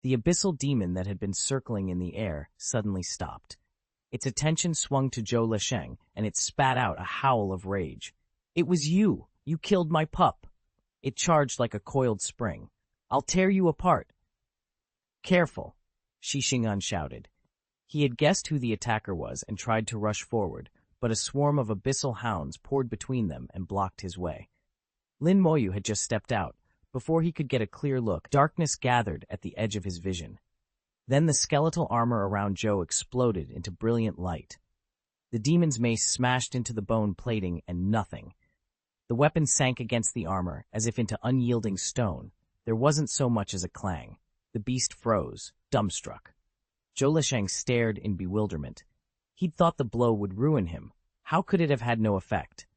The abyssal demon that had been circling in the air suddenly stopped. Its attention swung to Zhou Lisheng, and it spat out a howl of rage. "It was you! You killed my pup!" It charged like a coiled spring. "I'll tear you apart!" "Careful!" Shi Xing'an shouted. He had guessed who the attacker was and tried to rush forward, but a swarm of abyssal hounds poured between them and blocked his way. Lin Moyu had just stepped out. Before he could get a clear look, darkness gathered at the edge of his vision. Then the skeletal armor around Zhou exploded into brilliant light. The demon's mace smashed into the bone plating and nothing. The weapon sank against the armor as if into unyielding stone. There wasn't so much as a clang. The beast froze, dumbstruck. Zhou Lisheng stared in bewilderment. He'd thought the blow would ruin him. How could it have had no effect?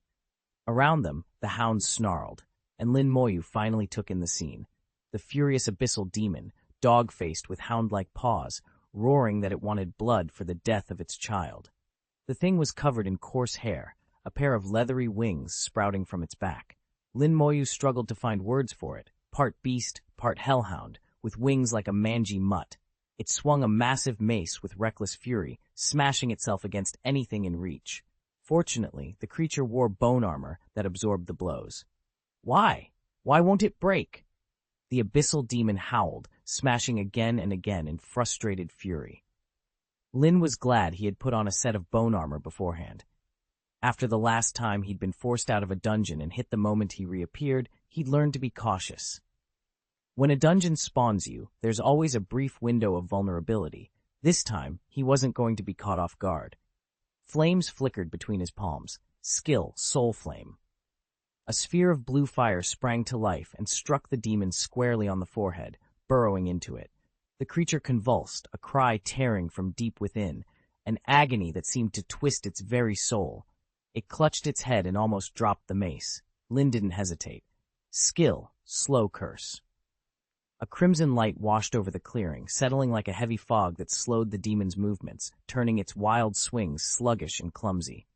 Around them, the hounds snarled, and Lin Moyu finally took in the scene. The furious abyssal demon, dog-faced with hound-like paws, roaring that it wanted blood for the death of its child. The thing was covered in coarse hair, a pair of leathery wings sprouting from its back. Lin Moyu struggled to find words for it, part beast, part hellhound, with wings like a mangy mutt. It swung a massive mace with reckless fury, smashing itself against anything in reach. Fortunately, the creature wore bone armor that absorbed the blows. "Why? Why won't it break?" The abyssal demon howled, smashing again and again in frustrated fury. Lin was glad he had put on a set of bone armor beforehand. After the last time he'd been forced out of a dungeon and hit the moment he reappeared, he'd learned to be cautious. When a dungeon spawns you, there's always a brief window of vulnerability. This time, he wasn't going to be caught off guard. Flames flickered between his palms. Skill, soul flame. A sphere of blue fire sprang to life and struck the demon squarely on the forehead, burrowing into it. The creature convulsed, a cry tearing from deep within, an agony that seemed to twist its very soul. It clutched its head and almost dropped the mace. Lin didn't hesitate. Skill, slow curse. A crimson light washed over the clearing, settling like a heavy fog that slowed the demon's movements, turning its wild swings sluggish and clumsy.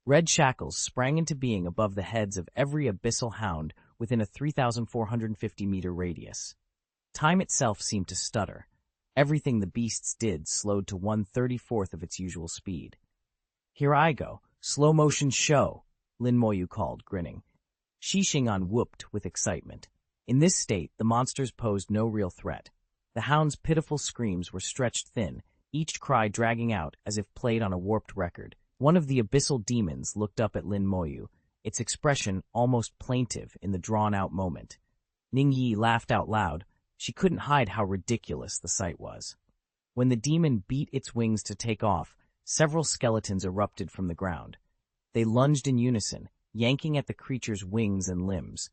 Red shackles sprang into being above the heads of every abyssal hound within a 3,450-meter radius. Time itself seemed to stutter. Everything the beasts did slowed to 1/34th of its usual speed. "Here I go. Slow motion show," Lin Moyu called, grinning. Shi Xing'an whooped with excitement. In this state, the monsters posed no real threat. The hounds' pitiful screams were stretched thin, each cry dragging out as if played on a warped record. One of the abyssal demons looked up at Lin Moyu, its expression almost plaintive in the drawn-out moment. Ning Yi laughed out loud. She couldn't hide how ridiculous the sight was. When the demon beat its wings to take off, several skeletons erupted from the ground. They lunged in unison, yanking at the creature's wings and limbs.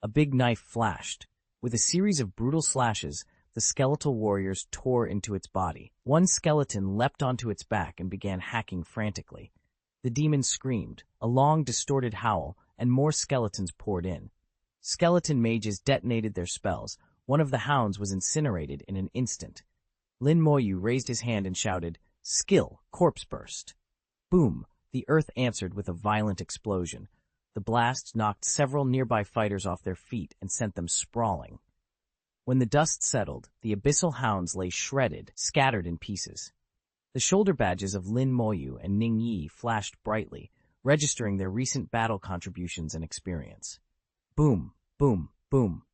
A big knife flashed. With a series of brutal slashes, the skeletal warriors tore into its body. One skeleton leapt onto its back and began hacking frantically. The demon screamed, a long, distorted howl, and more skeletons poured in. Skeleton mages detonated their spells. One of the hounds was incinerated in an instant. Lin Moyu raised his hand and shouted, "Skill, corpse burst." Boom! The earth answered with a violent explosion. The blast knocked several nearby fighters off their feet and sent them sprawling. When the dust settled, the abyssal hounds lay shredded, scattered in pieces. The shoulder badges of Lin Moyu and Ning Yi flashed brightly, registering their recent battle contributions and experience. Boom, boom, boom.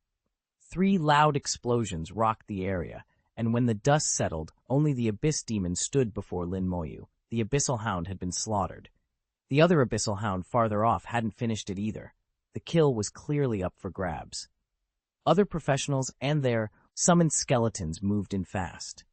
3 loud explosions rocked the area, and when the dust settled, only the abyss demon stood before Lin Moyu. The abyssal hound had been slaughtered. The other abyssal hound farther off hadn't finished it either. The kill was clearly up for grabs. Other professionals and their summoned skeletons moved in fast.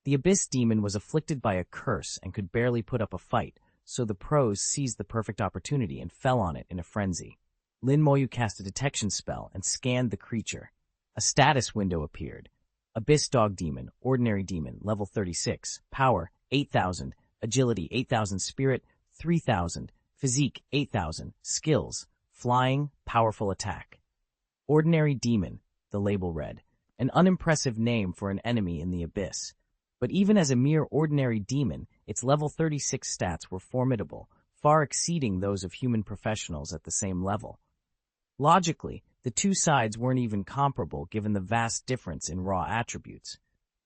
The abyss demon was afflicted by a curse and could barely put up a fight, so the pros seized the perfect opportunity and fell on it in a frenzy. Lin Moyu cast a detection spell and scanned the creature. A status window appeared. Abyss Dog Demon, Ordinary Demon, level 36, Power 8,000, Agility 8,000, Spirit 3,000, Physique 8,000, Skills, Flying, Powerful Attack. Ordinary Demon, the label read, an unimpressive name for an enemy in the Abyss. But even as a mere ordinary demon, its level 36 stats were formidable, far exceeding those of human professionals at the same level. Logically, the two sides weren't even comparable given the vast difference in raw attributes.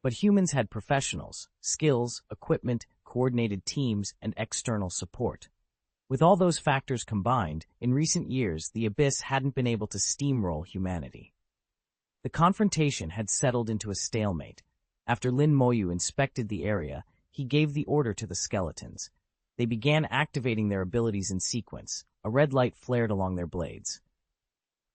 But humans had professionals, skills, equipment, coordinated teams, and external support. With all those factors combined, in recent years, the Abyss hadn't been able to steamroll humanity. The confrontation had settled into a stalemate. After Lin Moyu inspected the area, he gave the order to the skeletons. They began activating their abilities in sequence. A red light flared along their blades.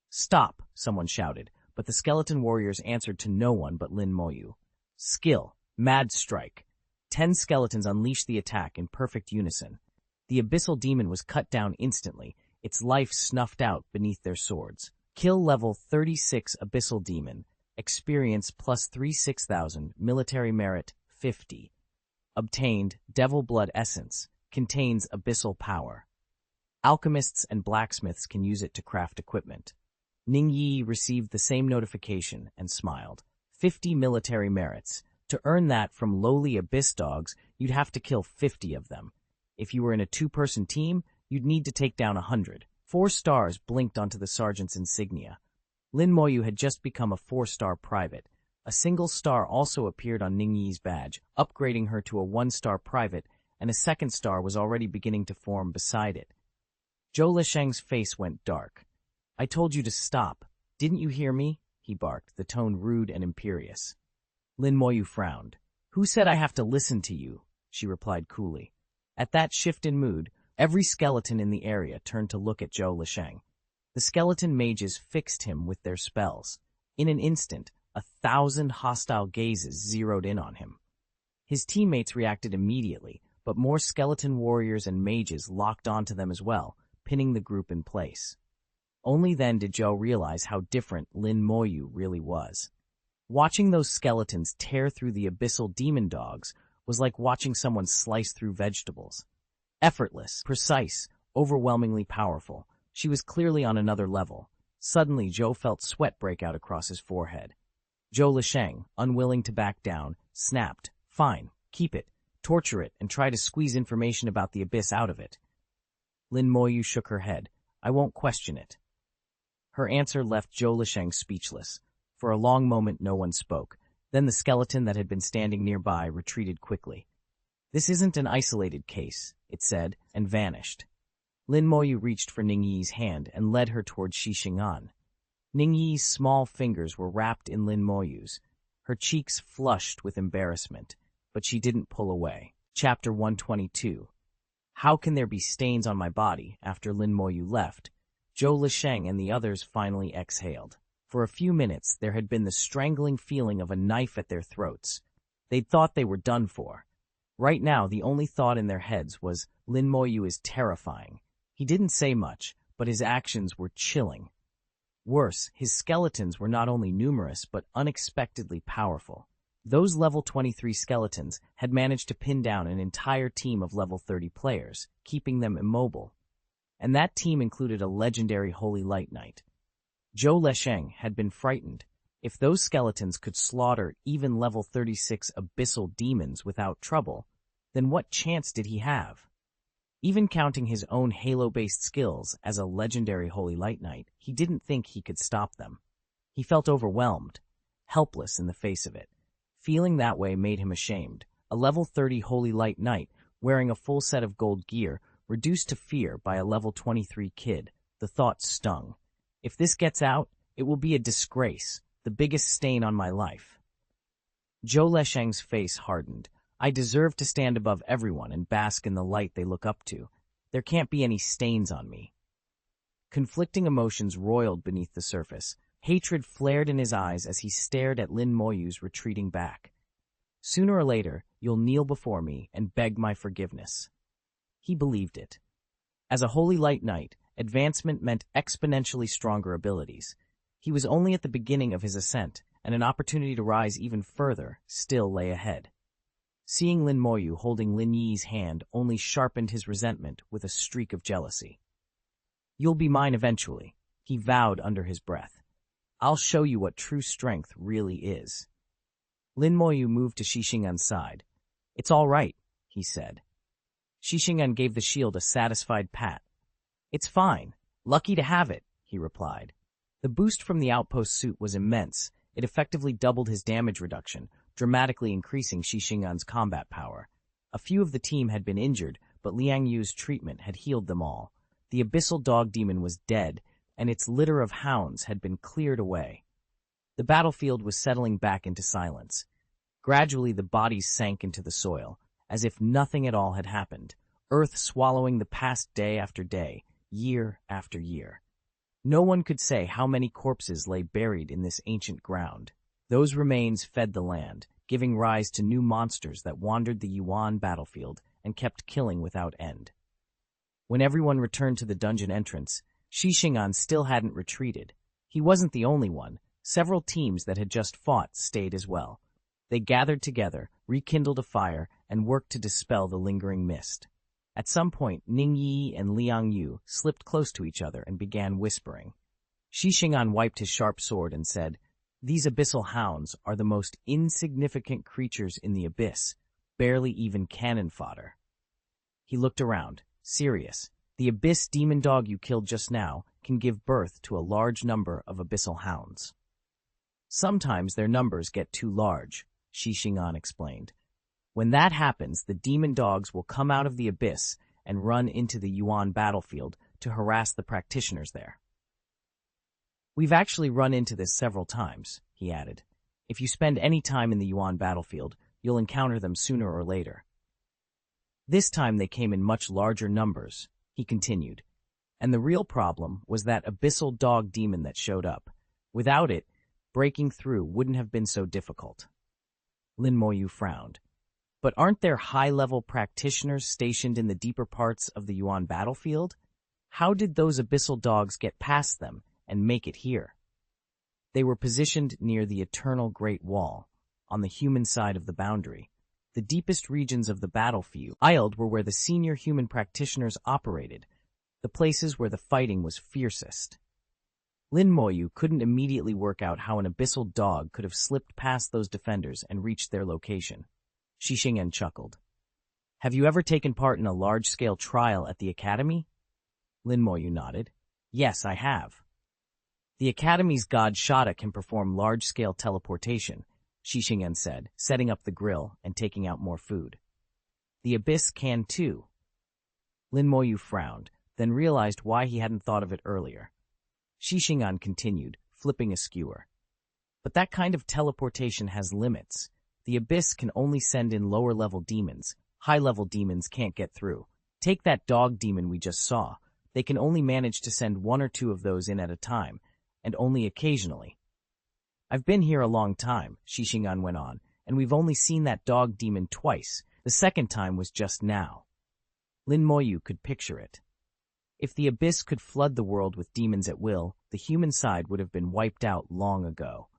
"Stop," someone shouted, but the skeleton warriors answered to no one but Lin Moyu. Skill, Mad Strike. 10 skeletons unleashed the attack in perfect unison. The abyssal demon was cut down instantly, its life snuffed out beneath their swords. Kill level 36 abyssal demon. Experience plus 36,000. Military merit 50. Obtained Devil Blood Essence. Contains abyssal power. Alchemists and blacksmiths can use it to craft equipment. Ning Yi received the same notification and smiled. 50 military merits. To earn that from lowly abyss dogs, you'd have to kill 50 of them. If you were in a 2-person team, you'd need to take down 100. 4 stars blinked onto the sergeant's insignia. Lin Moyu had just become a 4-star private. A single star also appeared on Ning Yi's badge, upgrading her to a 1-star private, and a 2nd star was already beginning to form beside it. Zhou Lisheng's face went dark. "I told you to stop. Didn't you hear me?" he barked, the tone rude and imperious. Lin Moyu frowned. "Who said I have to listen to you?" she replied coolly. At that shift in mood, every skeleton in the area turned to look at Zhou Lisheng. The skeleton mages fixed him with their spells. In an instant, 1,000 hostile gazes zeroed in on him. His teammates reacted immediately, but more skeleton warriors and mages locked onto them as well, pinning the group in place. Only then did Zhou realize how different Lin Moyu really was. Watching those skeletons tear through the abyssal demon dogs was like watching someone slice through vegetables. Effortless, precise, overwhelmingly powerful, she was clearly on another level. Suddenly, Zhou felt sweat break out across his forehead. Zhou Lisheng, unwilling to back down, snapped, "Fine, keep it, torture it, and try to squeeze information about the abyss out of it." Lin Moyu shook her head. "I won't question it." Her answer left Zhou Lisheng speechless. For a long moment, no one spoke. Then the skeleton that had been standing nearby retreated quickly. "This isn't an isolated case," it said, and vanished. Lin Moyu reached for Ning Yi's hand and led her toward Xixing'an. Ning Yi's small fingers were wrapped in Lin Moyu's. Her cheeks flushed with embarrassment, but she didn't pull away. Chapter 122. How can there be stains on my body? After Lin Moyu left, Zhou Lisheng and the others finally exhaled. For a few minutes, there had been the strangling feeling of a knife at their throats. They'd thought they were done for. Right now, the only thought in their heads was, Lin Moyu is terrifying. He didn't say much, but his actions were chilling. Worse, his skeletons were not only numerous, but unexpectedly powerful. Those level 23 skeletons had managed to pin down an entire team of level 30 players, keeping them immobile. And that team included a legendary Holy Light Knight. Zhou Lisheng had been frightened. If those skeletons could slaughter even level 36 abyssal demons without trouble, then what chance did he have? Even counting his own Halo-based skills as a legendary Holy Light Knight, he didn't think he could stop them. He felt overwhelmed, helpless in the face of it. Feeling that way made him ashamed. A level 30 Holy Light Knight, wearing a full set of gold gear, reduced to fear by a level 23 kid. The thought stung. If this gets out, it will be a disgrace, the biggest stain on my life. Zhou Lisheng's face hardened. I deserve to stand above everyone and bask in the light they look up to. There can't be any stains on me. Conflicting emotions roiled beneath the surface. Hatred flared in his eyes as he stared at Lin Moyu's retreating back. Sooner or later, you'll kneel before me and beg my forgiveness. He believed it. As a Holy Light Knight, advancement meant exponentially stronger abilities. He was only at the beginning of his ascent, and an opportunity to rise even further still lay ahead. Seeing Lin Moyu holding Lin Yi's hand only sharpened his resentment with a streak of jealousy. You'll be mine eventually, he vowed under his breath. I'll show you what true strength really is. Lin Moyu moved to Xixing'an's side. It's all right, he said. Xixing'an gave the shield a satisfied pat. It's fine. Lucky to have it, he replied. The boost from the outpost suit was immense. It effectively doubled his damage reduction, dramatically increasing Xixingan's combat power. A few of the team had been injured, but Liang Yu's treatment had healed them all. The abyssal dog demon was dead, and its litter of hounds had been cleared away. The battlefield was settling back into silence. Gradually the bodies sank into the soil, as if nothing at all had happened, earth swallowing the past day after day, year after year. No one could say how many corpses lay buried in this ancient ground. Those remains fed the land, giving rise to new monsters that wandered the Yuan battlefield and kept killing without end. When everyone returned to the dungeon entrance, Xixingan still hadn't retreated. He wasn't the only one. Several teams that had just fought stayed as well. They gathered together, rekindled a fire, and worked to dispel the lingering mist. At some point, Ning Yi and Liang Yu slipped close to each other and began whispering. Xixingan wiped his sharp sword and said, "These abyssal hounds are the most insignificant creatures in the abyss, barely even cannon fodder." He looked around, serious. "The abyss demon dog you killed just now can give birth to a large number of abyssal hounds. Sometimes their numbers get too large," Xixingan explained. "When that happens, the demon dogs will come out of the abyss and run into the Yuan battlefield to harass the practitioners there." "We've actually run into this several times," he added. "If you spend any time in the Yuan battlefield, you'll encounter them sooner or later." "This time they came in much larger numbers," he continued, "and the real problem was that abyssal dog demon that showed up. Without it, breaking through wouldn't have been so difficult." Lin Moyu frowned. "But aren't there high-level practitioners stationed in the deeper parts of the Yuan battlefield? How did those abyssal dogs get past them and make it here?" "They were positioned near the eternal Great Wall, on the human side of the boundary. The deepest regions of the battlefield were where the senior human practitioners operated, the places where the fighting was fiercest." Lin Moyu couldn't immediately work out how an abyssal dog could have slipped past those defenders and reached their location. Xixingan chuckled. "Have you ever taken part in a large-scale trial at the academy?" Lin Moyu nodded. "Yes, I have." "The academy's god Shada can perform large-scale teleportation," Xixingan said, setting up the grill and taking out more food. "The abyss can too." Lin Moyu frowned, then realized why he hadn't thought of it earlier. Xixingan continued, flipping a skewer. "But that kind of teleportation has limits. The abyss can only send in lower-level demons. High-level demons can't get through. Take that dog demon we just saw. They can only manage to send one or two of those in at a time, and only occasionally." "I've been here a long time," Xixingan went on, "and we've only seen that dog demon twice. The second time was just now." Lin Moyu could picture it. If the abyss could flood the world with demons at will, the human side would have been wiped out long ago.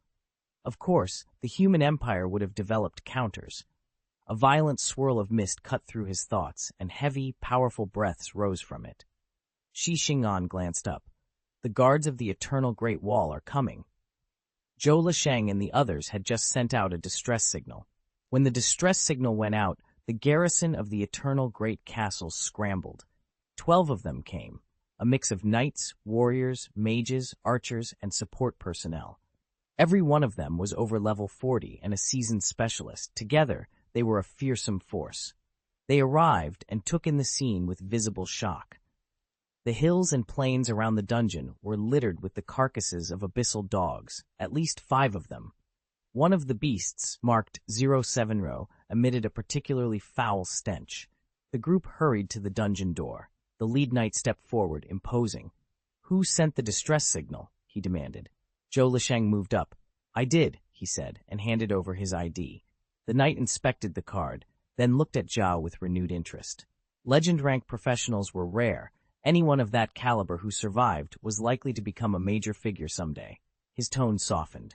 Of course, the human empire would have developed counters. A violent swirl of mist cut through his thoughts, and heavy, powerful breaths rose from it. Xixingan glanced up. "The guards of the Eternal Great Wall are coming." Zhou Lisheng and the others had just sent out a distress signal. When the distress signal went out, the garrison of the Eternal Great Castle scrambled. 12 of them came, a mix of knights, warriors, mages, archers, and support personnel. Every one of them was over level 40 and a seasoned specialist. Together, they were a fearsome force. They arrived and took in the scene with visible shock. The hills and plains around the dungeon were littered with the carcasses of abyssal dogs, at least 5 of them. One of the beasts, marked 07 emitted a particularly foul stench. The group hurried to the dungeon door. The lead knight stepped forward, imposing. "Who sent the distress signal?" he demanded. Zhou Lisheng moved up. "I did," he said, and handed over his ID. The knight inspected the card, then looked at Zhao with renewed interest. Legend-rank professionals were rare. Anyone of that caliber who survived was likely to become a major figure someday. His tone softened.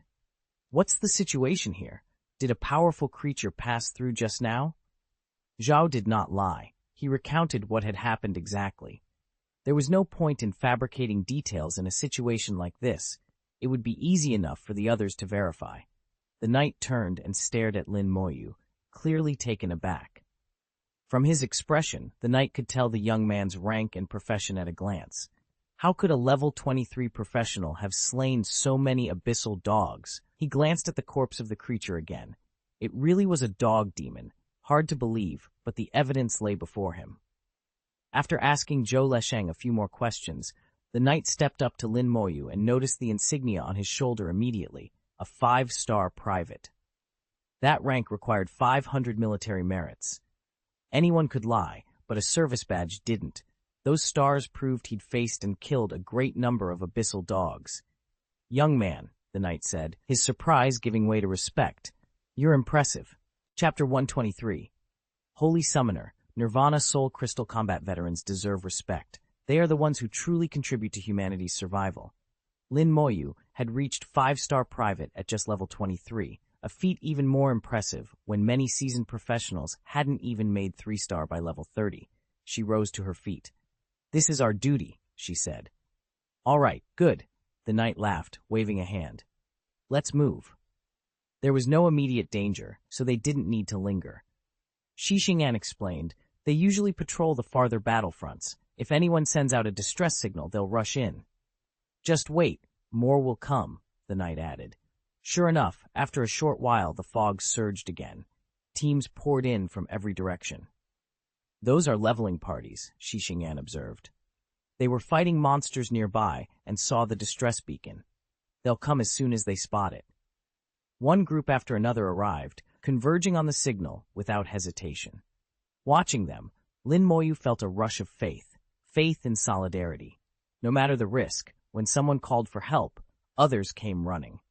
"What's the situation here? Did a powerful creature pass through just now?" Zhao did not lie. He recounted what had happened exactly. There was no point in fabricating details in a situation like this. It would be easy enough for the others to verify. The knight turned and stared at Lin Moyu, clearly taken aback. From his expression, the knight could tell the young man's rank and profession at a glance. How could a level 23 professional have slain so many abyssal dogs? He glanced at the corpse of the creature again. It really was a dog demon. Hard to believe, but the evidence lay before him. After asking Zhou Lesheng a few more questions, the knight stepped up to Lin Moyu and noticed the insignia on his shoulder immediately, a 5-star private. That rank required 500 military merits. Anyone could lie, but a service badge didn't. Those stars proved he'd faced and killed a great number of abyssal dogs. "Young man," the knight said, his surprise giving way to respect. "You're impressive." Chapter 123. Holy Summoner. Nirvana Soul Crystal combat veterans deserve respect. They are the ones who truly contribute to humanity's survival. Lin Moyu had reached 5-star private at just level 23, a feat even more impressive when many seasoned professionals hadn't even made 3-star by level 30. She rose to her feet. "This is our duty," she said. "All right, good," the knight laughed, waving a hand. "Let's move." There was no immediate danger, so they didn't need to linger. Shi Xing'an explained, "They usually patrol the farther battlefronts. If anyone sends out a distress signal, they'll rush in." "Just wait, more will come," the knight added. Sure enough, after a short while the fog surged again. Teams poured in from every direction. "Those are leveling parties," Shi Xing'an observed. They were fighting monsters nearby and saw the distress beacon. They'll come as soon as they spot it. One group after another arrived, converging on the signal without hesitation. Watching them, Lin Moyu felt a rush of faith in solidarity. No matter the risk, when someone called for help, others came running.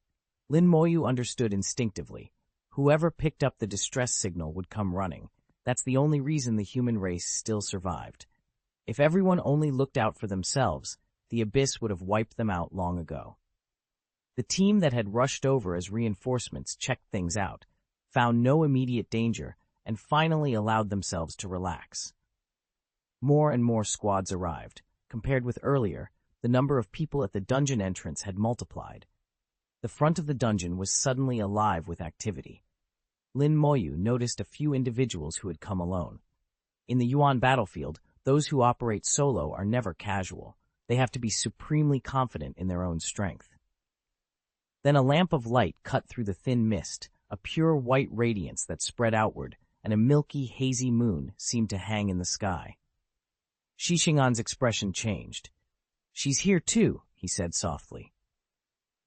Lin Moyu understood instinctively. Whoever picked up the distress signal would come running. That's the only reason the human race still survived. If everyone only looked out for themselves, the abyss would have wiped them out long ago. The team that had rushed over as reinforcements checked things out, found no immediate danger, and finally allowed themselves to relax. More and more squads arrived. Compared with earlier, the number of people at the dungeon entrance had multiplied. The front of the dungeon was suddenly alive with activity. Lin Moyu noticed a few individuals who had come alone. In the Yuan battlefield, those who operate solo are never casual. They have to be supremely confident in their own strength. Then a lamp of light cut through the thin mist, a pure white radiance that spread outward, and a milky, hazy moon seemed to hang in the sky. Shi Xing'an's expression changed. "She's here too," he said softly.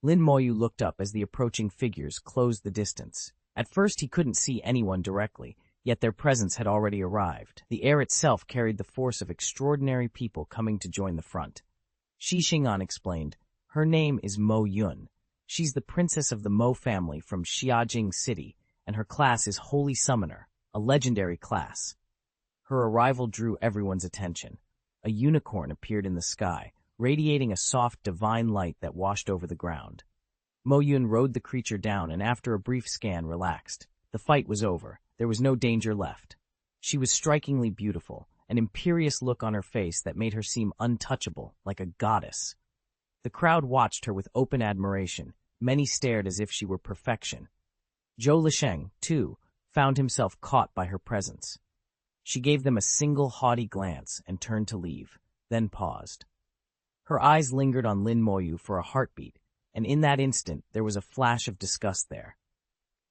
Lin Moyu looked up as the approaching figures closed the distance. At first he couldn't see anyone directly, yet their presence had already arrived. The air itself carried the force of extraordinary people coming to join the front. Shi Xing'an explained, "Her name is Mo Yun. She's the princess of the Mo family from Xiajing City, and her class is Holy Summoner, a legendary class." Her arrival drew everyone's attention. A unicorn appeared in the sky, radiating a soft, divine light that washed over the ground. Mo Yun rode the creature down and after a brief scan relaxed. The fight was over. There was no danger left. She was strikingly beautiful, an imperious look on her face that made her seem untouchable, like a goddess. The crowd watched her with open admiration. Many stared as if she were perfection. Zhou Lesheng, too, found himself caught by her presence. She gave them a single haughty glance and turned to leave, then paused. Her eyes lingered on Lin Moyu for a heartbeat, and in that instant there was a flash of disgust there.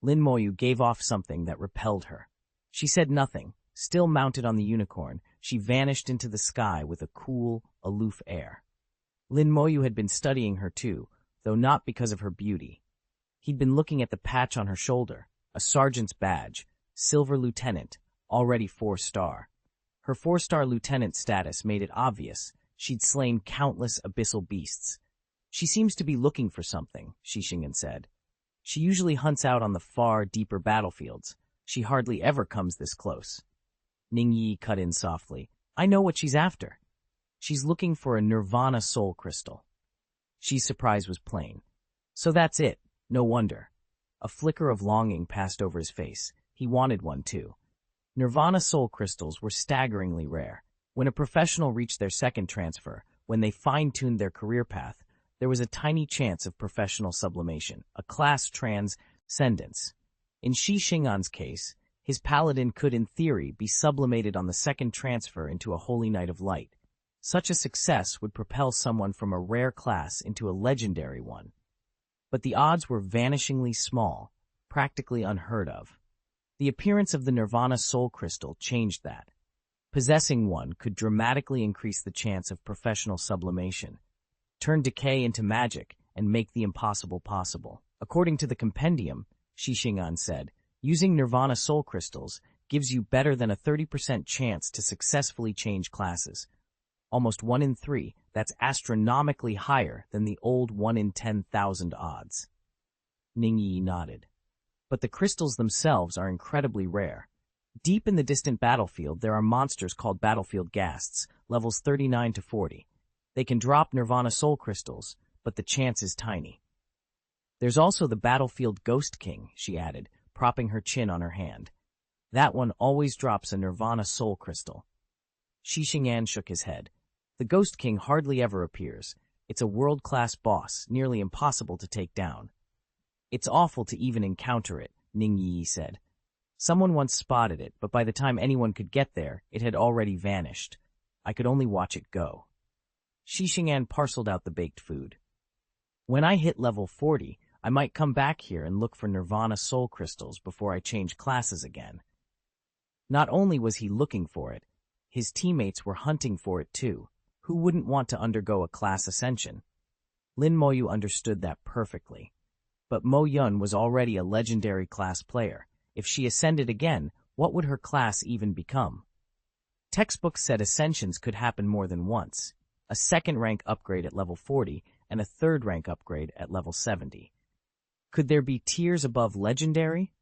Lin Moyu gave off something that repelled her. She said nothing. Still mounted on the unicorn, she vanished into the sky with a cool, aloof air. Lin Moyu had been studying her too, though not because of her beauty. He'd been looking at the patch on her shoulder, a sergeant's badge, Silver Lieutenant, already 4-star. Her 4-star lieutenant status made it obvious she'd slain countless abyssal beasts. "She seems to be looking for something," Shi Xing'an said. "She usually hunts out on the far, deeper battlefields. She hardly ever comes this close." Ning Yi cut in softly. "I know what she's after. She's looking for a Nirvana soul crystal." Shi's surprise was plain. "So that's it. No wonder." A flicker of longing passed over his face. He wanted one too. Nirvana soul crystals were staggeringly rare. When a professional reached their second transfer, when they fine-tuned their career path, there was a tiny chance of professional sublimation, a class transcendence. In Shi Xing'an's case, his paladin could in theory be sublimated on the second transfer into a holy knight of light. Such a success would propel someone from a rare class into a legendary one. But the odds were vanishingly small, practically unheard of. The appearance of the Nirvana Soul Crystal changed that. Possessing one could dramatically increase the chance of professional sublimation, turn decay into magic, and make the impossible possible. According to the compendium, Xixingan said, using Nirvana Soul Crystals gives you better than a 30% chance to successfully change classes. Almost 1 in 3, that's astronomically higher than the old 1 in 10,000 odds. Ningyi nodded. But the crystals themselves are incredibly rare. Deep in the distant battlefield, there are monsters called battlefield ghasts, levels 39 to 40. They can drop Nirvana Soul Crystals, but the chance is tiny. There's also the battlefield Ghost King, she added, propping her chin on her hand. That one always drops a Nirvana Soul Crystal. Xixingan shook his head. The Ghost King hardly ever appears. It's a world-class boss, nearly impossible to take down. It's awful to even encounter it, Ningyi said. Someone once spotted it, but by the time anyone could get there, it had already vanished. I could only watch it go. Xixingan parceled out the baked food. When I hit level 40, I might come back here and look for Nirvana Soul Crystals before I change classes again. Not only was he looking for it, his teammates were hunting for it too. Who wouldn't want to undergo a class ascension? Lin Moyu understood that perfectly. But Mo Yun was already a legendary class player. If she ascended again, what would her class even become? Textbooks said ascensions could happen more than once. A second rank upgrade at level 40 and a third rank upgrade at level 70. Could there be tiers above legendary?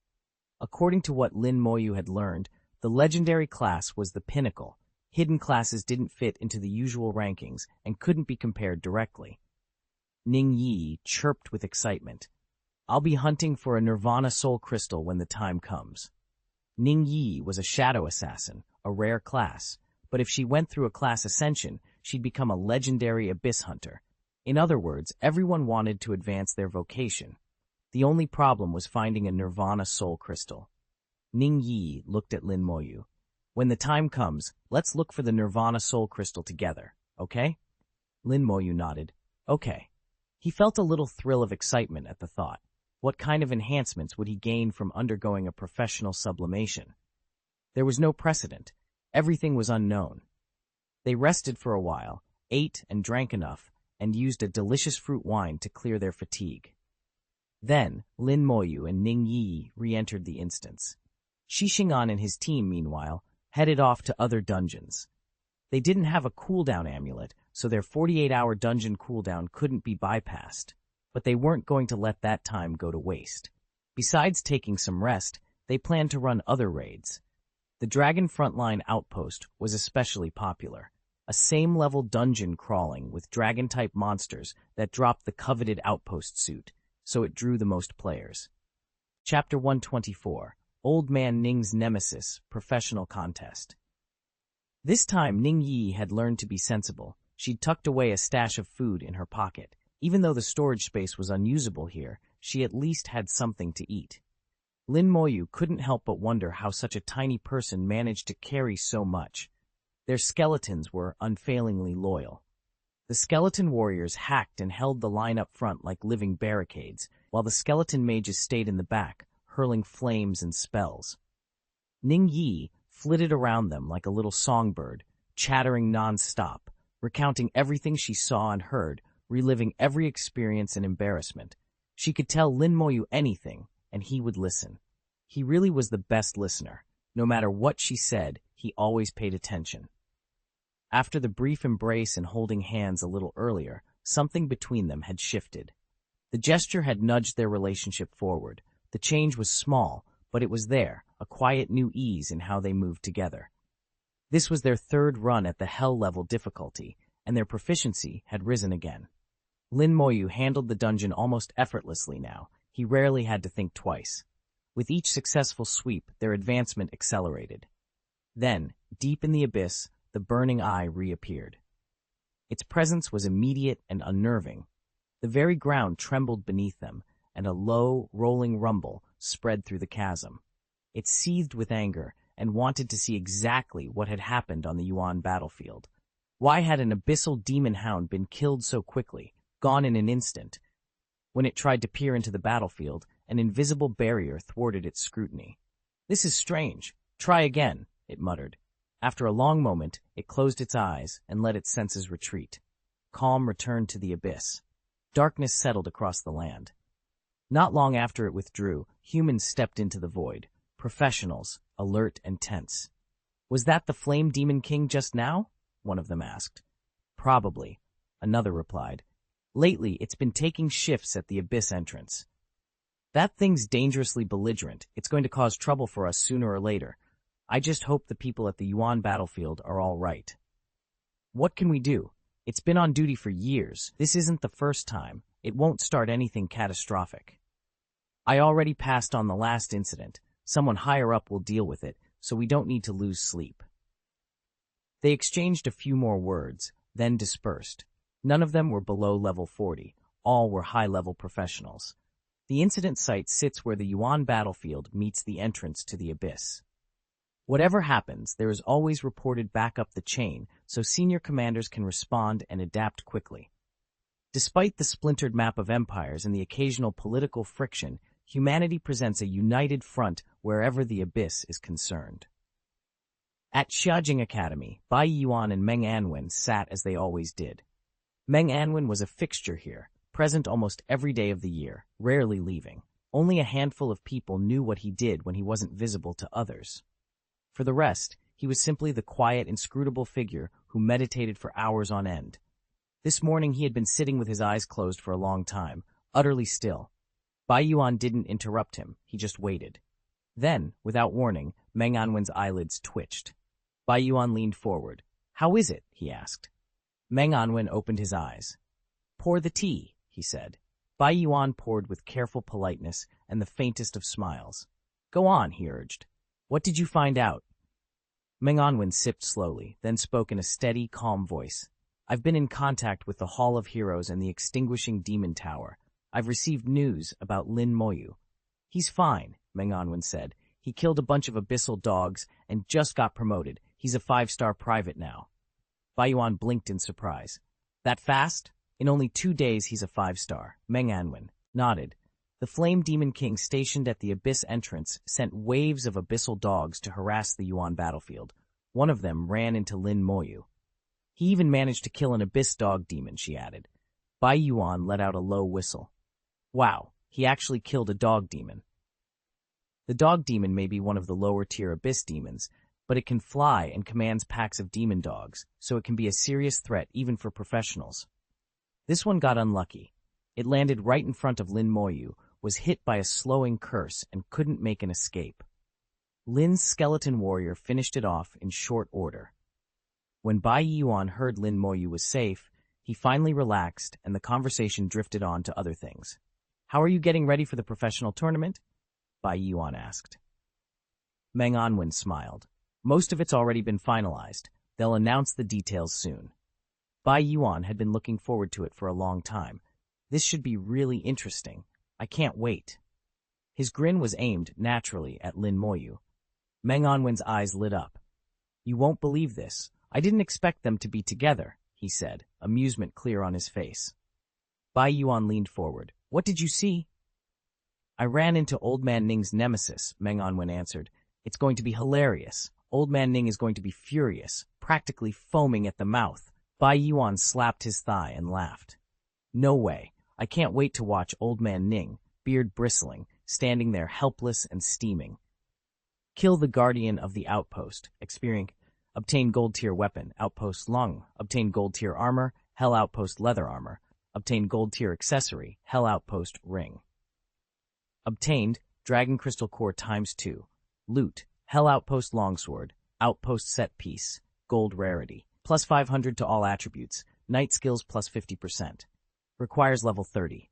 According to what Lin Moyu had learned, the legendary class was the pinnacle. Hidden classes didn't fit into the usual rankings and couldn't be compared directly. Ning Yi chirped with excitement. I'll be hunting for a Nirvana Soul Crystal when the time comes. Ning Yi was a shadow assassin, a rare class, but if she went through a class ascension, she'd become a legendary abyss hunter. In other words, everyone wanted to advance their vocation. The only problem was finding a Nirvana Soul Crystal. Ning Yi looked at Lin Moyu. When the time comes, let's look for the Nirvana Soul Crystal together, okay? Lin Moyu nodded. Okay. He felt a little thrill of excitement at the thought. What kind of enhancements would he gain from undergoing a professional sublimation? There was no precedent. Everything was unknown. They rested for a while, ate and drank enough, and used a delicious fruit wine to clear their fatigue. Then, Lin Moyu and Ning Yi re-entered the instance. Xixingan and his team, meanwhile, headed off to other dungeons. They didn't have a cooldown amulet, so their 48-hour dungeon cooldown couldn't be bypassed, but they weren't going to let that time go to waste. Besides taking some rest, they planned to run other raids. The Dragon Frontline Outpost was especially popular, a same-level dungeon crawling with dragon-type monsters that dropped the coveted outpost suit, so it drew the most players. Chapter 124, Old Man Ning's Nemesis, Professional Contest. This time Ning Yi had learned to be sensible. She'd tucked away a stash of food in her pocket. Even though the storage space was unusable here, she at least had something to eat. Lin Moyu couldn't help but wonder how such a tiny person managed to carry so much. Their skeletons were unfailingly loyal. The skeleton warriors hacked and held the line up front like living barricades, while the skeleton mages stayed in the back, hurling flames and spells. Ning Yi flitted around them like a little songbird, chattering non-stop, recounting everything she saw and heard, reliving every experience and embarrassment. She could tell Lin Moyu anything, and he would listen. He really was the best listener. No matter what she said, he always paid attention. After the brief embrace and holding hands a little earlier, something between them had shifted. The gesture had nudged their relationship forward. The change was small, but it was there, a quiet new ease in how they moved together. This was their third run at the hell-level difficulty, and their proficiency had risen again. Lin Moyu handled the dungeon almost effortlessly now. He rarely had to think twice. With each successful sweep, their advancement accelerated. Then, deep in the abyss, the burning eye reappeared. Its presence was immediate and unnerving. The very ground trembled beneath them, and a low, rolling rumble spread through the chasm. It seethed with anger and wanted to see exactly what had happened on the Yuan battlefield. Why had an abyssal demon hound been killed so quickly, gone in an instant? When it tried to peer into the battlefield, an invisible barrier thwarted its scrutiny. This is strange. Try again, it muttered. After a long moment, it closed its eyes and let its senses retreat. Calm returned to the abyss. Darkness settled across the land. Not long after it withdrew, humans stepped into the void. Professionals, alert and tense. Was that the Flame Demon King just now? One of them asked. Probably, another replied. Lately, it's been taking shifts at the abyss entrance. That thing's dangerously belligerent. It's going to cause trouble for us sooner or later. I just hope the people at the Yuan battlefield are all right. What can we do? It's been on duty for years. This isn't the first time. It won't start anything catastrophic. I already passed on the last incident. Someone higher up will deal with it, so we don't need to lose sleep. They exchanged a few more words, then dispersed. None of them were below level 40. All were high-level professionals. The incident site sits where the Yuan battlefield meets the entrance to the abyss. Whatever happens, there is always reported back up the chain, so senior commanders can respond and adapt quickly. Despite the splintered map of empires and the occasional political friction, humanity presents a united front wherever the abyss is concerned. At Xiajing Academy, Bai Yuan and Meng Anwen sat as they always did. Meng Anwen was a fixture here, present almost every day of the year, rarely leaving. Only a handful of people knew what he did when he wasn't visible to others. For the rest, he was simply the quiet, inscrutable figure who meditated for hours on end. This morning he had been sitting with his eyes closed for a long time, utterly still. Bai Yuan didn't interrupt him, he just waited. Then, without warning, Meng Anwen's eyelids twitched. Bai Yuan leaned forward. "How is it?" he asked. Meng Anwen opened his eyes. "Pour the tea," he said. Bai Yuan poured with careful politeness and the faintest of smiles. "Go on," he urged. "What did you find out?" Meng Anwen sipped slowly, then spoke in a steady, calm voice. "I've been in contact with the Hall of Heroes and the Extinguishing Demon Tower. I've received news about Lin Moyu." "He's fine," Meng Anwen said. "He killed a bunch of abyssal dogs and just got promoted. He's a 5-star private now." Bai Yuan blinked in surprise. "That fast? In only 2 days he's a 5-star. Meng Anwen nodded. The Flame Demon King stationed at the abyss entrance sent waves of abyssal dogs to harass the Yuan battlefield. One of them ran into Lin Moyu. He even managed to kill an abyss dog demon, she added. Bai Yuan let out a low whistle. Wow, he actually killed a dog demon. The dog demon may be one of the lower-tier abyss demons, but it can fly and commands packs of demon dogs, so it can be a serious threat even for professionals. This one got unlucky. It landed right in front of Lin Moyu, was hit by a slowing curse, and couldn't make an escape. Lin's skeleton warrior finished it off in short order. When Bai Yuan heard Lin Moyu was safe, he finally relaxed and the conversation drifted on to other things. "How are you getting ready for the professional tournament?" Bai Yuan asked. Meng Anwen smiled. "Most of it's already been finalized. They'll announce the details soon." Bai Yuan had been looking forward to it for a long time. "This should be really interesting. I can't wait." His grin was aimed, naturally, at Lin Moyu. Meng Anwen's eyes lit up. "You won't believe this. I didn't expect them to be together," he said, amusement clear on his face. Bai Yuan leaned forward. "What did you see?" "I ran into Old Man Ning's nemesis," Meng Anwen answered. "It's going to be hilarious. Old Man Ning is going to be furious, practically foaming at the mouth." Bai Yuan slapped his thigh and laughed. "No way. I can't wait to watch Old Man Ning, beard bristling, standing there helpless and steaming. Kill the guardian of the outpost. Experience. Obtain gold tier weapon. Outpost lung. Obtain gold tier armor. Hell outpost leather armor. Obtain gold tier accessory. Hell outpost ring. Obtained dragon crystal core ×2. Loot. Hell outpost longsword. Outpost set piece. Gold rarity. Plus 500 to all attributes. Night skills plus 50%. Requires level 30.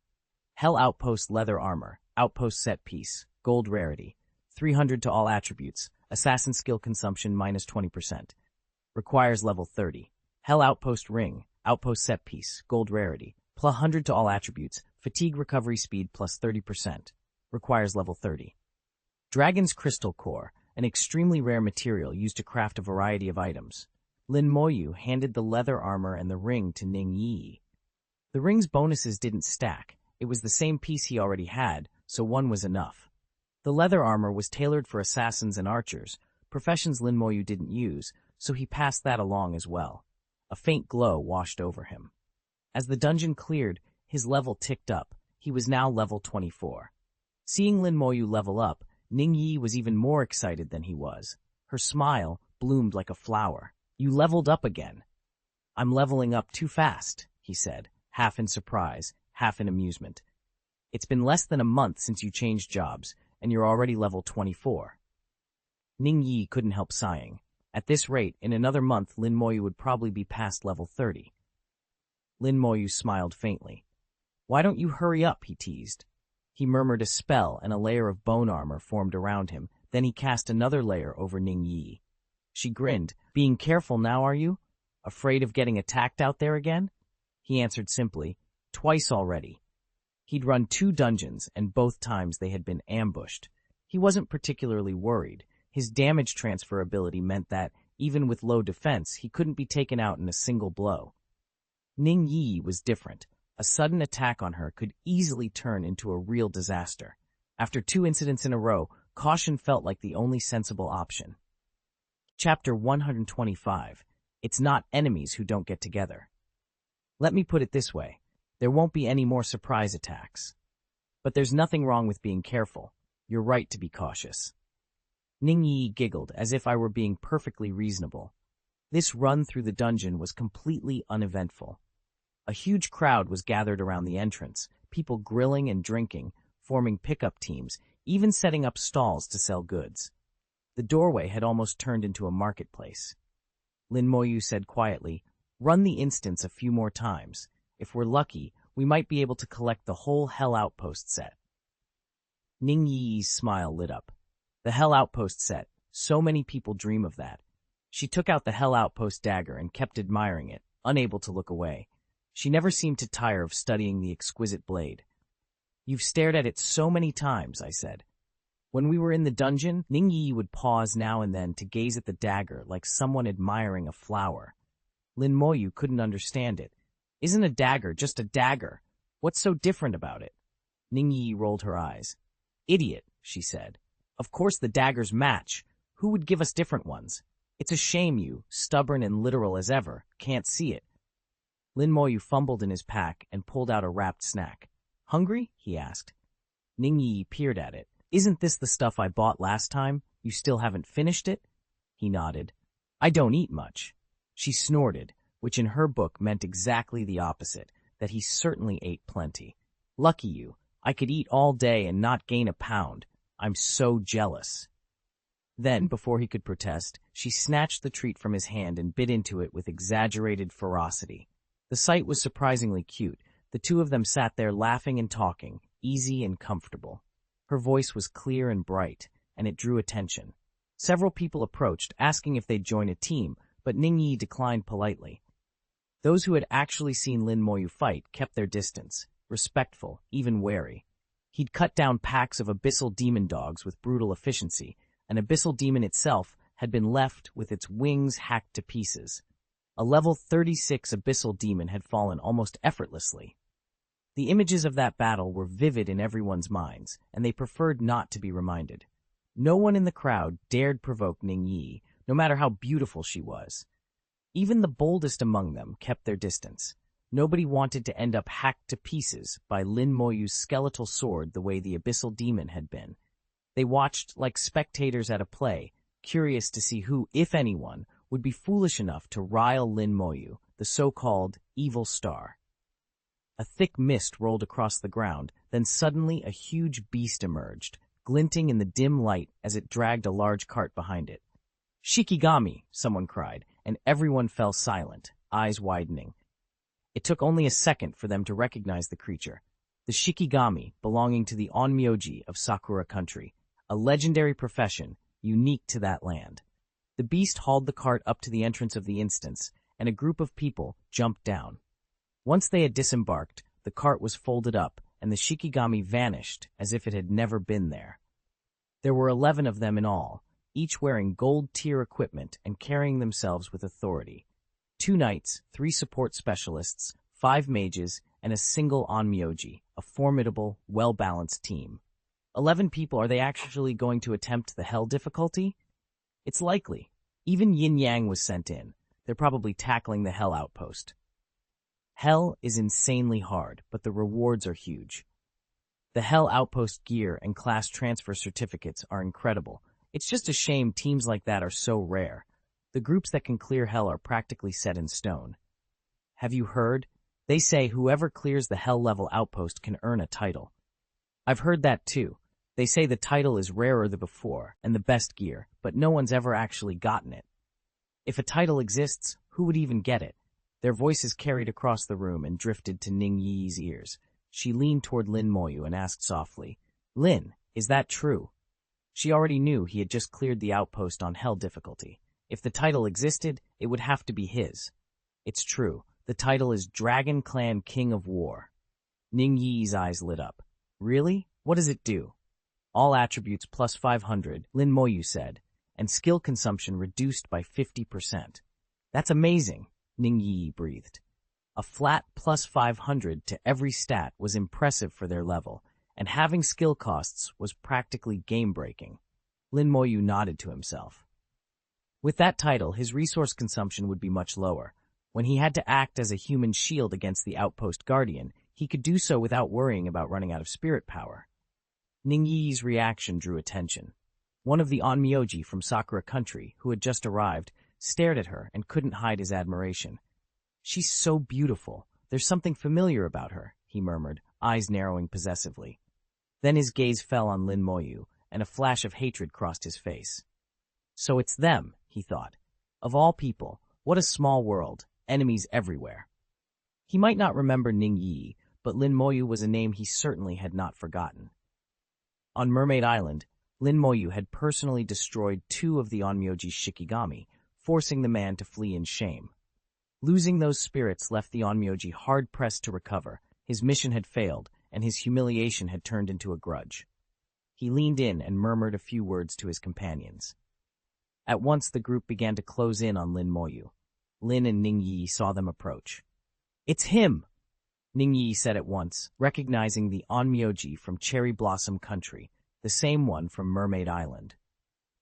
Hell outpost leather armor. Outpost set piece. Gold rarity. 300 to all attributes. Assassin skill consumption minus 20%. Requires level 30. Hell outpost ring. Outpost set piece. Gold rarity. Plus 100 to all attributes. Fatigue recovery speed plus 30%. Requires level 30. Dragon's crystal core. An extremely rare material used to craft a variety of items. Lin Moyu handed the leather armor and the ring to Ning Yi. The ring's bonuses didn't stack. It was the same piece he already had, so one was enough. The leather armor was tailored for assassins and archers, professions Lin Moyu didn't use, so he passed that along as well. A faint glow washed over him. As the dungeon cleared, his level ticked up. He was now level 24. Seeing Lin Moyu level up, Ning Yi was even more excited than he was. Her smile bloomed like a flower. "You leveled up again." "I'm leveling up too fast," he said, half in surprise, half in amusement. "It's been less than a month since you changed jobs, and you're already level 24. Ning Yi couldn't help sighing. At this rate, in another month, Lin Moyu would probably be past level 30. Lin Moyu smiled faintly. "Why don't you hurry up?" he teased. He murmured a spell, and a layer of bone armor formed around him. Then he cast another layer over Ning Yi. She grinned. "Being careful now, are you? Afraid of getting attacked out there again?" He answered simply, "Twice already." He'd run 2 dungeons, and both times they had been ambushed. He wasn't particularly worried. His damage transfer ability meant that, even with low defense, he couldn't be taken out in a single blow. Ning Yi was different. A sudden attack on her could easily turn into a real disaster. After 2 incidents in a row, caution felt like the only sensible option. Chapter 125. It's not enemies who don't get together. Let me put it this way. There won't be any more surprise attacks. But there's nothing wrong with being careful. You're right to be cautious. Ning Yi giggled as if I were being perfectly reasonable. This run through the dungeon was completely uneventful. A huge crowd was gathered around the entrance, people grilling and drinking, forming pickup teams, even setting up stalls to sell goods. The doorway had almost turned into a marketplace. Lin Moyu said quietly, "Run the instance a few more times. If we're lucky, we might be able to collect the whole Hell Outpost set." Ning Yi's smile lit up. The Hell Outpost set. So many people dream of that. She took out the Hell Outpost dagger and kept admiring it, unable to look away. She never seemed to tire of studying the exquisite blade. "You've stared at it so many times," I said. When we were in the dungeon, Ning Yi would pause now and then to gaze at the dagger like someone admiring a flower. Lin Moyu couldn't understand it. "Isn't a dagger just a dagger? What's so different about it?" Ning Yi rolled her eyes. "Idiot," she said. "Of course the daggers match. Who would give us different ones? It's a shame you, stubborn and literal as ever, can't see it." Lin Moyu fumbled in his pack and pulled out a wrapped snack. "Hungry?" he asked. Ning Yi peered at it. "Isn't this the stuff I bought last time? You still haven't finished it?" He nodded. "I don't eat much." She snorted, which in her book meant exactly the opposite, that he certainly ate plenty. "Lucky you. I could eat all day and not gain a pound. I'm so jealous." Then, before he could protest, she snatched the treat from his hand and bit into it with exaggerated ferocity. The sight was surprisingly cute. The two of them sat there laughing and talking, easy and comfortable. Her voice was clear and bright, and it drew attention. Several people approached, asking if they'd join a team, but Ning Yi declined politely. Those who had actually seen Lin Moyu fight kept their distance, respectful, even wary. He'd cut down packs of abyssal demon dogs with brutal efficiency, and abyssal demon itself had been left with its wings hacked to pieces. A level 36 abyssal demon had fallen almost effortlessly. The images of that battle were vivid in everyone's minds, and they preferred not to be reminded. No one in the crowd dared provoke Ning Yi, no matter how beautiful she was. Even the boldest among them kept their distance. Nobody wanted to end up hacked to pieces by Lin Moyu's skeletal sword the way the abyssal demon had been. They watched like spectators at a play, curious to see who, if anyone, would be foolish enough to rile Lin Moyu, the so-called evil star. A thick mist rolled across the ground, then suddenly a huge beast emerged, glinting in the dim light as it dragged a large cart behind it. "Shikigami!" someone cried, and everyone fell silent, eyes widening. It took only a second for them to recognize the creature. The Shikigami, belonging to the Onmyoji of Sakura country, a legendary profession unique to that land. The beast hauled the cart up to the entrance of the instance, and a group of people jumped down. Once they had disembarked, the cart was folded up, and the Shikigami vanished as if it had never been there. There were 11 of them in all, each wearing gold-tier equipment and carrying themselves with authority. 2 knights, 3 support specialists, 5 mages, and a single Onmyoji, a formidable, well-balanced team. 11 people, are they actually going to attempt the hell difficulty? It's likely. Even Yin Yang was sent in. They're probably tackling the hell outpost. Hell is insanely hard, but the rewards are huge. The hell outpost gear and class transfer certificates are incredible. It's just a shame teams like that are so rare. The groups that can clear hell are practically set in stone. Have you heard? They say whoever clears the hell level outpost can earn a title. I've heard that too. They say the title is rarer than before and the best gear, but no one's ever actually gotten it. If a title exists, who would even get it? Their voices carried across the room and drifted to Ning Yi's ears. She leaned toward Lin Moyu and asked softly, "Lin, is that true?" She already knew he had just cleared the outpost on hell difficulty. If the title existed, it would have to be his. It's true. The title is Dragon Clan King of War. Ning Yi's eyes lit up. Really? What does it do? All attributes plus 500, Lin Moyu said, and skill consumption reduced by 50%. That's amazing, Ning Yi breathed. A flat plus 500 to every stat was impressive for their level, and having skill costs was practically game-breaking. Lin Moyu nodded to himself. With that title, his resource consumption would be much lower. When he had to act as a human shield against the outpost guardian, he could do so without worrying about running out of spirit power. Ning Yi's reaction drew attention. One of the Onmyoji from Sakura country, who had just arrived, stared at her and couldn't hide his admiration. "She's so beautiful. There's something familiar about her," he murmured, eyes narrowing possessively. Then his gaze fell on Lin Moyu, and a flash of hatred crossed his face. So it's them, he thought. Of all people, what a small world, enemies everywhere. He might not remember Ning Yi, but Lin Moyu was a name he certainly had not forgotten. On Mermaid Island, Lin Moyu had personally destroyed 2 of the Onmyoji's Shikigami, forcing the man to flee in shame. Losing those spirits left the Onmyoji hard-pressed to recover. His mission had failed, and his humiliation had turned into a grudge. He leaned in and murmured a few words to his companions. At once the group began to close in on Lin Moyu. Lin and Ning Yi saw them approach. "It's him!" Ning Yi said at once, recognizing the Onmyoji from Cherry Blossom Country, the same one from Mermaid Island.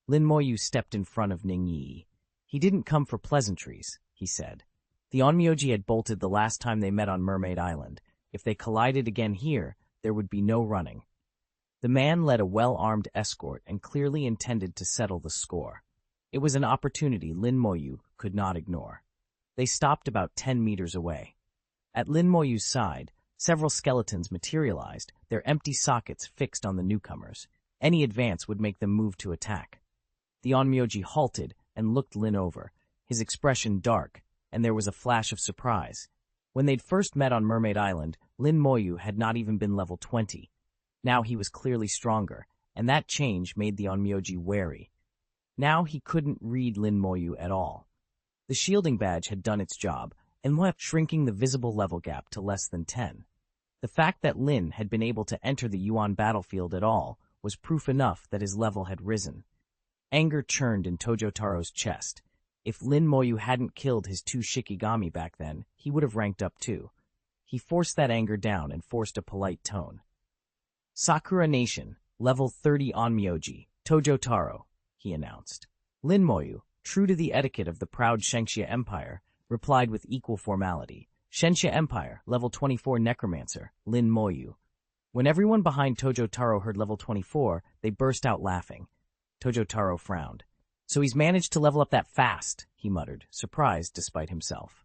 Lin Moyu stepped in front of Ning Yi. He didn't come for pleasantries, he said. The Onmyoji had bolted the last time they met on Mermaid Island. If they collided again here, there would be no running. The man led a well-armed escort and clearly intended to settle the score. It was an opportunity Lin Moyu could not ignore. They stopped about 10 meters away. At Lin Moyu's side, several skeletons materialized, their empty sockets fixed on the newcomers. Any advance would make them move to attack. The Onmyoji halted and looked Lin over, his expression dark, and there was a flash of surprise. When they'd first met on Mermaid Island, Lin Moyu had not even been level 20. Now he was clearly stronger, and that change made the Onmyoji wary. Now he couldn't read Lin Moyu at all. The shielding badge had done its job, and left shrinking the visible level gap to less than 10. The fact that Lin had been able to enter the Yuan battlefield at all was proof enough that his level had risen. Anger churned in Tojo Taro's chest. If Lin Moyu hadn't killed his 2 Shikigami back then, he would have ranked up too. He forced that anger down and forced a polite tone. "Sakura Nation, level 30 Onmyoji, Tojo Taro," he announced. Lin Moyu, true to the etiquette of the proud Shengxia Empire, replied with equal formality. "Shengxia Empire, level 24 Necromancer, Lin Moyu." When everyone behind Tojo Taro heard level 24, they burst out laughing. Tojo Taro frowned. "So he's managed to level up that fast," he muttered, surprised despite himself.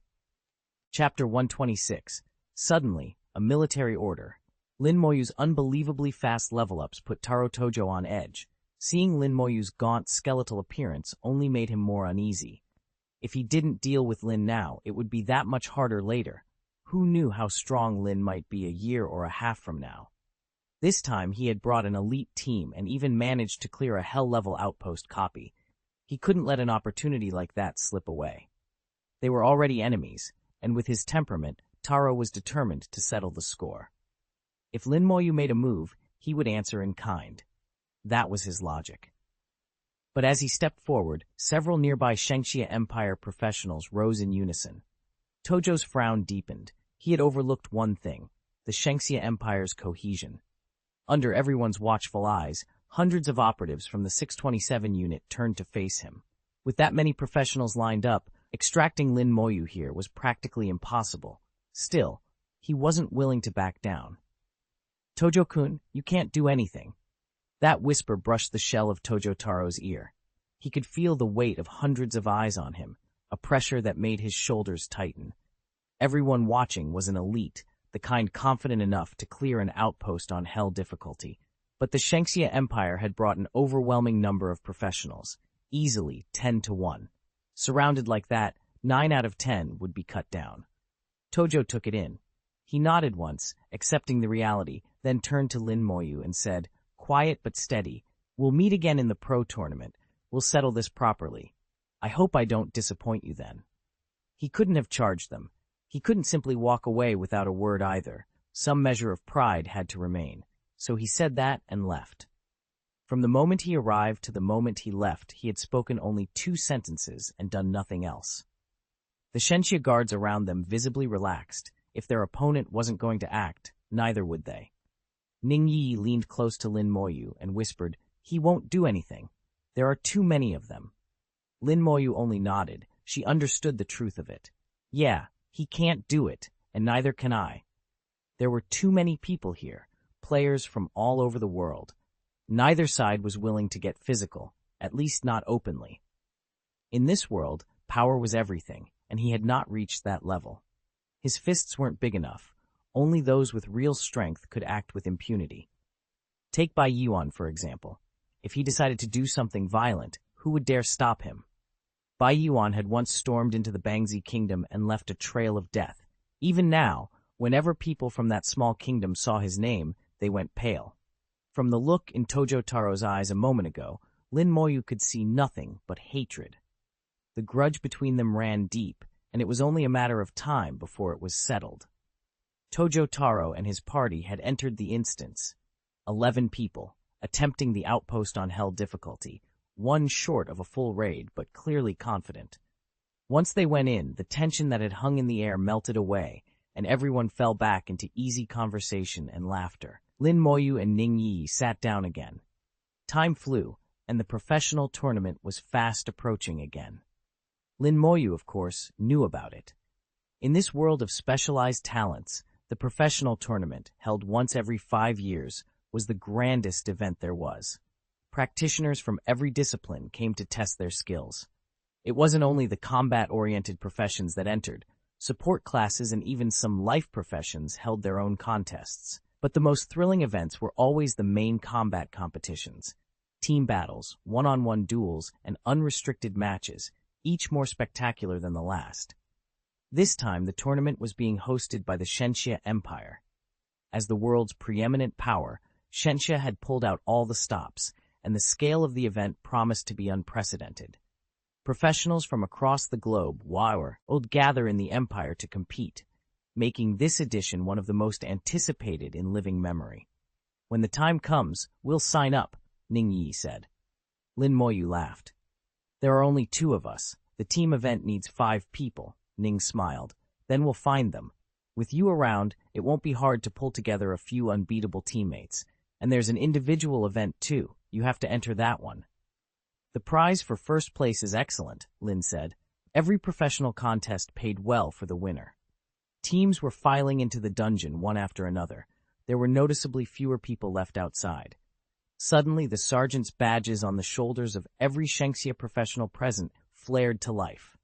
Chapter 126. Suddenly, a military order. Lin Moyu's unbelievably fast level-ups put Taro Tojo on edge. Seeing Lin Moyu's gaunt, skeletal appearance only made him more uneasy. If he didn't deal with Lin now, it would be that much harder later. Who knew how strong Lin might be a year or a half from now? This time he had brought an elite team and even managed to clear a hell-level outpost copy. He couldn't let an opportunity like that slip away. They were already enemies, and with his temperament, Taro was determined to settle the score. If Lin Moyu made a move, he would answer in kind. That was his logic. But as he stepped forward, several nearby Shengxia Empire professionals rose in unison. Tojo's frown deepened. He had overlooked one thing, the Shengxia Empire's cohesion. Under everyone's watchful eyes, hundreds of operatives from the 627 unit turned to face him. With that many professionals lined up, extracting Lin Moyu here was practically impossible. Still, he wasn't willing to back down. "Tojo-kun, you can't do anything." That whisper brushed the shell of Tojo Taro's ear. He could feel the weight of hundreds of eyes on him, a pressure that made his shoulders tighten. Everyone watching was an elite, the kind confident enough to clear an outpost on hell difficulty. But the Shengxia Empire had brought an overwhelming number of professionals, easily 10 to 1. Surrounded like that, 9 out of 10 would be cut down. Tojo took it in. He nodded once, accepting the reality, then turned to Lin Moyu and said, "Quiet but steady. We'll meet again in the pro tournament. We'll settle this properly. I hope I don't disappoint you then." He couldn't have charged them. He couldn't simply walk away without a word either. Some measure of pride had to remain. So he said that and left. From the moment he arrived to the moment he left, he had spoken only 2 sentences and done nothing else. The Shengxia guards around them visibly relaxed. If their opponent wasn't going to act, neither would they. Ning Yi leaned close to Lin Moyu and whispered, "He won't do anything. There are too many of them." Lin Moyu only nodded. She understood the truth of it. Yeah, he can't do it, and neither can I. There were too many people here, players from all over the world. Neither side was willing to get physical, at least not openly. In this world, power was everything, and he had not reached that level. His fists weren't big enough. Only those with real strength could act with impunity. Take Bai Yuan, for example. If he decided to do something violent, who would dare stop him? Bai Yuan had once stormed into the Bangzi kingdom and left a trail of death. Even now, whenever people from that small kingdom saw his name, they went pale. From the look in Tojo Taro's eyes a moment ago, Lin Moyu could see nothing but hatred. The grudge between them ran deep, and it was only a matter of time before it was settled. Tojo Taro and his party had entered the instance. 11 people, attempting the outpost on hell difficulty, one short of a full raid, but clearly confident. Once they went in, the tension that had hung in the air melted away, and everyone fell back into easy conversation and laughter. Lin Moyu and Ning Yi sat down again. Time flew, and the professional tournament was fast approaching again. Lin Moyu, of course, knew about it. In this world of specialized talents, the professional tournament, held once every 5 years, was the grandest event there was. Practitioners from every discipline came to test their skills. It wasn't only the combat-oriented professions that entered. Support classes and even some life professions held their own contests. But the most thrilling events were always the main combat competitions. Team battles, one-on-one duels, and unrestricted matches, each more spectacular than the last. This time, the tournament was being hosted by the Shengxia Empire. As the world's preeminent power, Shengxia had pulled out all the stops, and the scale of the event promised to be unprecedented. Professionals from across the globe would gather in the empire to compete, making this edition one of the most anticipated in living memory. "When the time comes, we'll sign up," Ning Yi said. Lin Moyu laughed. "There are only 2 of us. The team event needs 5 people, Ning smiled. "Then we'll find them. With you around, it won't be hard to pull together a few unbeatable teammates. And there's an individual event too. You have to enter that one." "The prize for first place is excellent," Lin said. Every professional contest paid well for the winner. Teams were filing into the dungeon one after another. There were noticeably fewer people left outside. Suddenly, the sergeant's badges on the shoulders of every Shengxia professional present flared to life.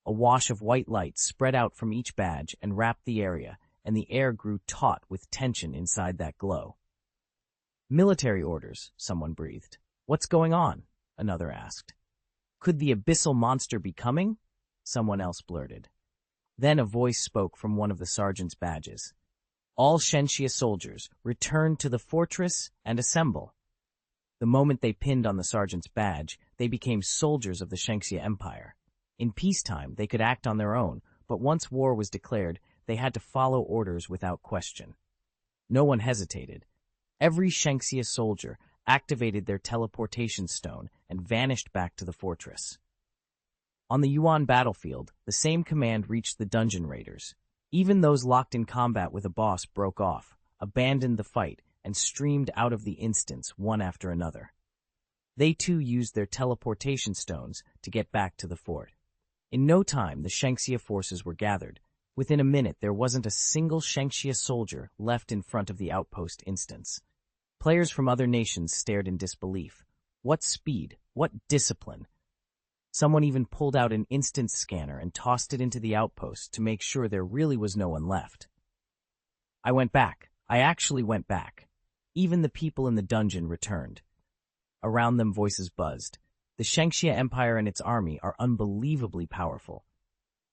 A wash of white light spread out from each badge and wrapped the area, and the air grew taut with tension inside that glow. "Military orders," someone breathed. "What's going on?" another asked. "Could the abyssal monster be coming?" someone else blurted. Then a voice spoke from one of the sergeant's badges. "All Shengxia soldiers, return to the fortress and assemble." The moment they pinned on the sergeant's badge, they became soldiers of the Shengxia Empire. In peacetime, they could act on their own, but once war was declared, they had to follow orders without question. No one hesitated. Every Shengxia soldier activated their teleportation stone and vanished back to the fortress. On the Yuan battlefield, the same command reached the dungeon raiders. Even those locked in combat with a boss broke off, abandoned the fight, and streamed out of the instance one after another. They too used their teleportation stones to get back to the fort. In no time, the Shengxia forces were gathered. Within a minute, there wasn't a single Shengxia soldier left in front of the outpost instance. Players from other nations stared in disbelief. What speed, what discipline! Someone even pulled out an instance scanner and tossed it into the outpost to make sure there really was no one left. I went back. I actually went back. Even the people in the dungeon returned. Around them voices buzzed. The Shengxia Empire and its army are unbelievably powerful.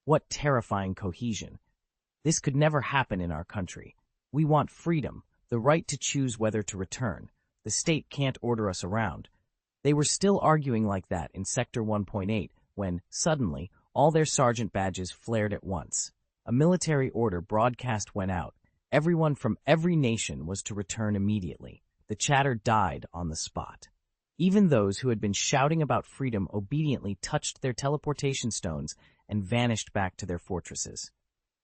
What terrifying cohesion. This could never happen in our country. We want freedom, the right to choose whether to return. The state can't order us around. They were still arguing like that in Sector 1.8 when, suddenly, all their sergeant badges flared at once. A military order broadcast went out. Everyone from every nation was to return immediately. The chatter died on the spot. Even those who had been shouting about freedom obediently touched their teleportation stones and vanished back to their fortresses.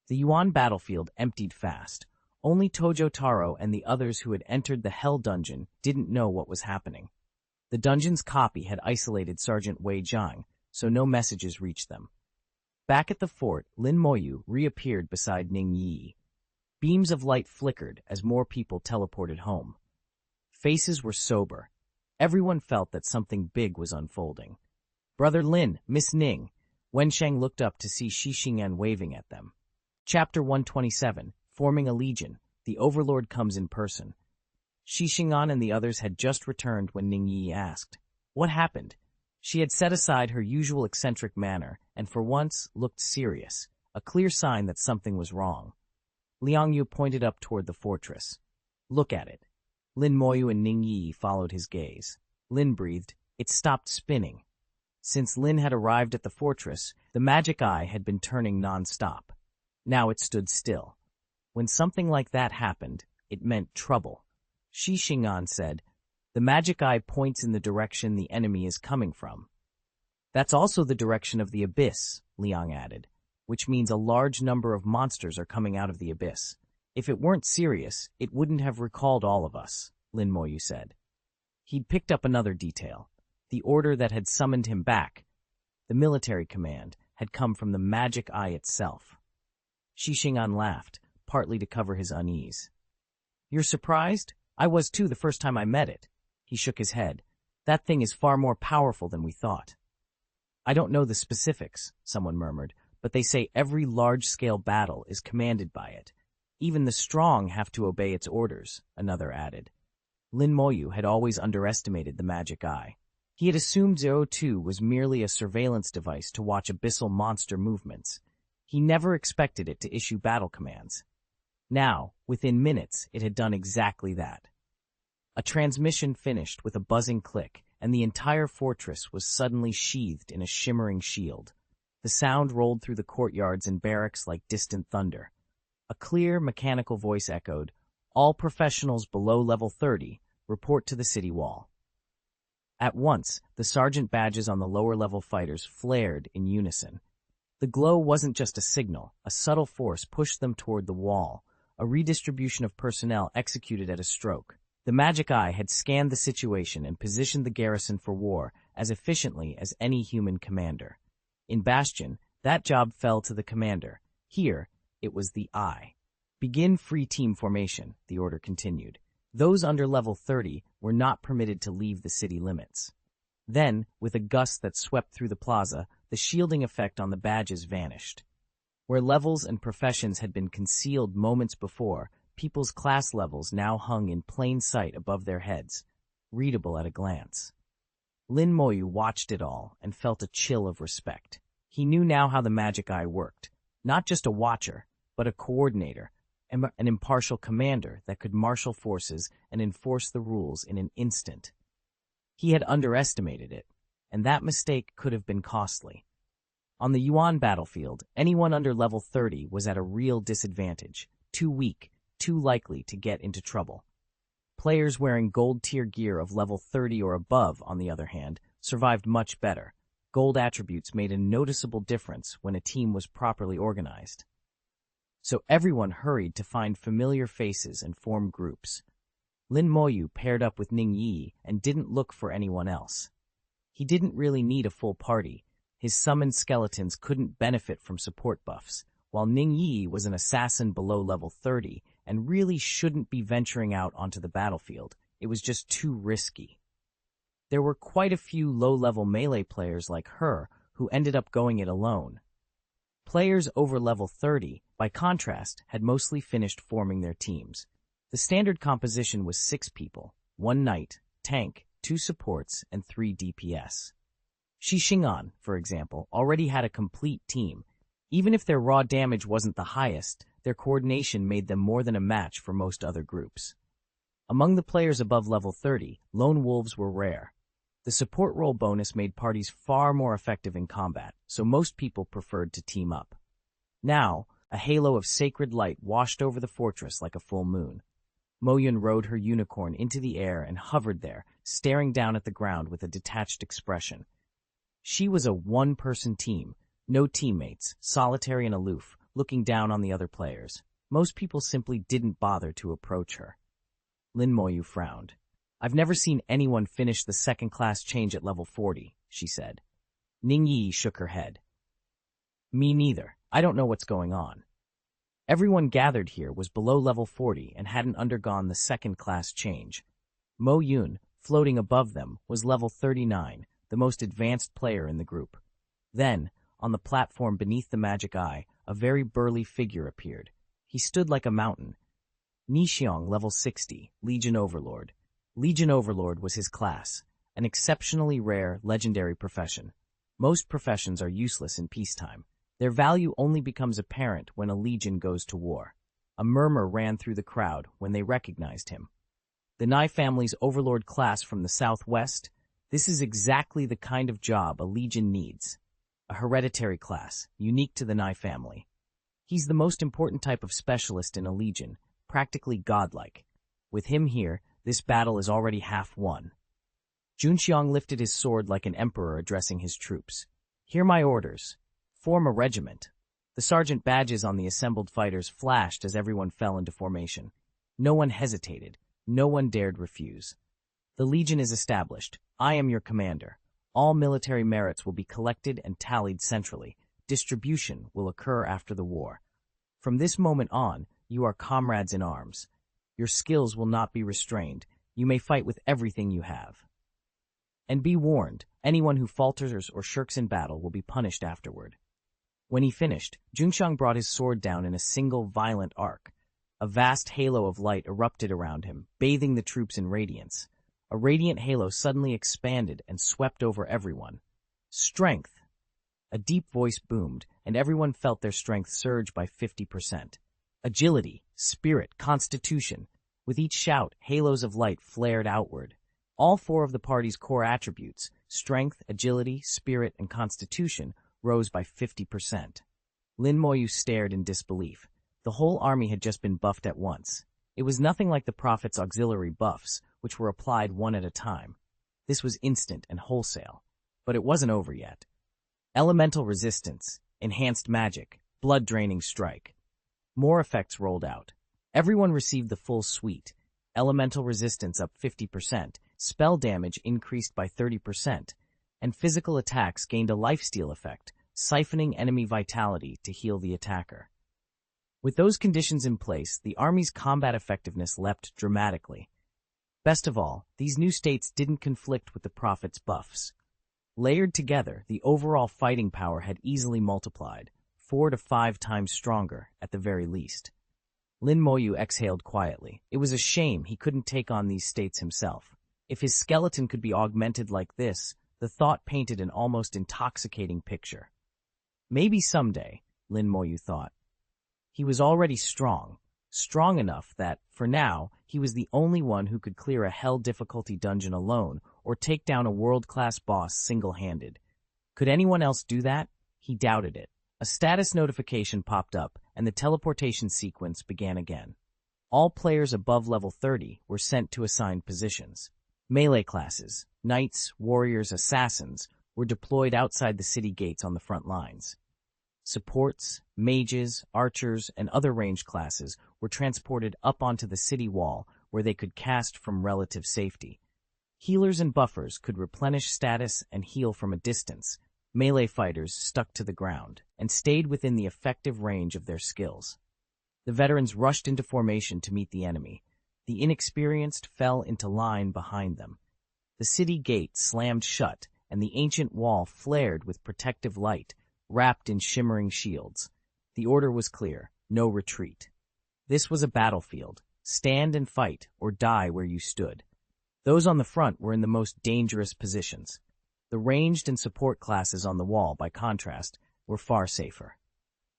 The Yuan battlefield emptied fast. Only Tojo Taro and the others who had entered the Hell Dungeon didn't know what was happening. The dungeon's copy had isolated Sergeant Wei Zhang, so no messages reached them. Back at the fort, Lin Moyu reappeared beside Ning Yi. Beams of light flickered as more people teleported home. Faces were sober. Everyone felt that something big was unfolding. Brother Lin, Miss Ning. Wensheng looked up to see Shi Xing'an waving at them. Chapter 127, Forming a Legion. The Overlord comes in person. Shi Xing'an and the others had just returned when Ning Yi asked, "What happened?" She had set aside her usual eccentric manner and for once looked serious, a clear sign that something was wrong. Liang Yu pointed up toward the fortress. "Look at it." Lin Moyu and Ning Yi followed his gaze. Lin breathed. It stopped spinning. Since Lin had arrived at the fortress, the magic eye had been turning non-stop. Now it stood still. When something like that happened, it meant trouble. Shi Xing'an said, "The magic eye points in the direction the enemy is coming from." "That's also the direction of the abyss," Liang added, "which means a large number of monsters are coming out of the abyss. If it weren't serious, it wouldn't have recalled all of us," Lin Moyu said. He'd picked up another detail. The order that had summoned him back, the military command, had come from the magic eye itself. Shi Xing'an laughed, partly to cover his unease. "You're surprised? I was too the first time I met it." He shook his head. "That thing is far more powerful than we thought." "I don't know the specifics," someone murmured, "but they say every large-scale battle is commanded by it. Even the strong have to obey its orders," another added. Lin Moyu had always underestimated the magic eye. He had assumed 02 was merely a surveillance device to watch abyssal monster movements. He never expected it to issue battle commands. Now, within minutes, it had done exactly that. A transmission finished with a buzzing click, and the entire fortress was suddenly sheathed in a shimmering shield. The sound rolled through the courtyards and barracks like distant thunder. A clear, mechanical voice echoed, "All professionals below level 30, report to the city wall." At once, the sergeant badges on the lower-level fighters flared in unison. The glow wasn't just a signal. A subtle force pushed them toward the wall, a redistribution of personnel executed at a stroke. The magic eye had scanned the situation and positioned the garrison for war as efficiently as any human commander. In Bastion, that job fell to the commander. Here, it was the eye. "Begin free team formation," the order continued. Those under level 30 were not permitted to leave the city limits. Then, with a gust that swept through the plaza, the shielding effect on the badges vanished. Where levels and professions had been concealed moments before, people's class levels now hung in plain sight above their heads, readable at a glance. Lin Moyu watched it all and felt a chill of respect. He knew now how the magic eye worked. Not just a watcher, but a coordinator, an impartial commander that could marshal forces and enforce the rules in an instant. He had underestimated it, and that mistake could have been costly. On the Yuan battlefield, anyone under level 30 was at a real disadvantage, too weak, too likely to get into trouble. Players wearing gold-tier gear of level 30 or above, on the other hand, survived much better. Gold attributes made a noticeable difference when a team was properly organized. So everyone hurried to find familiar faces and form groups. Lin Moyu paired up with Ning Yi and didn't look for anyone else. He didn't really need a full party. His summoned skeletons couldn't benefit from support buffs, while Ning Yi was an assassin below level 30 and really shouldn't be venturing out onto the battlefield. It was just too risky. There were quite a few low-level melee players like her who ended up going it alone. Players over level 30, by contrast, had mostly finished forming their teams. The standard composition was 6 people, 1 knight, tank, 2 supports, and 3 DPS. Shi Xing'an, for example, already had a complete team. Even if their raw damage wasn't the highest, their coordination made them more than a match for most other groups. Among the players above level 30, lone wolves were rare. The support role bonus made parties far more effective in combat, so most people preferred to team up. Now, a halo of sacred light washed over the fortress like a full moon. Moyun rode her unicorn into the air and hovered there, staring down at the ground with a detached expression. She was a one-person team, no teammates, solitary and aloof, looking down on the other players. Most people simply didn't bother to approach her. Lin Moyu frowned. "I've never seen anyone finish the second-class change at level 40, she said. Ning Yi shook her head. "Me neither. I don't know what's going on." Everyone gathered here was below level 40 and hadn't undergone the second-class change. Mo Yun, floating above them, was level 39, the most advanced player in the group. Then, on the platform beneath the magic eye, a very burly figure appeared. He stood like a mountain. Nixiong, level 60, Legion Overlord. Legion Overlord was his class, an exceptionally rare, legendary profession. Most professions are useless in peacetime. Their value only becomes apparent when a legion goes to war. A murmur ran through the crowd when they recognized him. The Nai family's overlord class from the southwest, this is exactly the kind of job a legion needs. A hereditary class, unique to the Nai family. He's the most important type of specialist in a legion, practically godlike. With him here, this battle is already half won. Junxiang lifted his sword like an emperor addressing his troops. "Hear my orders. Form a regiment." The sergeant badges on the assembled fighters flashed as everyone fell into formation. No one hesitated. No one dared refuse. "The Legion is established. I am your commander. All military merits will be collected and tallied centrally. Distribution will occur after the war. From this moment on, you are comrades in arms. Your skills will not be restrained. You may fight with everything you have. And be warned, anyone who falters or shirks in battle will be punished afterward." When he finished, Junxiang brought his sword down in a single violent arc. A vast halo of light erupted around him, bathing the troops in radiance. A radiant halo suddenly expanded and swept over everyone. "Strength!" A deep voice boomed, and everyone felt their strength surge by 50%. Agility, spirit, constitution. With each shout, halos of light flared outward. All 4 of the party's core attributes, strength, agility, spirit, and constitution, rose by 50%. Lin Moyu stared in disbelief. The whole army had just been buffed at once. It was nothing like the Prophet's auxiliary buffs, which were applied one at a time. This was instant and wholesale. But it wasn't over yet. Elemental resistance, enhanced magic, blood-draining strike. More effects rolled out. Everyone received the full suite. Elemental resistance up 50%, spell damage increased by 30%, and physical attacks gained a lifesteal effect, siphoning enemy vitality to heal the attacker. With those conditions in place, the army's combat effectiveness leapt dramatically. Best of all, these new states didn't conflict with the Prophet's buffs. Layered together, the overall fighting power had easily multiplied, 4 to 5 times stronger, at the very least. Lin Moyu exhaled quietly. It was a shame he couldn't take on these states himself. If his skeleton could be augmented like this, the thought painted an almost intoxicating picture. Maybe someday, Lin Moyu thought. He was already strong enough that, for now, he was the only one who could clear a hell difficulty dungeon alone or take down a world-class boss single-handed. Could anyone else do that? He doubted it. A status notification popped up, and the teleportation sequence began again. All players above level 30 were sent to assigned positions. Melee classes, knights, warriors, assassins, were deployed outside the city gates on the front lines. Supports, mages, archers, and other ranged classes were transported up onto the city wall, where they could cast from relative safety. Healers and buffers could replenish status and heal from a distance. Melee fighters stuck to the ground and stayed within the effective range of their skills. The veterans rushed into formation to meet the enemy. The inexperienced fell into line behind them. The city gate slammed shut, and the ancient wall flared with protective light, wrapped in shimmering shields. The order was clear: no retreat. This was a battlefield. Stand and fight, or die where you stood. Those on the front were in the most dangerous positions. The ranged and support classes on the wall, by contrast, were far safer.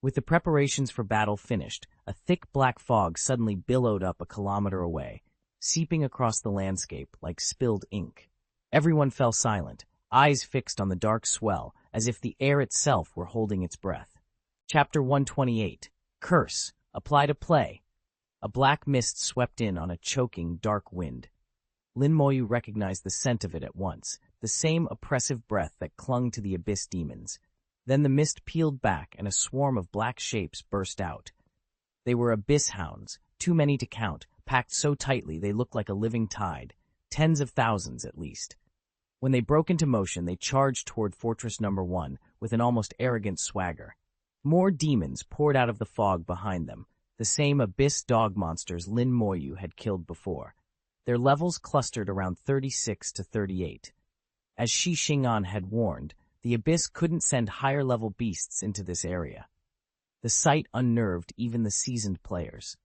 With the preparations for battle finished, a thick black fog suddenly billowed up a kilometer away, seeping across the landscape like spilled ink. Everyone fell silent, eyes fixed on the dark swell, as if the air itself were holding its breath. Chapter 128. Curse. Apply to play. A black mist swept in on a choking, dark wind. Lin Moyu recognized the scent of it at once, the same oppressive breath that clung to the abyss demons. Then the mist peeled back and a swarm of black shapes burst out. They were abyss hounds, too many to count, packed so tightly they looked like a living tide, tens of thousands at least. When they broke into motion, they charged toward Fortress No. 1 with an almost arrogant swagger. More demons poured out of the fog behind them, the same abyss dog monsters Lin Moyu had killed before. Their levels clustered around 36 to 38. As Shi Xing'an had warned, the abyss couldn't send higher-level beasts into this area. The sight unnerved even the seasoned players.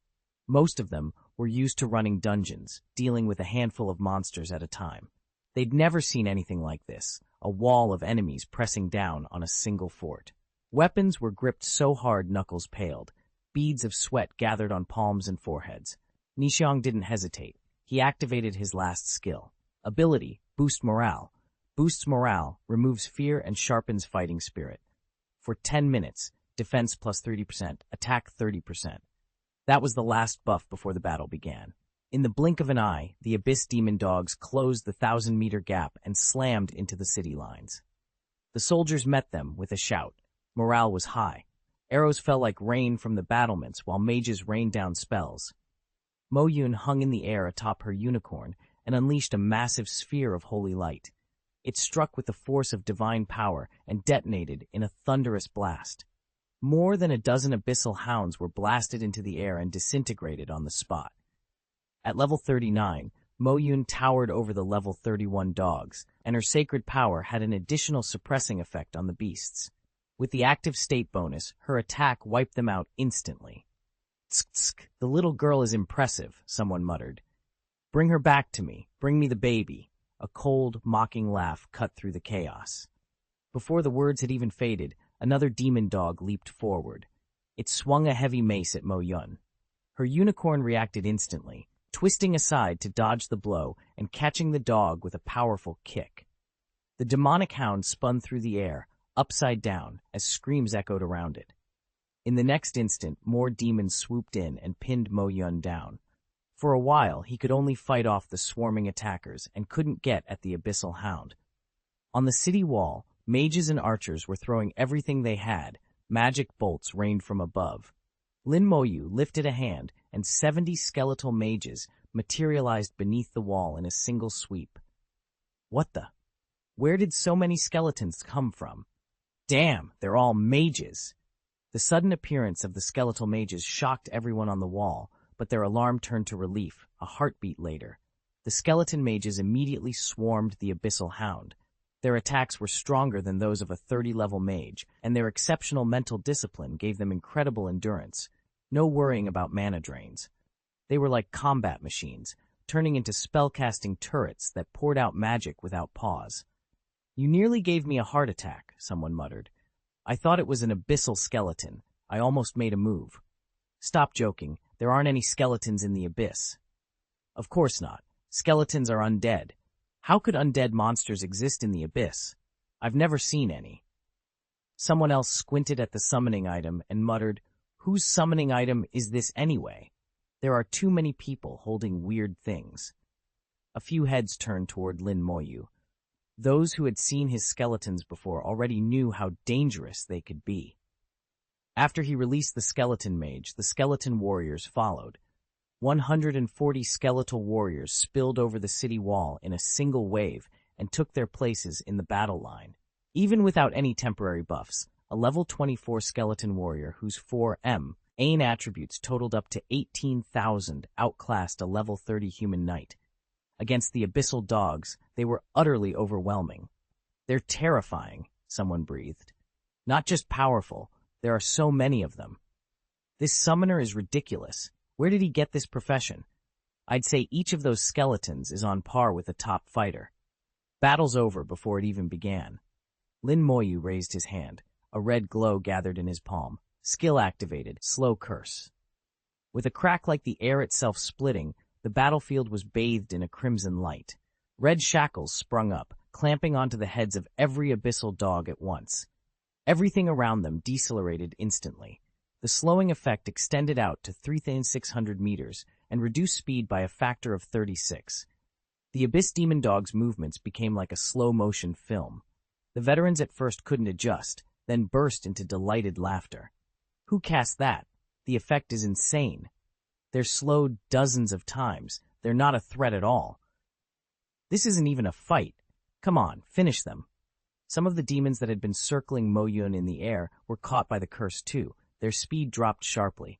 Most of them were used to running dungeons, dealing with a handful of monsters at a time. They'd never seen anything like this, a wall of enemies pressing down on a single fort. Weapons were gripped so hard knuckles paled. Beads of sweat gathered on palms and foreheads. Nixiang didn't hesitate. He activated his last skill. Ability, Boost Morale. Boosts morale, removes fear, and sharpens fighting spirit. For 10 minutes, defense plus 30%, attack 30%. That was the last buff before the battle began. In the blink of an eye, the Abyss Demon Dogs closed the 1,000-meter gap and slammed into the city lines. The soldiers met them with a shout. Morale was high. Arrows fell like rain from the battlements while mages rained down spells. Mo Yun hung in the air atop her unicorn and unleashed a massive sphere of holy light. It struck with the force of divine power and detonated in a thunderous blast. More than a dozen abyssal hounds were blasted into the air and disintegrated on the spot. At level 39, Mo Yun towered over the level 31 dogs, and her sacred power had an additional suppressing effect on the beasts. With the active state bonus, her attack wiped them out instantly. "Tsk tsk, the little girl is impressive," someone muttered. "Bring her back to me. Bring me the baby." A cold, mocking laugh cut through the chaos. Before the words had even faded, another demon dog leaped forward. It swung a heavy mace at Mo Yun. Her unicorn reacted instantly, twisting aside to dodge the blow and catching the dog with a powerful kick. The demonic hound spun through the air, upside down, as screams echoed around it. In the next instant, more demons swooped in and pinned Mo Yun down. For a while, he could only fight off the swarming attackers and couldn't get at the abyssal hound. On the city wall, mages and archers were throwing everything they had. Magic bolts rained from above. Lin Moyu lifted a hand, and 70 skeletal mages materialized beneath the wall in a single sweep. What the? Where did so many skeletons come from? Damn, they're all mages! The sudden appearance of the skeletal mages shocked everyone on the wall, but their alarm turned to relief, a heartbeat later. The skeleton mages immediately swarmed the abyssal hound. Their attacks were stronger than those of a 30-level mage, and their exceptional mental discipline gave them incredible endurance. No worrying about mana drains. They were like combat machines, turning into spellcasting turrets that poured out magic without pause. "You nearly gave me a heart attack," someone muttered. "I thought it was an abyssal skeleton. I almost made a move." "Stop joking. There aren't any skeletons in the abyss." "Of course not. Skeletons are undead. How could undead monsters exist in the abyss? I've never seen any." Someone else squinted at the summoning item and muttered, "Whose summoning item is this anyway? There are too many people holding weird things." A few heads turned toward Lin Moyu. Those who had seen his skeletons before already knew how dangerous they could be. After he released the skeleton mage, the skeleton warriors followed. 140 skeletal warriors spilled over the city wall in a single wave and took their places in the battle line. Even without any temporary buffs, a level 24 skeleton warrior whose 4M Ain attributes totaled up to 18,000 outclassed a level 30 human knight. Against the abyssal dogs, they were utterly overwhelming. "They're terrifying," someone breathed. "Not just powerful, there are so many of them. This summoner is ridiculous. Where did he get this profession? I'd say each of those skeletons is on par with a top fighter." Battle's over before it even began. Lin Moyu raised his hand. A red glow gathered in his palm. Skill activated, slow curse. With a crack like the air itself splitting, the battlefield was bathed in a crimson light. Red shackles sprung up, clamping onto the heads of every abyssal dog at once. Everything around them decelerated instantly. The slowing effect extended out to 3,600 meters and reduced speed by a factor of 36. The Abyss Demon Dog's movements became like a slow-motion film. The veterans at first couldn't adjust, then burst into delighted laughter. "Who cast that? The effect is insane. They're slowed dozens of times. They're not a threat at all. This isn't even a fight. Come on, finish them." Some of the demons that had been circling Moyun in the air were caught by the curse too. Their speed dropped sharply.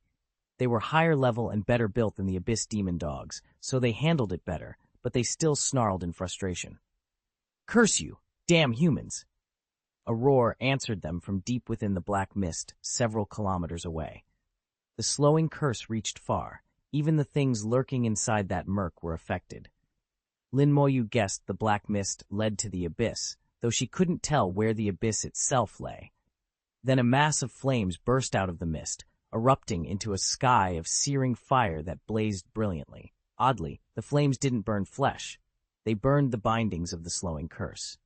They were higher level and better built than the Abyss Demon Dogs, so they handled it better, but they still snarled in frustration. "Curse you, damn humans!" A roar answered them from deep within the black mist, several kilometers away. The slowing curse reached far. Even the things lurking inside that murk were affected. Lin Moyu guessed the black mist led to the abyss, though she couldn't tell where the abyss itself lay. Then a mass of flames burst out of the mist, erupting into a sky of searing fire that blazed brilliantly. Oddly, the flames didn't burn flesh. They burned the bindings of the slowing curse.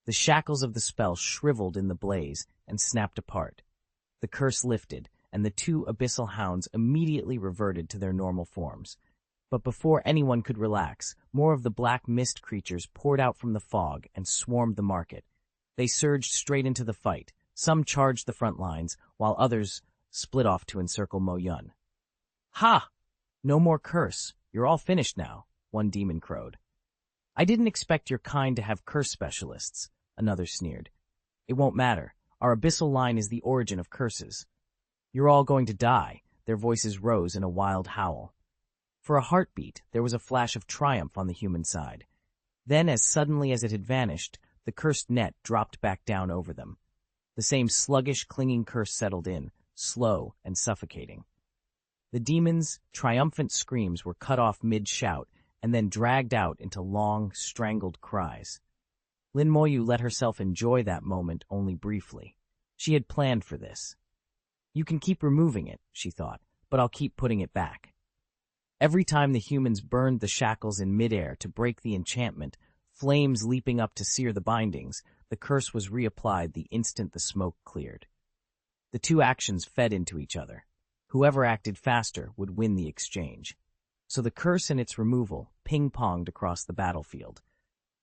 The shackles of the spell shriveled in the blaze and snapped apart. The curse lifted, and the two abyssal hounds immediately reverted to their normal forms. But before anyone could relax, more of the black mist creatures poured out from the fog and swarmed the market. They surged straight into the fight. Some charged the front lines, while others split off to encircle Moyun. "Ha! No more curse. You're all finished now," one demon crowed. "I didn't expect your kind to have curse specialists," another sneered. "It won't matter. Our abyssal line is the origin of curses." "You're all going to die." Their voices rose in a wild howl. For a heartbeat, there was a flash of triumph on the human side. Then, as suddenly as it had vanished, the cursed net dropped back down over them. The same sluggish, clinging curse settled in, slow and suffocating. The demons' triumphant screams were cut off mid-shout and then dragged out into long, strangled cries. Lin Moyu let herself enjoy that moment only briefly. She had planned for this. "You can keep removing it," she thought, "but I'll keep putting it back." Every time the humans burned the shackles in midair to break the enchantment, flames leaping up to sear the bindings, the curse was reapplied the instant the smoke cleared. The two actions fed into each other. Whoever acted faster would win the exchange. So the curse and its removal ping-ponged across the battlefield.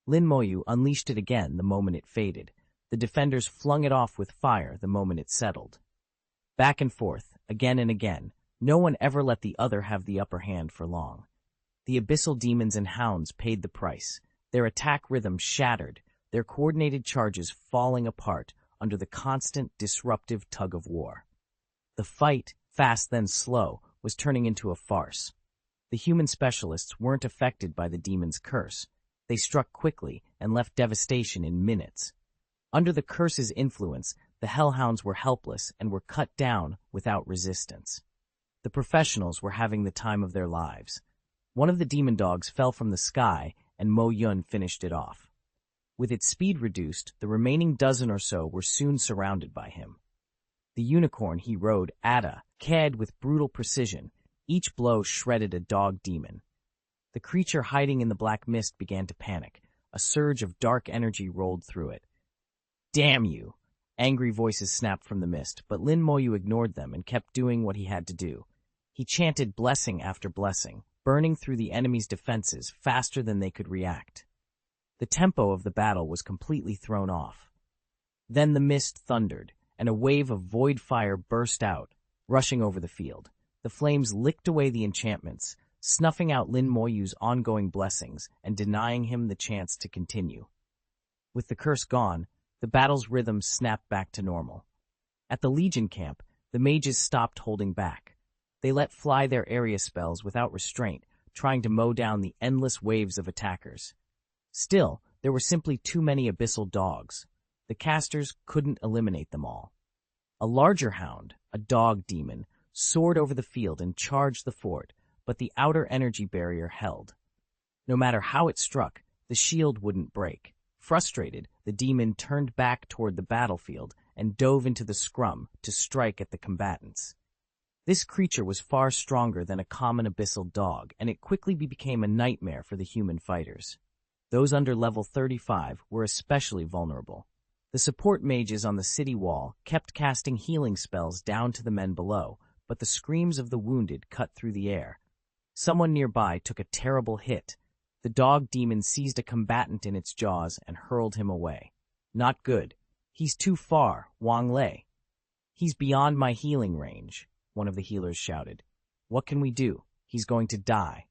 Lin Moyu unleashed it again the moment it faded. The defenders flung it off with fire the moment it settled. Back and forth, again and again, no one ever let the other have the upper hand for long. The abyssal demons and hounds paid the price. Their attack rhythm shattered, their coordinated charges falling apart under the constant disruptive tug of war. The fight, fast then slow, was turning into a farce. The human specialists weren't affected by the demon's curse. They struck quickly and left devastation in minutes. Under the curse's influence, the hellhounds were helpless and were cut down without resistance. The professionals were having the time of their lives. One of the demon dogs fell from the sky, and Mo Yun finished it off. With its speed reduced, the remaining dozen or so were soon surrounded by him. The unicorn he rode, Ada, cad with brutal precision. Each blow shredded a dog demon. The creature hiding in the black mist began to panic. A surge of dark energy rolled through it. "Damn you!" Angry voices snapped from the mist, but Lin Moyu ignored them and kept doing what he had to do. He chanted blessing after blessing, burning through the enemy's defenses faster than they could react. The tempo of the battle was completely thrown off. Then the mist thundered, and a wave of void fire burst out, rushing over the field. The flames licked away the enchantments, snuffing out Lin Moyu's ongoing blessings and denying him the chance to continue. With the curse gone, the battle's rhythm snapped back to normal. At the Legion camp, the mages stopped holding back. They let fly their area spells without restraint, trying to mow down the endless waves of attackers. Still, there were simply too many abyssal dogs. The casters couldn't eliminate them all. A larger hound, a dog demon, soared over the field and charged the fort, but the outer energy barrier held. No matter how it struck, the shield wouldn't break. Frustrated, the demon turned back toward the battlefield and dove into the scrum to strike at the combatants. This creature was far stronger than a common abyssal dog, and it quickly became a nightmare for the human fighters. Those under level 35 were especially vulnerable. The support mages on the city wall kept casting healing spells down to the men below, but the screams of the wounded cut through the air. Someone nearby took a terrible hit. The dog demon seized a combatant in its jaws and hurled him away. Not good. He's too far, Wang Lei. He's beyond my healing range, one of the healers shouted. What can we do? He's going to die.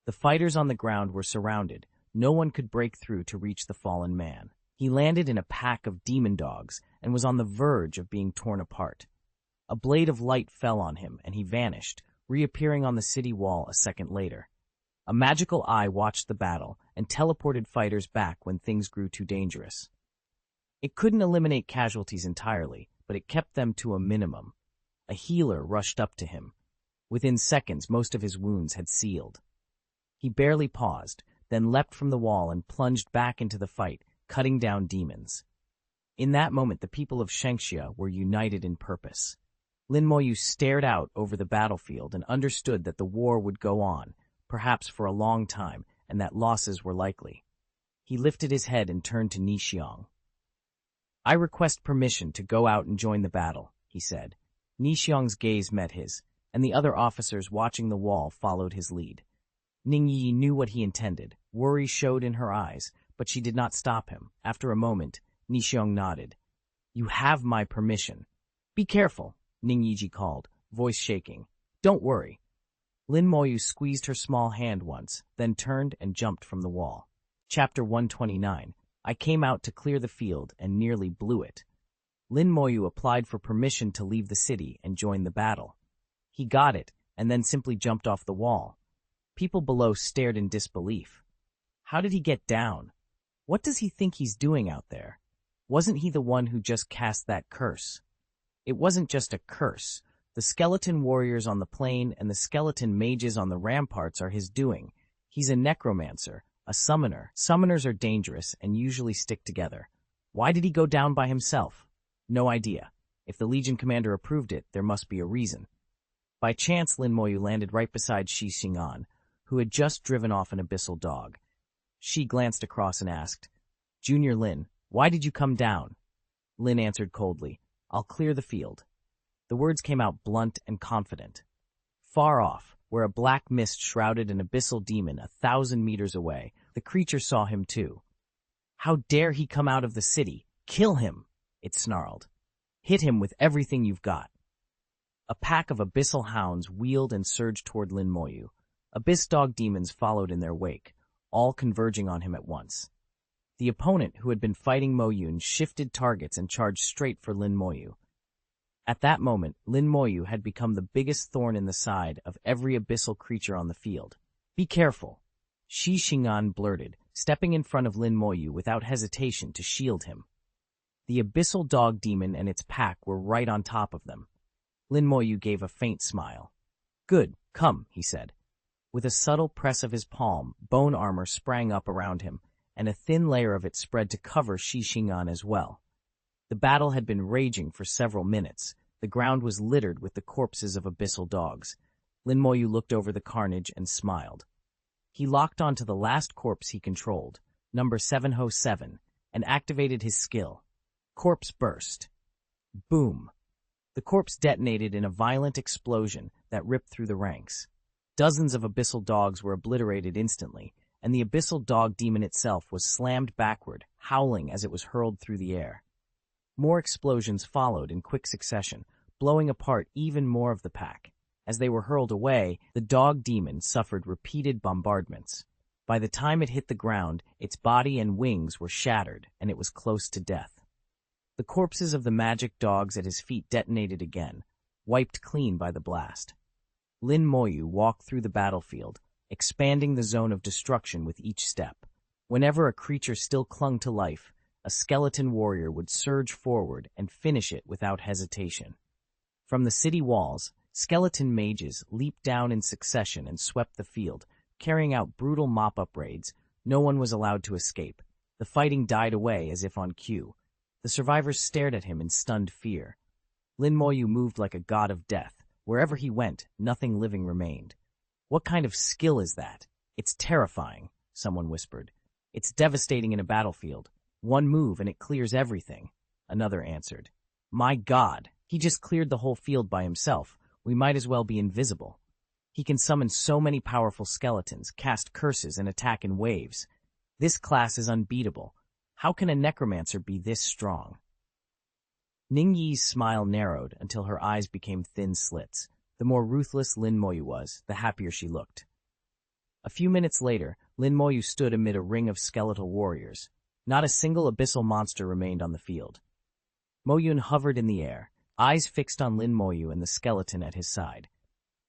The fighters on the ground were surrounded. No one could break through to reach the fallen man. He landed in a pack of demon dogs and was on the verge of being torn apart. A blade of light fell on him and he vanished, reappearing on the city wall a second later. A magical eye watched the battle and teleported fighters back when things grew too dangerous. It couldn't eliminate casualties entirely, but it kept them to a minimum. A healer rushed up to him. Within seconds, most of his wounds had sealed. He barely paused, then leapt from the wall and plunged back into the fight, cutting down demons. In that moment, the people of Shengxia were united in purpose. Lin Moyu stared out over the battlefield and understood that the war would go on, perhaps for a long time, and that losses were likely. He lifted his head and turned to Nixiong. I request permission to go out and join the battle, he said. Nixiong's gaze met his, and the other officers watching the wall followed his lead. Ningyi knew what he intended. Worry showed in her eyes, but she did not stop him. After a moment, Nixiong nodded. You have my permission. Be careful, Ningyiji called, voice shaking. Don't worry. Lin Moyu squeezed her small hand once, then turned and jumped from the wall. Chapter 129. I came out to clear the field and nearly blew it. Lin Moyu applied for permission to leave the city and join the battle. He got it, and then simply jumped off the wall. People below stared in disbelief. How did he get down? What does he think he's doing out there? Wasn't he the one who just cast that curse? It wasn't just a curse. The skeleton warriors on the plain and the skeleton mages on the ramparts are his doing. He's a necromancer, a summoner. Summoners are dangerous and usually stick together. Why did he go down by himself? No idea. If the Legion commander approved it, there must be a reason. By chance, Lin Moyu landed right beside Shi Xing'an, who had just driven off an abyssal dog. She glanced across and asked, Junior Lin, why did you come down? Lin answered coldly, I'll clear the field. The words came out blunt and confident. Far off, where a black mist shrouded an abyssal demon 1,000 meters away, the creature saw him too. How dare he come out of the city? Kill him, it snarled. Hit him with everything you've got. A pack of abyssal hounds wheeled and surged toward Lin Moyu. Abyss dog demons followed in their wake, all converging on him at once. The opponent, who had been fighting Moyun, shifted targets and charged straight for Lin Moyu. At that moment, Lin Moyu had become the biggest thorn in the side of every abyssal creature on the field. Be careful, Shi Xing'an blurted, stepping in front of Lin Moyu without hesitation to shield him. The abyssal dog demon and its pack were right on top of them. Lin Moyu gave a faint smile. Good, come, he said. With a subtle press of his palm, bone armor sprang up around him, and a thin layer of it spread to cover Shi Xing'an as well. The battle had been raging for several minutes. The ground was littered with the corpses of abyssal dogs. Lin Moyu looked over the carnage and smiled. He locked onto the last corpse he controlled, number 707, and activated his skill. Corpse burst. Boom. The corpse detonated in a violent explosion that ripped through the ranks. Dozens of abyssal dogs were obliterated instantly, and the abyssal dog demon itself was slammed backward, howling as it was hurled through the air. More explosions followed in quick succession, blowing apart even more of the pack. As they were hurled away, the dog demon suffered repeated bombardments. By the time it hit the ground, its body and wings were shattered, and it was close to death. The corpses of the magic dogs at his feet detonated again, wiped clean by the blast. Lin Moyu walked through the battlefield, expanding the zone of destruction with each step. Whenever a creature still clung to life, a skeleton warrior would surge forward and finish it without hesitation. From the city walls, skeleton mages leaped down in succession and swept the field, carrying out brutal mop-up raids. No one was allowed to escape. The fighting died away as if on cue. The survivors stared at him in stunned fear. Lin Moyu moved like a god of death. Wherever he went, nothing living remained. "What kind of skill is that? It's terrifying," someone whispered. "It's devastating in a battlefield. One move and it clears everything," another answered. "My God, he just cleared the whole field by himself. We might as well be invisible. He can summon so many powerful skeletons, cast curses, and attack in waves. This class is unbeatable. How can a necromancer be this strong?" Ningyi's smile narrowed until her eyes became thin slits. The more ruthless Lin Moyu was, the happier she looked. A few minutes later, Lin Moyu stood amid a ring of skeletal warriors. Not a single abyssal monster remained on the field. Moyun hovered in the air, eyes fixed on Lin Moyu and the skeleton at his side.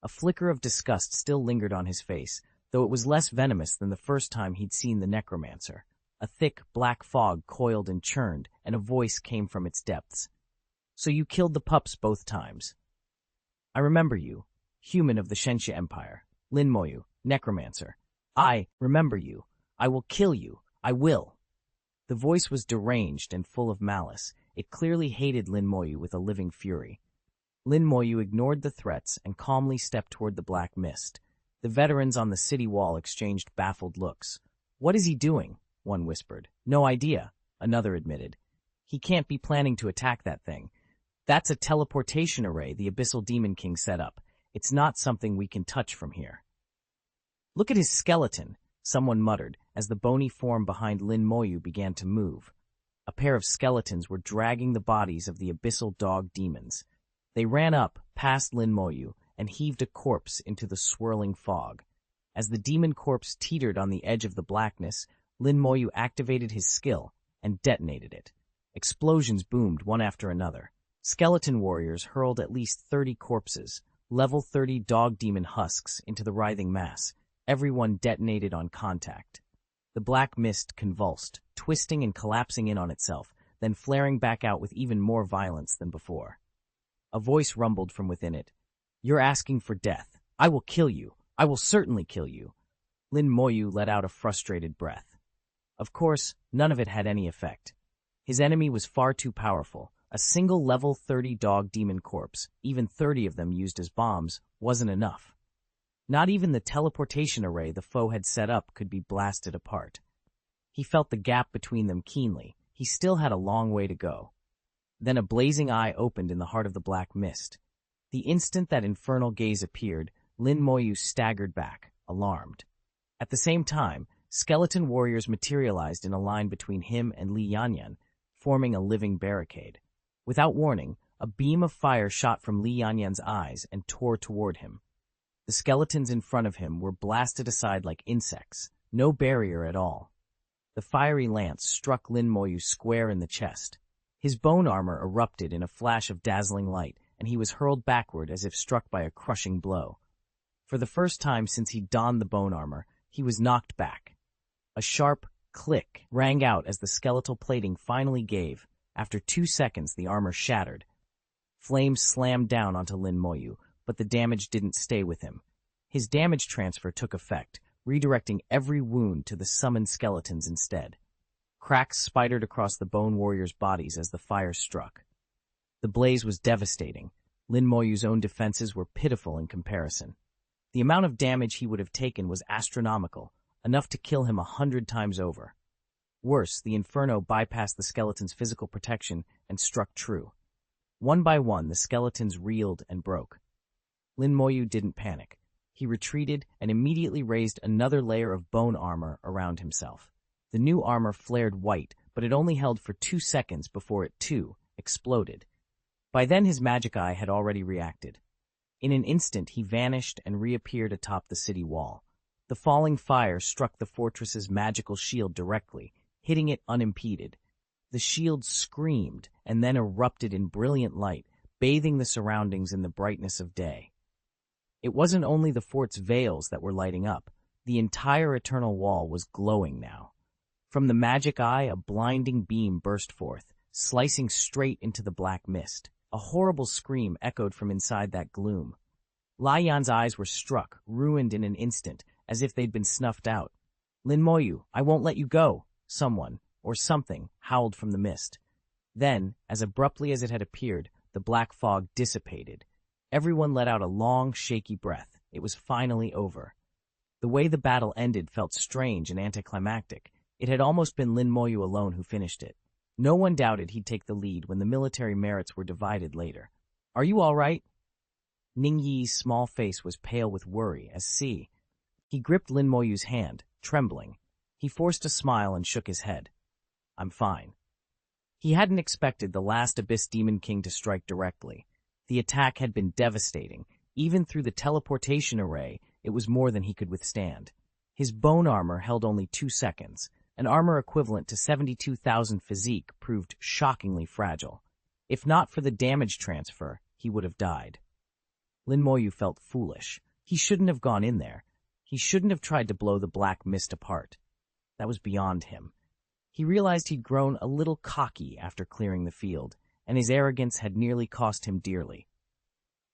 A flicker of disgust still lingered on his face, though it was less venomous than the first time he'd seen the necromancer. A thick, black fog coiled and churned, and a voice came from its depths. "So you killed the pups both times. I remember you, human of the Shensha Empire. Lin Moyu, necromancer. I remember you. I will kill you. I will." The voice was deranged and full of malice. It clearly hated Lin Moyu with a living fury. Lin Moyu ignored the threats and calmly stepped toward the black mist. The veterans on the city wall exchanged baffled looks. "What is he doing?" one whispered. "No idea," another admitted. "He can't be planning to attack that thing. That's a teleportation array the Abyssal Demon King set up. It's not something we can touch from here." "Look at his skeleton," someone muttered as the bony form behind Lin Moyu began to move. A pair of skeletons were dragging the bodies of the abyssal dog demons. They ran up, past Lin Moyu, and heaved a corpse into the swirling fog. As the demon corpse teetered on the edge of the blackness, Lin Moyu activated his skill and detonated it. Explosions boomed one after another. Skeleton warriors hurled at least 30 corpses, level 30 dog demon husks, into the writhing mass. Everyone detonated on contact. The black mist convulsed, twisting and collapsing in on itself, then flaring back out with even more violence than before. A voice rumbled from within it. "You're asking for death. I will kill you. I will certainly kill you." Lin Moyu let out a frustrated breath. Of course, none of it had any effect. His enemy was far too powerful. A single level 30 dog demon corpse, even 30 of them used as bombs, wasn't enough. Not even the teleportation array the foe had set up could be blasted apart. He felt the gap between them keenly. He still had a long way to go. Then a blazing eye opened in the heart of the black mist. The instant that infernal gaze appeared, Lin Moyu staggered back, alarmed. At the same time, skeleton warriors materialized in a line between him and Li Yanyan, forming a living barricade. Without warning, a beam of fire shot from Li Yanyan's eyes and tore toward him. The skeletons in front of him were blasted aside like insects, no barrier at all. The fiery lance struck Lin Moyu square in the chest. His bone armor erupted in a flash of dazzling light, and he was hurled backward as if struck by a crushing blow. For the first time since he donned the bone armor, he was knocked back. A sharp click rang out as the skeletal plating finally gave. After 2 seconds, the armor shattered. Flames slammed down onto Lin Moyu, but the damage didn't stay with him. His damage transfer took effect, redirecting every wound to the summoned skeletons instead. Cracks spidered across the bone warriors' bodies as the fire struck. The blaze was devastating. Lin Moyu's own defenses were pitiful in comparison. The amount of damage he would have taken was astronomical, enough to kill him 100 times over. Worse, the inferno bypassed the skeleton's physical protection and struck true. One by one, the skeletons reeled and broke. Lin Moyu didn't panic. He retreated and immediately raised another layer of bone armor around himself. The new armor flared white, but it only held for 2 seconds before it, too, exploded. By then his magic eye had already reacted. In an instant, he vanished and reappeared atop the city wall. The falling fire struck the fortress's magical shield directly, hitting it unimpeded. The shield screamed and then erupted in brilliant light, bathing the surroundings in the brightness of day. It wasn't only the fort's veils that were lighting up. The entire eternal wall was glowing now. From the magic eye, a blinding beam burst forth, slicing straight into the black mist. A horrible scream echoed from inside that gloom. Lai Yan's eyes were struck, ruined in an instant, as if they'd been snuffed out. "Lin Moyu, I won't let you go," someone, or something, howled from the mist. Then, as abruptly as it had appeared, the black fog dissipated. Everyone let out a long, shaky breath. It was finally over. The way the battle ended felt strange and anticlimactic. It had almost been Lin Moyu alone who finished it. No one doubted he'd take the lead when the military merits were divided later. "Are you all right?" Ning Yi's small face was pale with worry as he gripped Lin Moyu's hand, trembling. He forced a smile and shook his head. "I'm fine." He hadn't expected the last Abyss Demon King to strike directly. The attack had been devastating. Even through the teleportation array, it was more than he could withstand. His bone armor held only 2 seconds. An armor equivalent to 72,000 physique proved shockingly fragile. If not for the damage transfer, he would have died. Lin Moyu felt foolish. He shouldn't have gone in there. He shouldn't have tried to blow the black mist apart. That was beyond him. He realized he'd grown a little cocky after clearing the field, and his arrogance had nearly cost him dearly.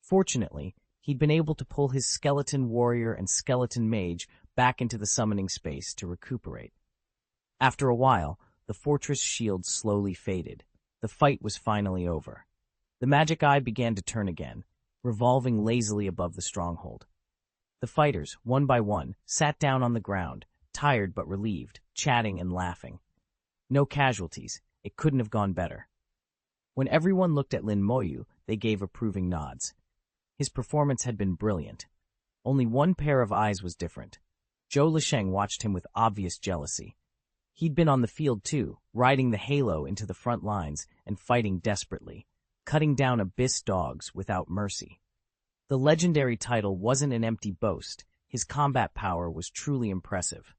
Fortunately, he'd been able to pull his skeleton warrior and skeleton mage back into the summoning space to recuperate. After a while, the fortress shield slowly faded. The fight was finally over. The magic eye began to turn again, revolving lazily above the stronghold. The fighters, one by one, sat down on the ground, tired but relieved, chatting and laughing. No casualties. It couldn't have gone better. When everyone looked at Lin Moyu, they gave approving nods. His performance had been brilliant. Only one pair of eyes was different. Zhou Lisheng watched him with obvious jealousy. He'd been on the field too, riding the halo into the front lines and fighting desperately, cutting down abyss dogs without mercy. The legendary title wasn't an empty boast. His combat power was truly impressive.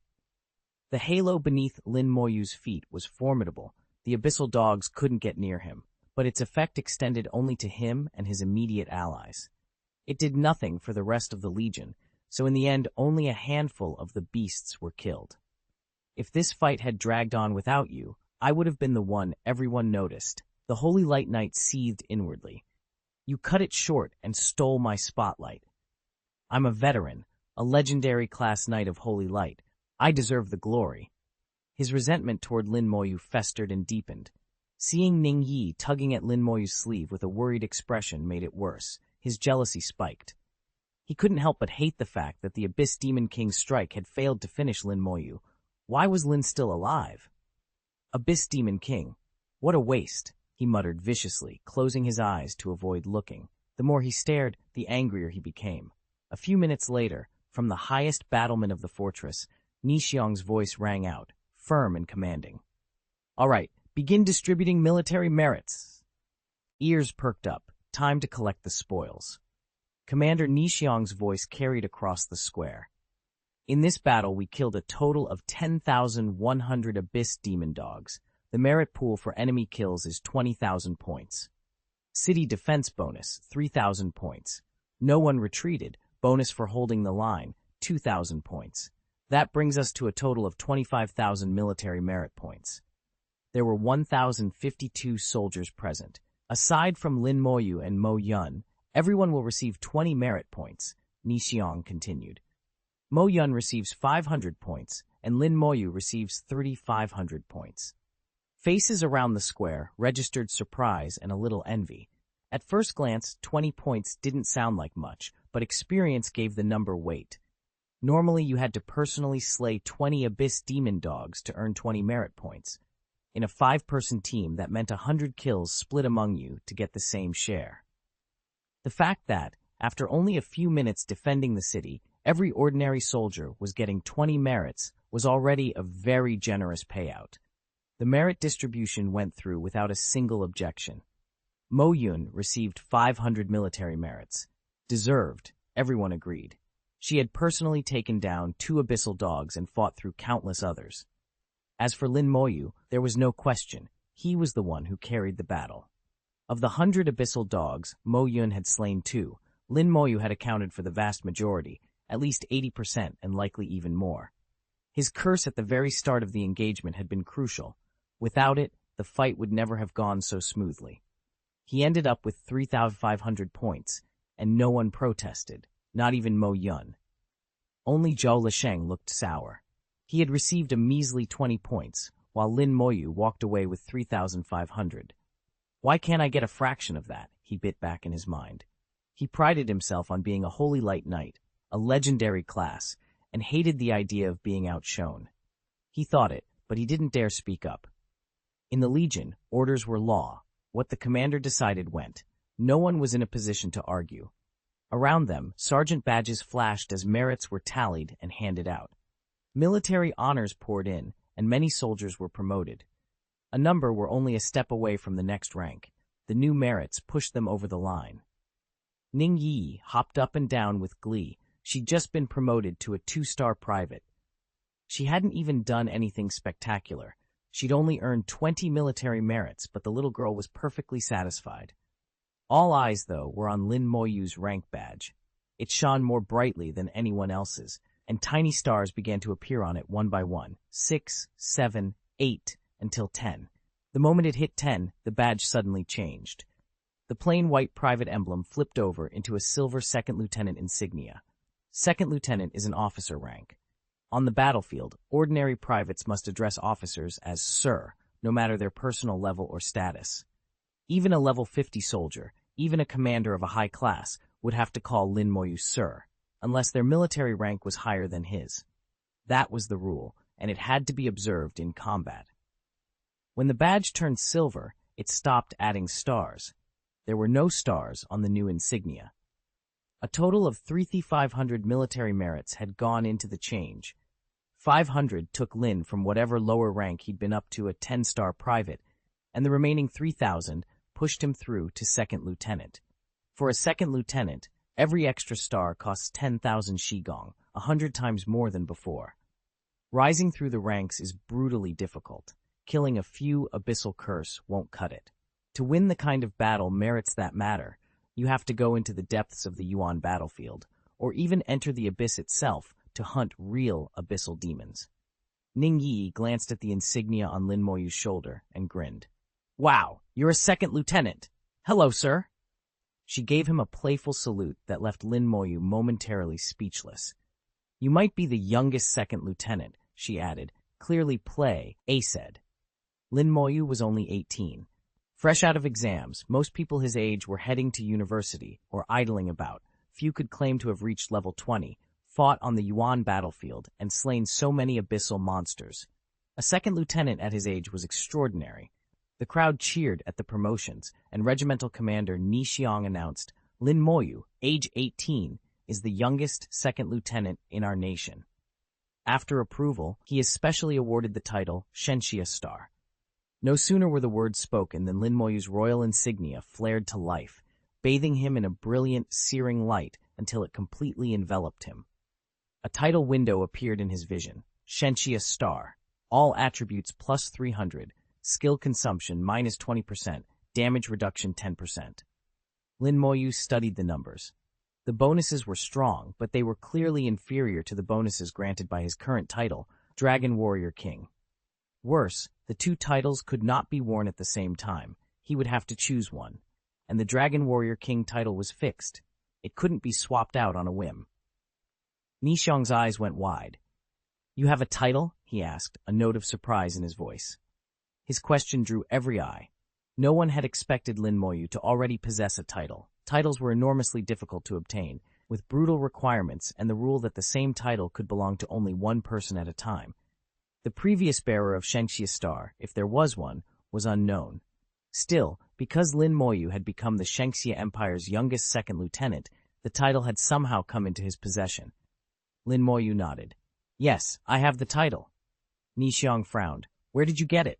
The halo beneath Lin Moyu's feet was formidable. The abyssal dogs couldn't get near him, but its effect extended only to him and his immediate allies. It did nothing for the rest of the Legion, so in the end only a handful of the beasts were killed. If this fight had dragged on without you, I would have been the one everyone noticed. The Holy Light Knight seethed inwardly. You cut it short and stole my spotlight. I'm a veteran, a legendary class Knight of Holy Light. I deserve the glory. His resentment toward Lin Moyu festered and deepened. Seeing Ning Yi tugging at Lin Moyu's sleeve with a worried expression made it worse. His jealousy spiked. He couldn't help but hate the fact that the Abyss Demon King's strike had failed to finish Lin Moyu. Why was Lin still alive? Abyss Demon King. What a waste, he muttered viciously, closing his eyes to avoid looking. The more he stared, the angrier he became. A few minutes later, from the highest battlement of the fortress, Nixiong's voice rang out, firm and commanding. All right, begin distributing military merits. Ears perked up. Time to collect the spoils. Commander Nixiong's voice carried across the square. In this battle, we killed a total of 10,100 Abyss Demon Dogs. The merit pool for enemy kills is 20,000 points. City defense bonus, 3,000 points. No one retreated, bonus for holding the line, 2,000 points. That brings us to a total of 25,000 military merit points. There were 1,052 soldiers present. Aside from Lin Moyu and Mo Yun, everyone will receive 20 merit points, Nixiong continued. Mo Yun receives 500 points, and Lin Moyu receives 3,500 points. Faces around the square registered surprise and a little envy. At first glance, 20 points didn't sound like much, but experience gave the number weight. Normally, you had to personally slay 20 Abyss Demon Dogs to earn 20 merit points. In a 5-person team, that meant 100 kills split among you to get the same share. The fact that, after only a few minutes defending the city, every ordinary soldier was getting 20 merits was already a very generous payout. The merit distribution went through without a single objection. Mo Yun received 500 military merits. Deserved, everyone agreed. She had personally taken down 2 abyssal dogs and fought through countless others. As for Lin Moyu, there was no question. He was the one who carried the battle. Of the 100 abyssal dogs, Mo Yun had slain 2. Lin Moyu had accounted for the vast majority, at least 80% and likely even more. His curse at the very start of the engagement had been crucial. Without it, the fight would never have gone so smoothly. He ended up with 3,500 points, and no one protested, not even Mo Yun. Only Zhao Lisheng looked sour. He had received a measly 20 points, while Lin Moyu walked away with 3,500. Why can't I get a fraction of that? He bit back in his mind. He prided himself on being a holy light knight, a legendary class, and hated the idea of being outshone. He thought it, but he didn't dare speak up. In the Legion, orders were law. What the commander decided went. No one was in a position to argue. Around them, sergeant badges flashed as merits were tallied and handed out. Military honors poured in, and many soldiers were promoted. A number were only a step away from the next rank. The new merits pushed them over the line. Ning Yi hopped up and down with glee. She'd just been promoted to a 2-star private. She hadn't even done anything spectacular. She'd only earned 20 military merits, but the little girl was perfectly satisfied. All eyes, though, were on Lin Moyu's rank badge. It shone more brightly than anyone else's, and tiny stars began to appear on it one by one, 6, 7, 8, until 10. The moment it hit 10, the badge suddenly changed. The plain white private emblem flipped over into a silver second lieutenant insignia. Second lieutenant is an officer rank. On the battlefield, ordinary privates must address officers as Sir, no matter their personal level or status. Even a level 50 soldier, even a commander of a high class, would have to call Lin Moyu Sir, unless their military rank was higher than his. That was the rule, and it had to be observed in combat. When the badge turned silver, it stopped adding stars. There were no stars on the new insignia. A total of 3,500 military merits had gone into the change. 500 took Lin from whatever lower rank he'd been up to a 10-star private, and the remaining 3,000 pushed him through to second lieutenant. For a second lieutenant, every extra star costs 10,000 shigong, 100 times more than before. Rising through the ranks is brutally difficult. Killing a few abyssal curse won't cut it. To win the kind of battle merits that matter, you have to go into the depths of the Yuan battlefield, or even enter the abyss itself to hunt real abyssal demons. Ning Yi glanced at the insignia on Lin Moyu's shoulder and grinned. Wow, you're a second lieutenant. Hello, sir. She gave him a playful salute that left Lin Moyu momentarily speechless. You might be the youngest second lieutenant, she added. Clearly play, A said. Lin Moyu was only 18. Fresh out of exams, most people his age were heading to university or idling about. Few could claim to have reached level 20, fought on the Yuan battlefield, and slain so many abyssal monsters. A second lieutenant at his age was extraordinary. The crowd cheered at the promotions, and Regimental Commander Ni Xiang announced, Lin Moyu, age 18, is the youngest second lieutenant in our nation. After approval, he is specially awarded the title Shenxia Star. No sooner were the words spoken than Lin Moyu's royal insignia flared to life, bathing him in a brilliant, searing light until it completely enveloped him. A title window appeared in his vision, Shenxia Star, all attributes plus 300, skill consumption minus 20%, damage reduction 10%. Lin Moyu studied the numbers. The bonuses were strong, but they were clearly inferior to the bonuses granted by his current title, Dragon Warrior King. Worse, the 2 titles could not be worn at the same time. He would have to choose one. And the Dragon Warrior King title was fixed. It couldn't be swapped out on a whim. Ni Xiang's eyes went wide. You have a title? He asked, a note of surprise in his voice. His question drew every eye. No one had expected Lin Moyu to already possess a title. Titles were enormously difficult to obtain, with brutal requirements and the rule that the same title could belong to only one person at a time. The previous bearer of Shenxia Star, if there was one, was unknown. Still, because Lin Moyu had become the Shenxia Empire's youngest second lieutenant, the title had somehow come into his possession. Lin Moyu nodded. Yes, I have the title. Ni Xiang frowned. Where did you get it?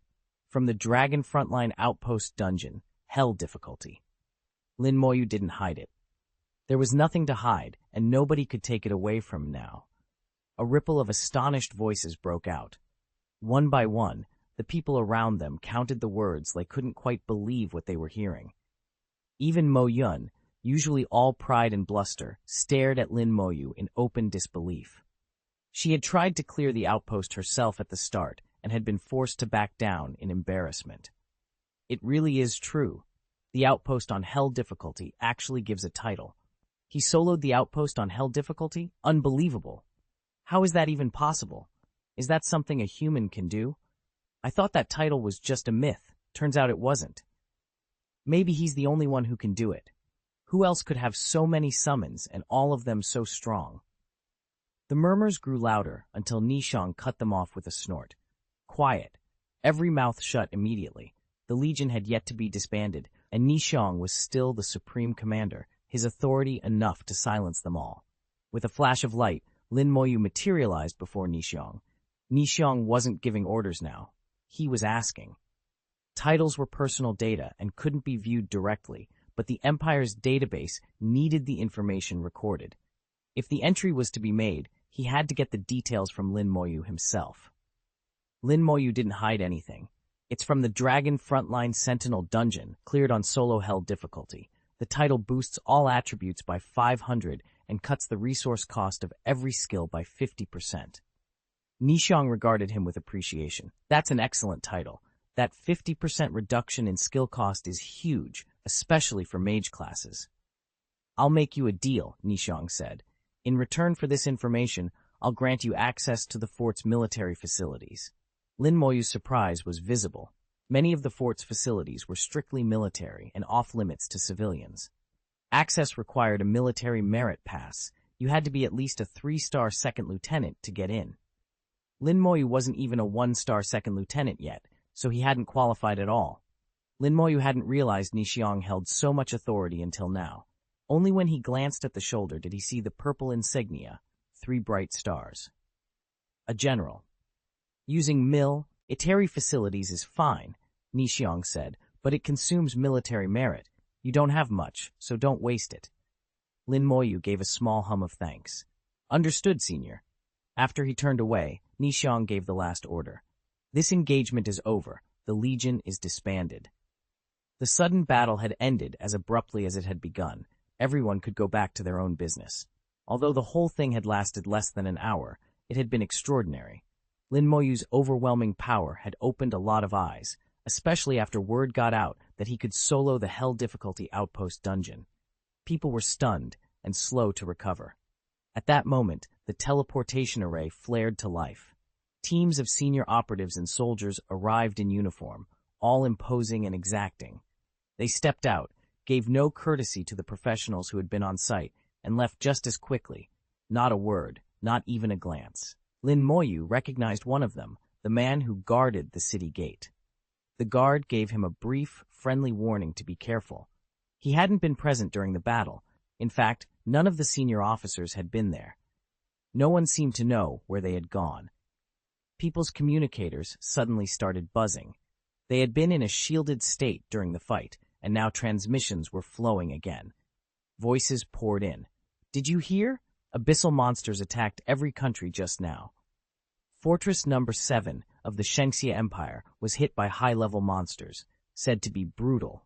From the Dragon Frontline Outpost Dungeon, Hell difficulty. Lin Moyu didn't hide it. There was nothing to hide, and nobody could take it away from now. A ripple of astonished voices broke out. One by one, the people around them counted the words like couldn't quite believe what they were hearing. Even Mo Yun, usually all pride and bluster, stared at Lin Moyu in open disbelief. She had tried to clear the outpost herself at the start and had been forced to back down in embarrassment. It really is true. The outpost on Hell difficulty actually gives a title. He soloed the outpost on Hell difficulty? Unbelievable. How is that even possible? Is that something a human can do? I thought that title was just a myth. Turns out it wasn't. Maybe he's the only one who can do it. Who else could have so many summons and all of them so strong? The murmurs grew louder until Nishang cut them off with a snort. Quiet. Every mouth shut immediately. The Legion had yet to be disbanded, and Nishang was still the supreme commander, his authority enough to silence them all. With a flash of light, Lin Moyu materialized before Nishang. Nishang wasn't giving orders now. He was asking. Titles were personal data and couldn't be viewed directly, but the Empire's database needed the information recorded. If the entry was to be made, he had to get the details from Lin Moyu himself. Lin Moyu didn't hide anything. It's from the Dragon Frontline Sentinel dungeon, cleared on Solo Hell difficulty. The title boosts all attributes by 500 and cuts the resource cost of every skill by 50%. Nishang regarded him with appreciation. That's an excellent title. That 50% reduction in skill cost is huge, especially for mage classes. I'll make you a deal, Nishang said. In return for this information, I'll grant you access to the fort's military facilities. Lin Moyu's surprise was visible. Many of the fort's facilities were strictly military and off-limits to civilians. Access required a military merit pass. You had to be at least a 3-star second lieutenant to get in. Lin Moyu wasn't even a 1-star second lieutenant yet, so he hadn't qualified at all. Lin Moyu hadn't realized Nishang held so much authority until now. Only when he glanced at the shoulder did he see the purple insignia, 3 bright stars. A general. Using military facilities is fine, Nishang said, but it consumes military merit. You don't have much, so don't waste it. Lin Moyu gave a small hum of thanks. Understood, senior. After he turned away, Nishang gave the last order. This engagement is over. The Legion is disbanded. The sudden battle had ended as abruptly as it had begun. Everyone could go back to their own business. Although the whole thing had lasted less than an hour, it had been extraordinary. Lin Moyu's overwhelming power had opened a lot of eyes, especially after word got out that he could solo the Hell difficulty outpost dungeon. People were stunned and slow to recover. At that moment, the teleportation array flared to life. Teams of senior operatives and soldiers arrived in uniform, all imposing and exacting. They stepped out, gave no courtesy to the professionals who had been on site, and left just as quickly. Not a word, not even a glance. Lin Moyu recognized one of them, the man who guarded the city gate. The guard gave him a brief, friendly warning to be careful. He hadn't been present during the battle. In fact, none of the senior officers had been there. No one seemed to know where they had gone. People's communicators suddenly started buzzing. They had been in a shielded state during the fight, and now transmissions were flowing again. Voices poured in. Did you hear? Abyssal monsters attacked every country just now. Fortress number 7 of the Shengxia Empire was hit by high-level monsters, said to be brutal.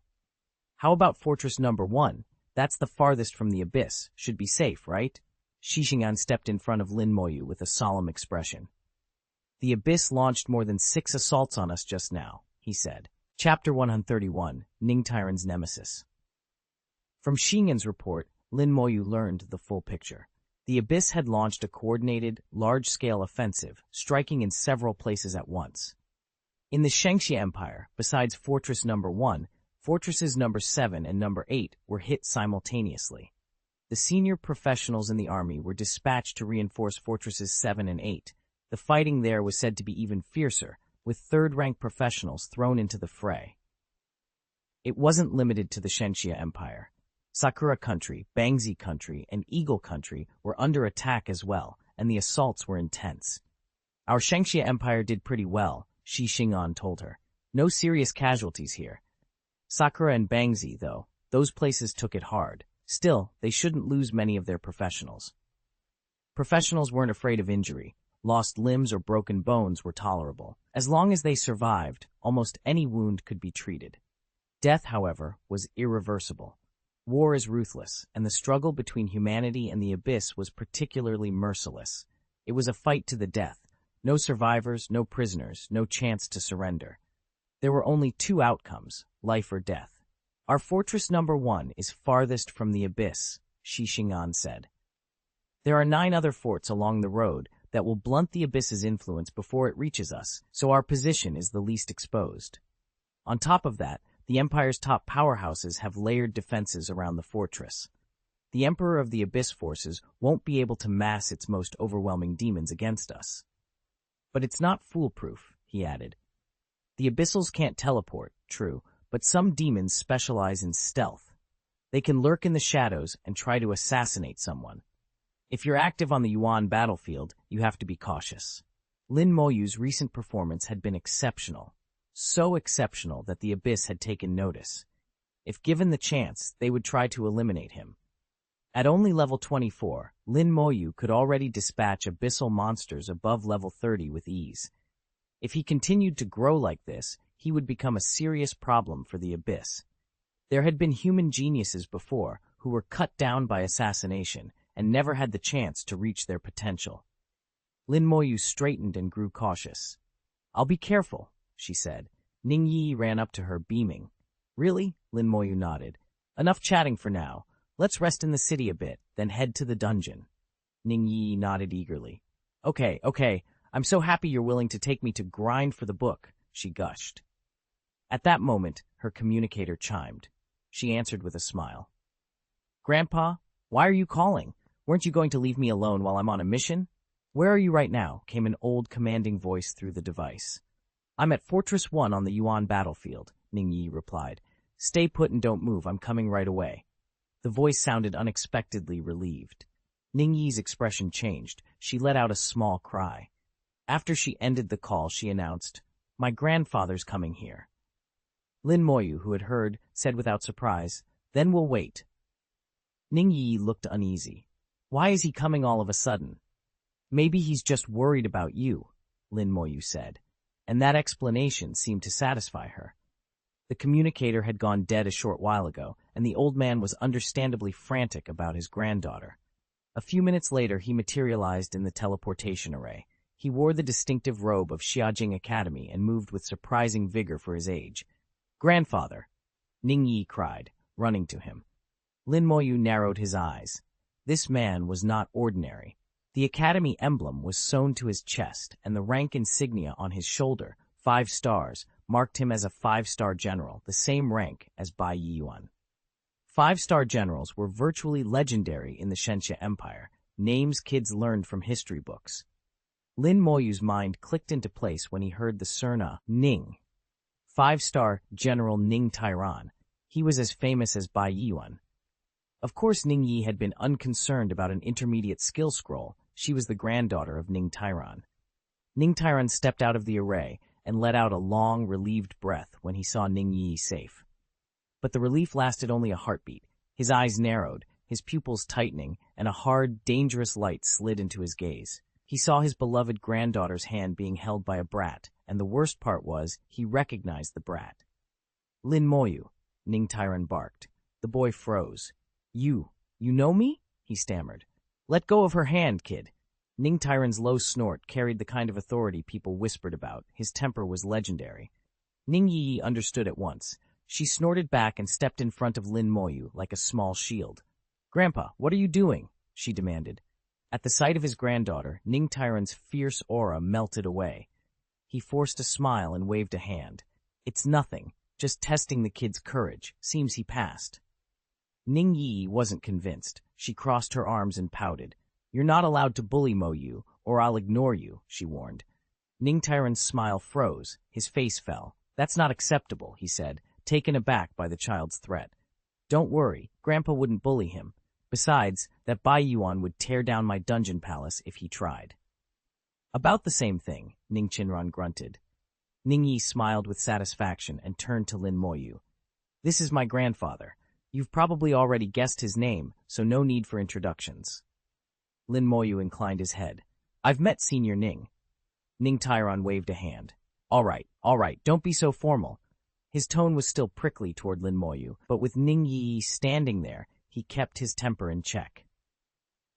How about Fortress number 1? That's the farthest from the abyss. Should be safe, right? Xixing'an stepped in front of Lin Moyu with a solemn expression. The abyss launched more than 6 assaults on us just now, he said. Chapter 131, Ning Tyrant's Nemesis. From Xing'an's report, Lin Moyu learned the full picture. The abyss had launched a coordinated, large-scale offensive, striking in several places at once. In the Shengxia Empire, besides Fortress number 1, Fortresses number 7 and number 8 were hit simultaneously. The senior professionals in the army were dispatched to reinforce Fortresses 7 and 8. The fighting there was said to be even fiercer, with third-rank professionals thrown into the fray. It wasn't limited to the Shengxia Empire. Sakura Country, Bangzi Country, and Eagle Country were under attack as well, and the assaults were intense. Our Shengxia Empire did pretty well, Xixing'an told her. No serious casualties here. Sakura and Bangzi, though, those places took it hard. Still, they shouldn't lose many of their professionals. Professionals weren't afraid of injury. Lost limbs or broken bones were tolerable. As long as they survived, almost any wound could be treated. Death, however, was irreversible. War is ruthless, and the struggle between humanity and the abyss was particularly merciless. It was a fight to the death. No survivors, no prisoners, no chance to surrender. There were only two outcomes, life or death. Our fortress number 1 is farthest from the abyss, Shi Xing'an said. There are 9 other forts along the road that will blunt the abyss's influence before it reaches us, so our position is the least exposed. On top of that, the Empire's top powerhouses have layered defenses around the fortress. The Emperor of the Abyss forces won't be able to mass its most overwhelming demons against us. But it's not foolproof, he added. The Abyssals can't teleport, true, but some demons specialize in stealth. They can lurk in the shadows and try to assassinate someone. If you're active on the Yuan battlefield, you have to be cautious. Lin Moyu's recent performance had been exceptional. So exceptional that the Abyss had taken notice. If given the chance, they would try to eliminate him. At only level 24, Lin Moyu could already dispatch abyssal monsters above level 30 with ease. If he continued to grow like this, he would become a serious problem for the Abyss. There had been human geniuses before who were cut down by assassination and never had the chance to reach their potential. Lin Moyu straightened and grew cautious. "I'll be careful," she said. Ning Yi ran up to her, beaming. "Really?" Lin Moyu nodded. "Enough chatting for now. Let's rest in the city a bit, then head to the dungeon." Ning Yi nodded eagerly. Okay. I'm so happy you're willing to take me to grind for the book," she gushed. At that moment, her communicator chimed. She answered with a smile. "Grandpa, why are you calling? Weren't you going to leave me alone while I'm on a mission?" "Where are you right now?" came an old commanding voice through the device. "I'm at Fortress 1 on the Yuan battlefield," Ning Yi replied. "Stay put and don't move, I'm coming right away." The voice sounded unexpectedly relieved. Ning Yi's expression changed. She let out a small cry. After she ended the call, she announced, "My grandfather's coming here." Lin Moyu, who had heard, said without surprise, "Then we'll wait." Ning Yi looked uneasy. "Why is he coming all of a sudden?" "Maybe he's just worried about you," Lin Moyu said, and that explanation seemed to satisfy her. The communicator had gone dead a short while ago, and the old man was understandably frantic about his granddaughter. A few minutes later, he materialized in the teleportation array. He wore the distinctive robe of Xiajing Academy and moved with surprising vigor for his age. "Grandfather!" Ning Yi cried, running to him. Lin Moyu narrowed his eyes. This man was not ordinary. The Academy emblem was sewn to his chest, and the rank insignia on his shoulder, 5 stars, marked him as a 5-star general, the same rank as Bai Yiyuan. 5-star generals were virtually legendary in the Shenxia Empire, names kids learned from history books. Lin Moyu's mind clicked into place when he heard the surname Ning. 5-star General Ning Tairan. He was as famous as Bai Yiyuan. Of course, Ning Yi had been unconcerned about an intermediate skill scroll. She was the granddaughter of Ning Tairan. Ning Tairan stepped out of the array and let out a long, relieved breath when he saw Ning Yi safe. But the relief lasted only a heartbeat. His eyes narrowed, his pupils tightening, and a hard, dangerous light slid into his gaze. He saw his beloved granddaughter's hand being held by a brat, and the worst part was he recognized the brat. "Lin Moyu," Ning Tairan barked. The boy froze. You know me?" he stammered. "Let go of her hand, kid." Ning Tairan's low snort carried the kind of authority people whispered about. His temper was legendary. Ning Yi understood at once. She snorted back and stepped in front of Lin Moyu like a small shield. "Grandpa, what are you doing?" she demanded. At the sight of his granddaughter, Ning Tairan's fierce aura melted away. He forced a smile and waved a hand. "It's nothing, just testing the kid's courage. Seems he passed." Ning Yi wasn't convinced. She crossed her arms and pouted. "You're not allowed to bully Moyu, or I'll ignore you," she warned. Ning Tairan's smile froze. His face fell. "That's not acceptable," he said, taken aback by the child's threat. "Don't worry, Grandpa wouldn't bully him. Besides, that Bai Yuan would tear down my dungeon palace if he tried." "About the same thing," Ning Qinran grunted. Ning Yi smiled with satisfaction and turned to Lin Moyu. "This is my grandfather. You've probably already guessed his name, so no need for introductions. Lin Moyu inclined his head. I've met Senior Ning. Ning Tyron waved a hand. All right, don't be so formal. His tone was still prickly toward Lin Moyu, but with Ning Yi standing there, he kept his temper in check.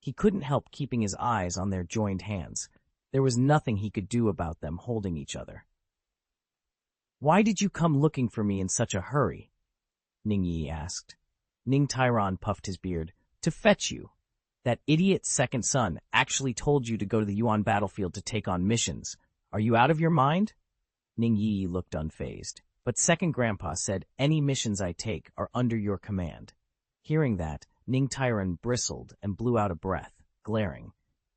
He couldn't help keeping his eyes on their joined hands. There was nothing he could do about them holding each other. Why did you come looking for me in such a hurry? Ning Yi asked. Ning Tyron puffed his beard. To fetch you. That idiot second son actually told you to go to the Yuan battlefield to take on missions. Are you out of your mind? Ning Yi looked unfazed. But second grandpa said any missions I take are under your command. Hearing that, Ning Tyron bristled and blew out a breath, glaring.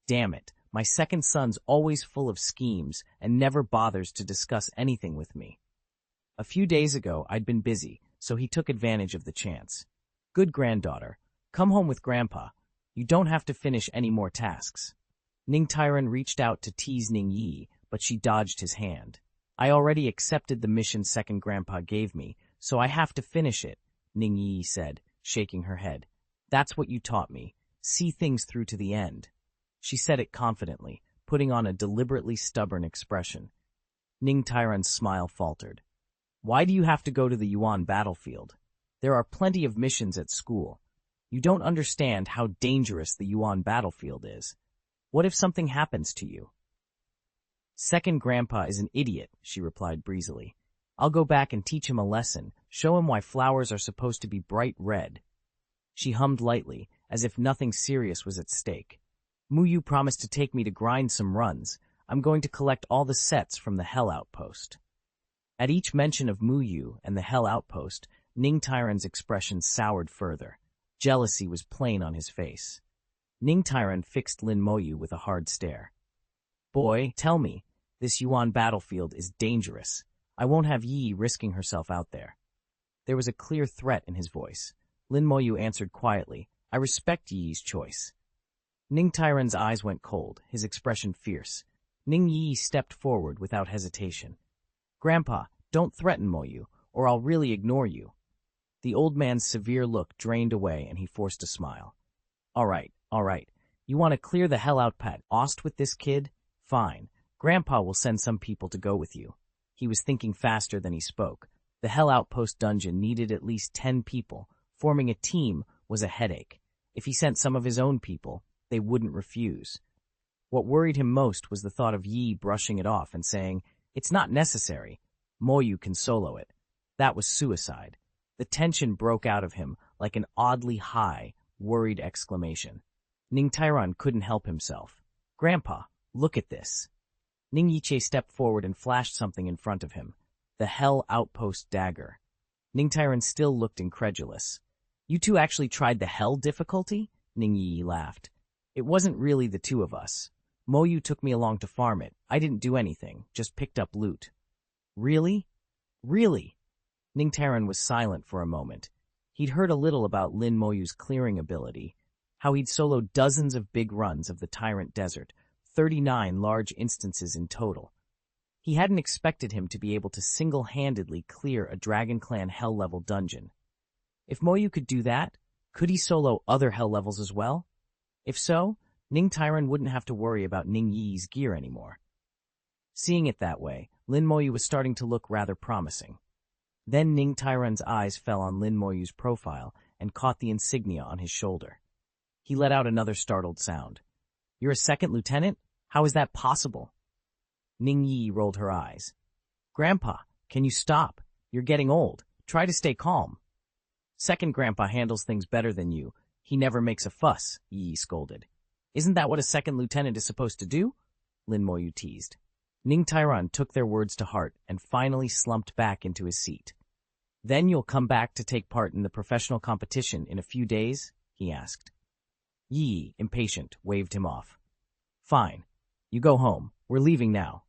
Damn it, my second son's always full of schemes and never bothers to discuss anything with me. A few days ago, I'd been busy, so he took advantage of the chance. Good granddaughter, come home with grandpa. You don't have to finish any more tasks. Ning Tyron reached out to tease Ning Yi, but she dodged his hand. I already accepted the mission second grandpa gave me, so I have to finish it, Ning Yi said, shaking her head. That's what you taught me. See things through to the end. She said it confidently, putting on a deliberately stubborn expression. Ning Tyron's smile faltered. Why do you have to go to the Yuan battlefield? There are plenty of missions at school. You don't understand how dangerous the Yuan battlefield is. What if something happens to you? Second grandpa is an idiot, she replied breezily. I'll go back and teach him a lesson, show him why flowers are supposed to be bright red. She hummed lightly, as if nothing serious was at stake. Moyu promised to take me to grind some runs. I'm going to collect all the sets from the Hell Outpost. At each mention of Moyu and the Hell Outpost, Ning Tyron's expression soured further. Jealousy was plain on his face. Ning Tyron fixed Lin Moyu with a hard stare. Boy, tell me, this Yuan battlefield is dangerous. I won't have Yi risking herself out there. There was a clear threat in his voice. Lin Moyu answered quietly, I respect Yi's choice. Ning Tyron's eyes went cold, his expression fierce. Ning Yi stepped forward without hesitation. Grandpa, don't threaten Moyu, or I'll really ignore you. The old man's severe look drained away and he forced a smile. All right. You want to clear the hell out Pat Ost with this kid? Fine. Grandpa will send some people to go with you. He was thinking faster than he spoke. The Hell Outpost dungeon needed at least 10 people. Forming a team was a headache. If he sent some of his own people, they wouldn't refuse. What worried him most was the thought of Yi brushing it off and saying, It's not necessary. Moyu can solo it. That was suicide. The tension broke out of him like an oddly high, worried exclamation. Ning Tyron couldn't help himself. Grandpa, look at this. Ning Yiche stepped forward and flashed something in front of him. The Hell Outpost dagger. Ning Tyron still looked incredulous. You two actually tried the Hell difficulty? Ning Yi laughed. It wasn't really the two of us. Moyu took me along to farm it. I didn't do anything, just picked up loot. Really? Really? Ning Tyron was silent for a moment. He'd heard a little about Lin Moyu's clearing ability, how he'd soloed dozens of big runs of the Tyrant Desert, 39 large instances in total. He hadn't expected him to be able to single-handedly clear a Dragon Clan Hell-level dungeon. If Moyu could do that, could he solo other Hell levels as well? If so, Ning Tyron wouldn't have to worry about Ning Yi's gear anymore. Seeing it that way, Lin Moyu was starting to look rather promising. Then Ning Tyron's eyes fell on Lin Moyu's profile and caught the insignia on his shoulder. He let out another startled sound. You're a second lieutenant? How is that possible? Ning Yi rolled her eyes. Grandpa, can you stop? You're getting old. Try to stay calm. Second grandpa handles things better than you. He never makes a fuss, Yi scolded. Isn't that what a second lieutenant is supposed to do? Lin Moyu teased. Ning Tyron took their words to heart and finally slumped back into his seat. Then you'll come back to take part in the professional competition in a few days? He asked. Yi, impatient, waved him off. Fine. You go home. We're leaving now.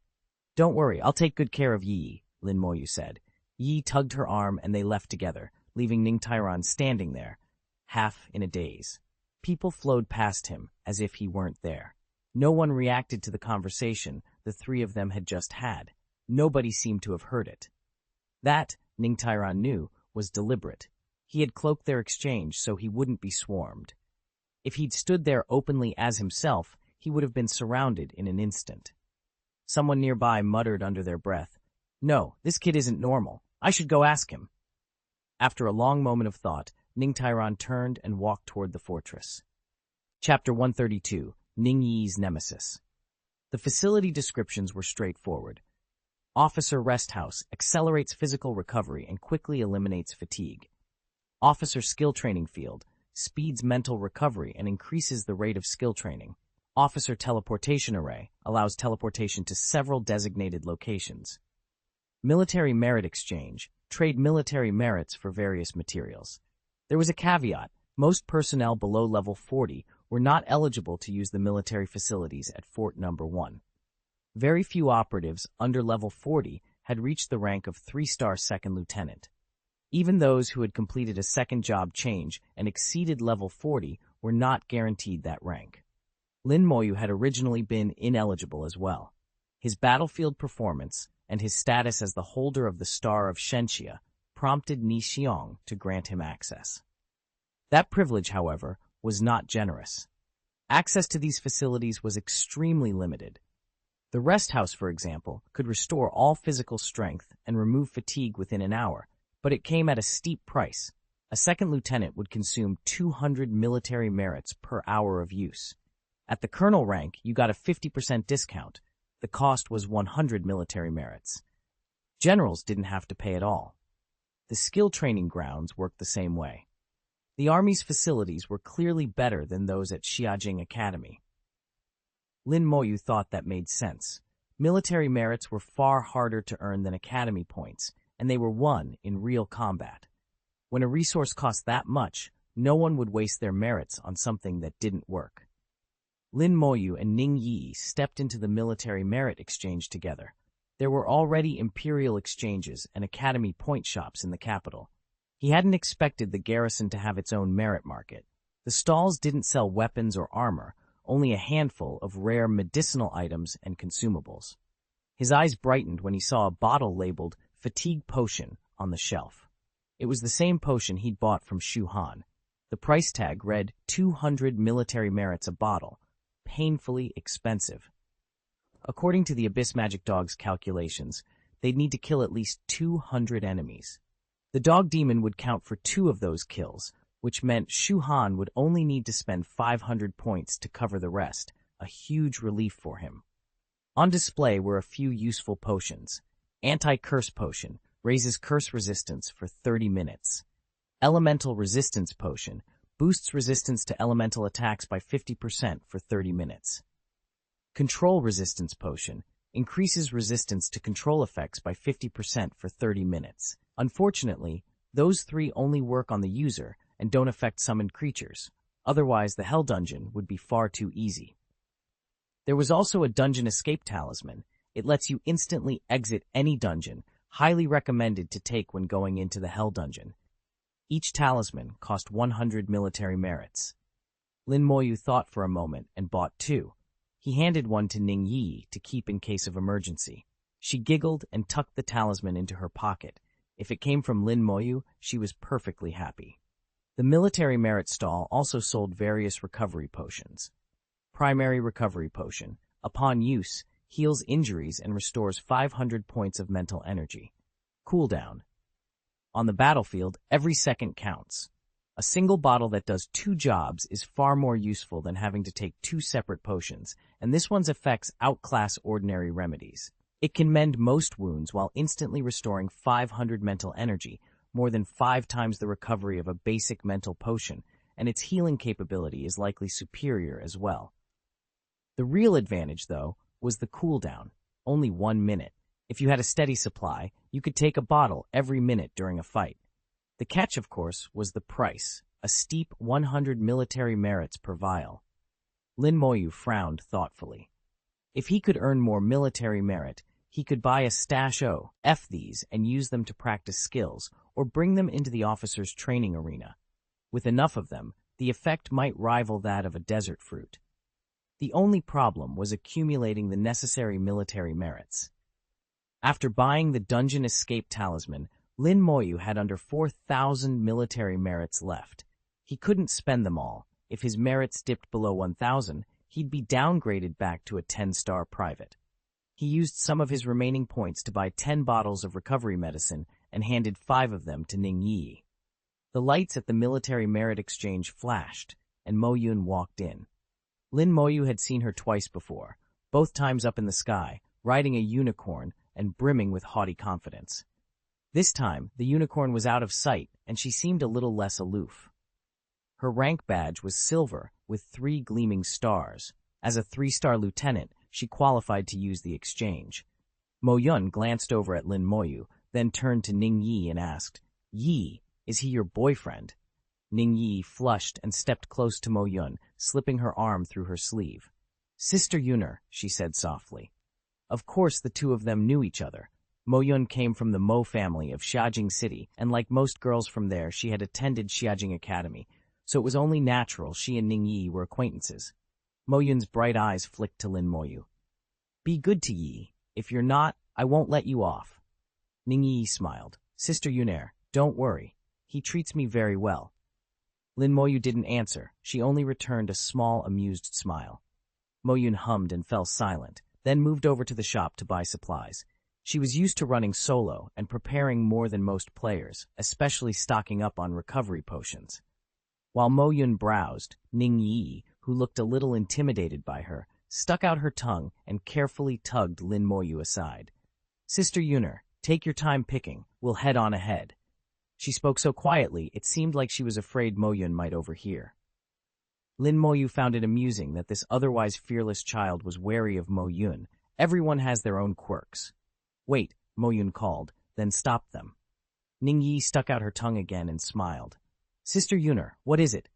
Don't worry, I'll take good care of Yi, Lin Moyu said. Yi tugged her arm and they left together, leaving Ning Tyron standing there, half in a daze. People flowed past him as if he weren't there. No one reacted to the conversation the three of them had just had. Nobody seemed to have heard it. That, Ning Tyron knew, was deliberate. He had cloaked their exchange so he wouldn't be swarmed. If he'd stood there openly as himself, he would have been surrounded in an instant. Someone nearby muttered under their breath, "No, this kid isn't normal. I should go ask him." After a long moment of thought, Ning Tairan turned and walked toward the fortress. Chapter 132, Ning Yi's Nemesis. The facility descriptions were straightforward. Officer Rest House accelerates physical recovery and quickly eliminates fatigue. Officer Skill Training Field speeds mental recovery and increases the rate of skill training. Officer Teleportation Array allows teleportation to several designated locations. Military Merit Exchange trade military merits for various materials. There was a caveat. Most personnel below level 40 were not eligible to use the military facilities at Fort Number 1. Very few operatives under level 40 had reached the rank of 3-star second lieutenant. Even those who had completed a second job change and exceeded level 40 were not guaranteed that rank. Lin Moyu had originally been ineligible as well. His battlefield performance and his status as the holder of the Star of Shenxia prompted Ni Xiong to grant him access. That privilege, however, was not generous. Access to these facilities was extremely limited. The rest house, for example, could restore all physical strength and remove fatigue within an hour, but it came at a steep price. A second lieutenant would consume 200 military merits per hour of use. At the colonel rank, you got a 50% discount. The cost was 100 military merits. Generals didn't have to pay at all. The skill training grounds worked the same way. The Army's facilities were clearly better than those at Xiajing Academy. Lin Moyu thought that made sense. Military merits were far harder to earn than academy points, and they were won in real combat. When a resource cost that much, no one would waste their merits on something that didn't work. Lin Moyu and Ning Yi stepped into the military merit exchange together. There were already imperial exchanges and academy point shops in the capital. He hadn't expected the garrison to have its own merit market. The stalls didn't sell weapons or armor, only a handful of rare medicinal items and consumables. His eyes brightened when he saw a bottle labeled Fatigue Potion on the shelf. It was the same potion he'd bought from Shu Han. The price tag read 200 military merits a bottle, painfully expensive. According to the Abyss Magic Dog's calculations, they'd need to kill at least 200 enemies. The dog demon would count for 2 of those kills, which meant Shu Han would only need to spend 500 points to cover the rest, a huge relief for him. On display were a few useful potions. Anti-Curse Potion raises curse resistance for 30 minutes. Elemental Resistance Potion boosts resistance to elemental attacks by 50% for 30 minutes. Control Resistance Potion increases resistance to control effects by 50% for 30 minutes. Unfortunately, those 3 only work on the user and don't affect summoned creatures. Otherwise, the Hell Dungeon would be far too easy. There was also a Dungeon Escape Talisman. It lets you instantly exit any dungeon, highly recommended to take when going into the Hell Dungeon. Each talisman cost 100 military merits. Lin Moyu thought for a moment and bought 2. He handed one to Ning Yi to keep in case of emergency. She giggled and tucked the talisman into her pocket. If it came from Lin Moyu, she was perfectly happy. The military merit stall also sold various recovery potions. Primary Recovery Potion, upon use, heals injuries and restores 500 points of mental energy. Cooldown. On the battlefield, every second counts. A single bottle that does 2 jobs is far more useful than having to take 2 separate potions, and this one's effects outclass ordinary remedies. It can mend most wounds while instantly restoring 500 mental energy, more than 5 times the recovery of a basic mental potion, and its healing capability is likely superior as well. The real advantage, though, was the cooldown, only 1 minute. If you had a steady supply, you could take a bottle every minute during a fight. The catch, of course, was the price, a steep 100 military merits per vial. Lin Moyu frowned thoughtfully. If he could earn more military merit, he could buy a stash of these and use them to practice skills, or bring them into the officer's training arena. With enough of them, the effect might rival that of a desert fruit. The only problem was accumulating the necessary military merits. After buying the Dungeon Escape Talisman, Lin Moyu had under 4,000 military merits left. He couldn't spend them all. If his merits dipped below 1,000, he'd be downgraded back to a 10-star private. He used some of his remaining points to buy 10 bottles of recovery medicine and handed 5 of them to Ning Yi. The lights at the military merit exchange flashed, and Mo Yun walked in. Lin Moyu had seen her twice before, both times up in the sky, riding a unicorn and brimming with haughty confidence. This time, the unicorn was out of sight, and she seemed a little less aloof. Her rank badge was silver with 3 gleaming stars. As a 3-star lieutenant, she qualified to use the exchange. Mo Yun glanced over at Lin Moyu, then turned to Ning Yi and asked, "Yi, is he your boyfriend?" Ning Yi flushed and stepped close to Mo Yun, slipping her arm through her sleeve. "Sister Yuner," she said softly. Of course the two of them knew each other. Mo Yun came from the Mo family of Xiajing City, and like most girls from there, she had attended Xiajing Academy, so it was only natural she and Ning Yi were acquaintances. Mo Yun's bright eyes flicked to Lin Moyu. "Be good to Yi. If you're not, I won't let you off." Ning Yi smiled. "Sister Yuner, don't worry. He treats me very well." Lin Moyu didn't answer. She only returned a small, amused smile. Mo Yun hummed and fell silent, then moved over to the shop to buy supplies. She was used to running solo and preparing more than most players, especially stocking up on recovery potions. While Mo Yun browsed, Ning Yi, who looked a little intimidated by her, stuck out her tongue and carefully tugged Lin Moyu aside. "Sister Yuner, take your time picking. We'll head on ahead." She spoke so quietly, it seemed like she was afraid Mo Yun might overhear. Lin Moyu found it amusing that this otherwise fearless child was wary of Mo Yun. Everyone has their own quirks. "Wait," Mo Yun called, then stopped them. Ning Yi stuck out her tongue again and smiled. "Sister Yuner, what is it?"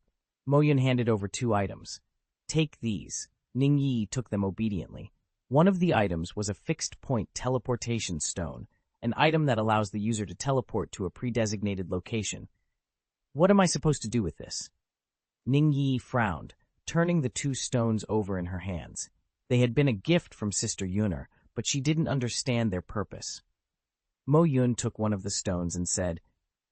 Mo Yun handed over 2 items. "Take these." Ning Yi took them obediently. One of the items was a fixed-point teleportation stone, an item that allows the user to teleport to a pre-designated location. "What am I supposed to do with this?" Ning Yi frowned, turning the 2 stones over in her hands. They had been a gift from Sister Yuner, but she didn't understand their purpose. Mo Yun took one of the stones and said,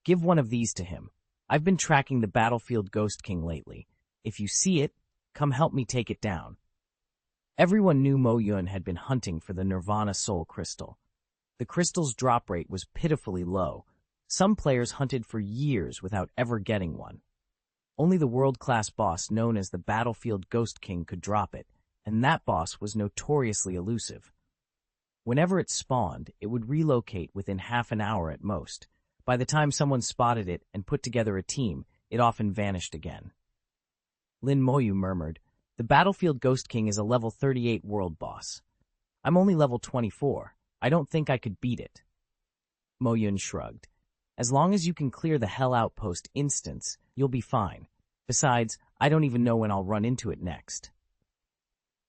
"Give one of these to him. I've been tracking the battlefield Ghost King lately. If you see it, come help me take it down." Everyone knew Mo Yun had been hunting for the Nirvana Soul Crystal. The crystal's drop rate was pitifully low. Some players hunted for years without ever getting one. Only the world-class boss known as the Battlefield Ghost King could drop it, and that boss was notoriously elusive. Whenever it spawned, it would relocate within half an hour at most. By the time someone spotted it and put together a team, it often vanished again. Lin Moyu murmured, "The Battlefield Ghost King is a level 38 world boss. I'm only level 24. I don't think I could beat it." Mo Yun shrugged. "As long as you can clear the Hell Outpost instance, you'll be fine. Besides, I don't even know when I'll run into it next."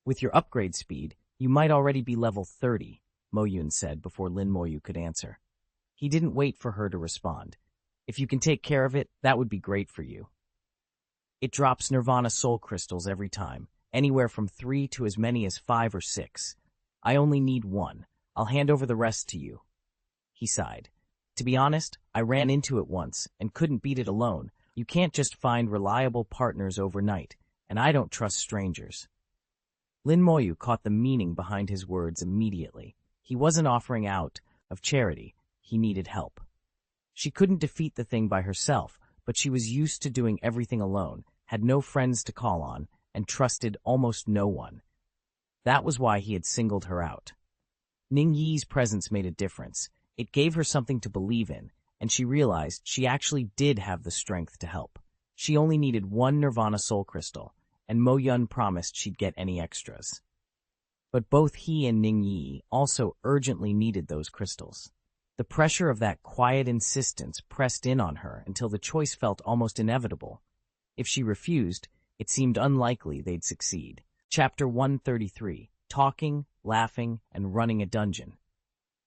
"With your upgrade speed, you might already be level 30, Mo Yun said before Lin Moyu could answer. He didn't wait for her to respond. "If you can take care of it, that would be great for you. It drops Nirvana Soul Crystals every time, anywhere from 3 to as many as 5 or 6. I only need 1. I'll hand over the rest to you." He sighed. "To be honest, I ran into it once and couldn't beat it alone. You can't just find reliable partners overnight, and I don't trust strangers." Lin Moyu caught the meaning behind his words immediately. He wasn't offering out of charity. He needed help. She couldn't defeat the thing by herself, but she was used to doing everything alone, had no friends to call on, and trusted almost no one. That was why he had singled her out. Ning Yi's presence made a difference. It gave her something to believe in, and she realized she actually did have the strength to help. She only needed 1 Nirvana Soul Crystal, and Mo Yun promised she'd get any extras. But both he and Ning Yi also urgently needed those crystals. The pressure of that quiet insistence pressed in on her until the choice felt almost inevitable. If she refused, it seemed unlikely they'd succeed. Chapter 133, Talking, Laughing, and Running a Dungeon.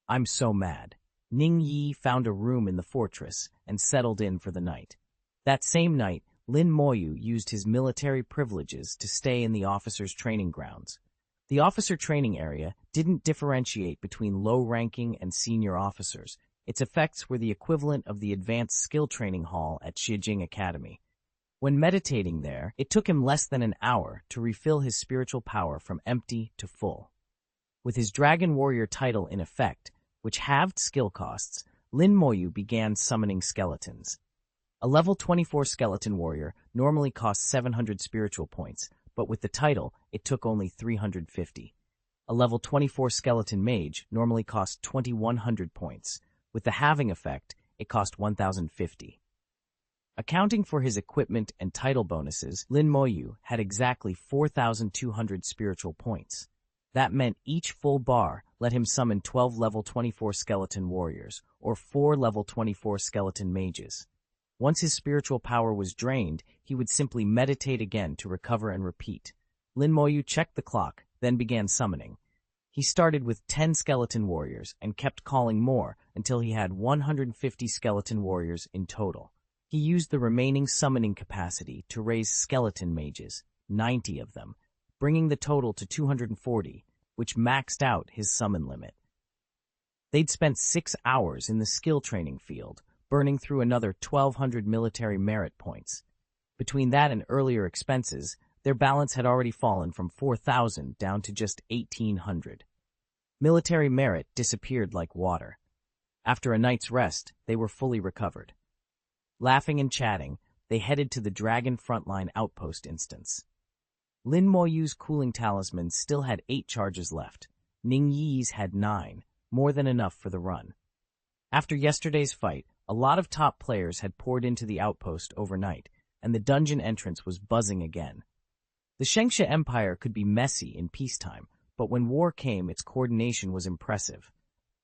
I'm so mad. Ning Yi found a room in the fortress and settled in for the night. That same night, Lin Moyu used his military privileges to stay in the officers' training grounds. The officer training area didn't differentiate between low-ranking and senior officers. Its effects were the equivalent of the advanced skill training hall at Xijing Academy. When meditating there, it took him less than an hour to refill his spiritual power from empty to full. With his Dragon Warrior title in effect, which halved skill costs, Lin Moyu began summoning skeletons. A level 24 skeleton warrior normally costs 700 spiritual points, but with the title, it took only 350. A level 24 skeleton mage normally costs 2100 points. With the halving effect, it cost 1050. Accounting for his equipment and title bonuses, Lin Moyu had exactly 4,200 spiritual points. That meant each full bar let him summon 12 level 24 skeleton warriors, or 4 level 24 skeleton mages. Once his spiritual power was drained, he would simply meditate again to recover and repeat. Lin Moyu checked the clock, then began summoning. He started with 10 skeleton warriors and kept calling more until he had 150 skeleton warriors in total. He used the remaining summoning capacity to raise skeleton mages, 90 of them, bringing the total to 240, which maxed out his summon limit. They'd spent 6 hours in the skill training field, burning through another 1,200 military merit points. Between that and earlier expenses, their balance had already fallen from 4,000 down to just 1,800. Military merit disappeared like water. After a night's rest, they were fully recovered. Laughing and chatting, they headed to the Dragon Frontline Outpost instance. Lin Moyu's cooling talisman still had 8 charges left. Ning Yi's had 9, more than enough for the run. After yesterday's fight, a lot of top players had poured into the outpost overnight, and the dungeon entrance was buzzing again. The Shengxia Empire could be messy in peacetime, but when war came, its coordination was impressive.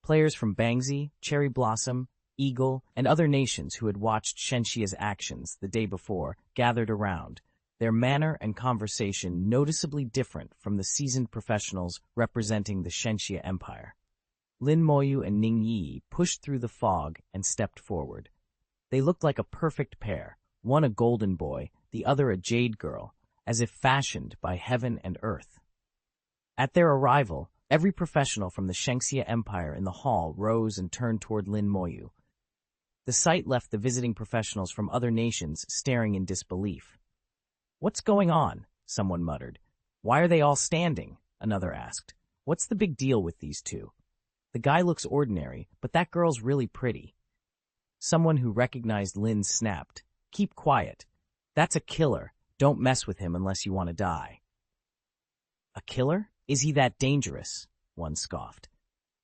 Players from Bangzi, Cherry Blossom, Eagle, and other nations who had watched Shenxia's actions the day before gathered around, their manner and conversation noticeably different from the seasoned professionals representing the Shengxia Empire. Lin Moyu and Ning Yi pushed through the fog and stepped forward. They looked like a perfect pair, one a golden boy, the other a jade girl, as if fashioned by heaven and earth. At their arrival, every professional from the Shengxia Empire in the hall rose and turned toward Lin Moyu. The sight left the visiting professionals from other nations staring in disbelief. "What's going on?" someone muttered. "Why are they all standing?" another asked. "What's the big deal with these two? The guy looks ordinary, but that girl's really pretty." Someone who recognized Lin snapped, "Keep quiet. That's a killer. Don't mess with him unless you want to die." "A killer? Is he that dangerous?" one scoffed.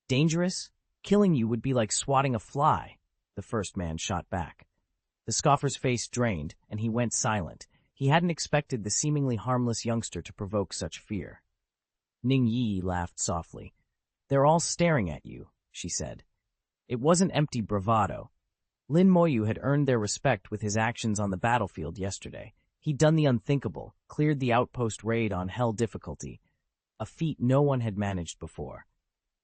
"Dangerous? Killing you would be like swatting a fly," the first man shot back. The scoffer's face drained, and he went silent. He hadn't expected the seemingly harmless youngster to provoke such fear. Ning Yi laughed softly. "They're all staring at you," she said. It wasn't empty bravado. Lin Moyu had earned their respect with his actions on the battlefield yesterday. He'd done the unthinkable, cleared the outpost raid on hell difficulty, a feat no one had managed before.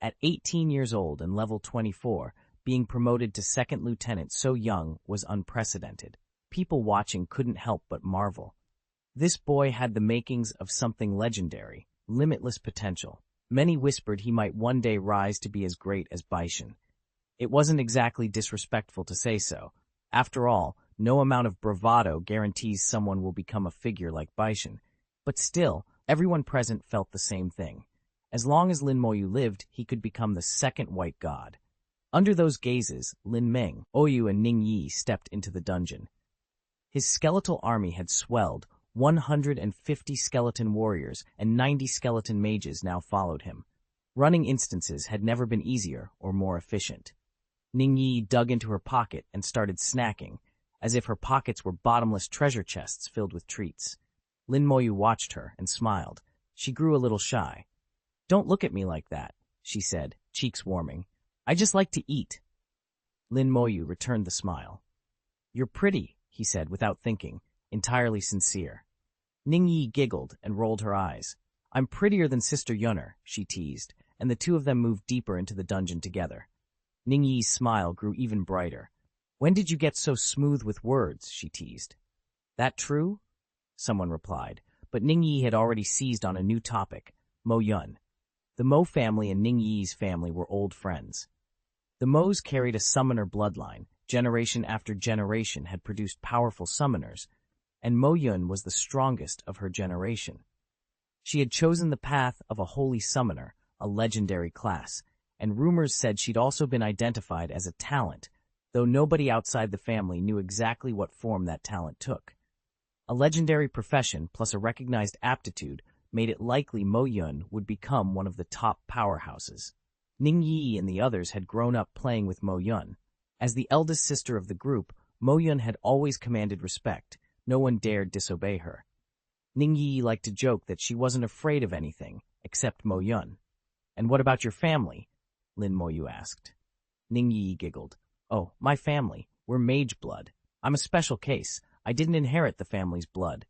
At 18 years old and level 24, being promoted to second lieutenant so young was unprecedented. People watching couldn't help but marvel. This boy had the makings of something legendary, limitless potential. Many whispered he might one day rise to be as great as Baishan. It wasn't exactly disrespectful to say so. After all, no amount of bravado guarantees someone will become a figure like Baishan. But still, everyone present felt the same thing. As long as Lin Moyu lived, he could become the second white god. Under those gazes, Lin Meng, Oyu, and Ning Yi stepped into the dungeon. His skeletal army had swelled. 150 skeleton warriors and 90 skeleton mages now followed him. Running instances had never been easier or more efficient. Ning Yi dug into her pocket and started snacking, as if her pockets were bottomless treasure chests filled with treats. Lin Moyu watched her and smiled. She grew a little shy. "Don't look at me like that," she said, cheeks warming. "I just like to eat." Lin Moyu returned the smile. "You're pretty," he said without thinking, entirely sincere. Ning Yi giggled and rolled her eyes. "I'm prettier than Sister Yunner," she teased, and the two of them moved deeper into the dungeon together. Ning Yi's smile grew even brighter. "When did you get so smooth with words?" she teased. "That true?" someone replied, but Ning Yi had already seized on a new topic, Mo Yun. The Mo family and Ning Yi's family were old friends. The Moes carried a summoner bloodline. Generation after generation had produced powerful summoners, and Mo Yun was the strongest of her generation. She had chosen the path of a holy summoner, a legendary class, and rumors said she'd also been identified as a talent, though nobody outside the family knew exactly what form that talent took. A legendary profession plus a recognized aptitude made it likely Mo Yun would become one of the top powerhouses. Ning Yi and the others had grown up playing with Mo Yun. As the eldest sister of the group, Mo Yun had always commanded respect. No one dared disobey her. Ning Yi liked to joke that she wasn't afraid of anything, except Mo Yun. "And what about your family?" Lin Moyu asked. Ning Yi giggled. "Oh, my family. We're mage blood. I'm a special case. I didn't inherit the family's blood."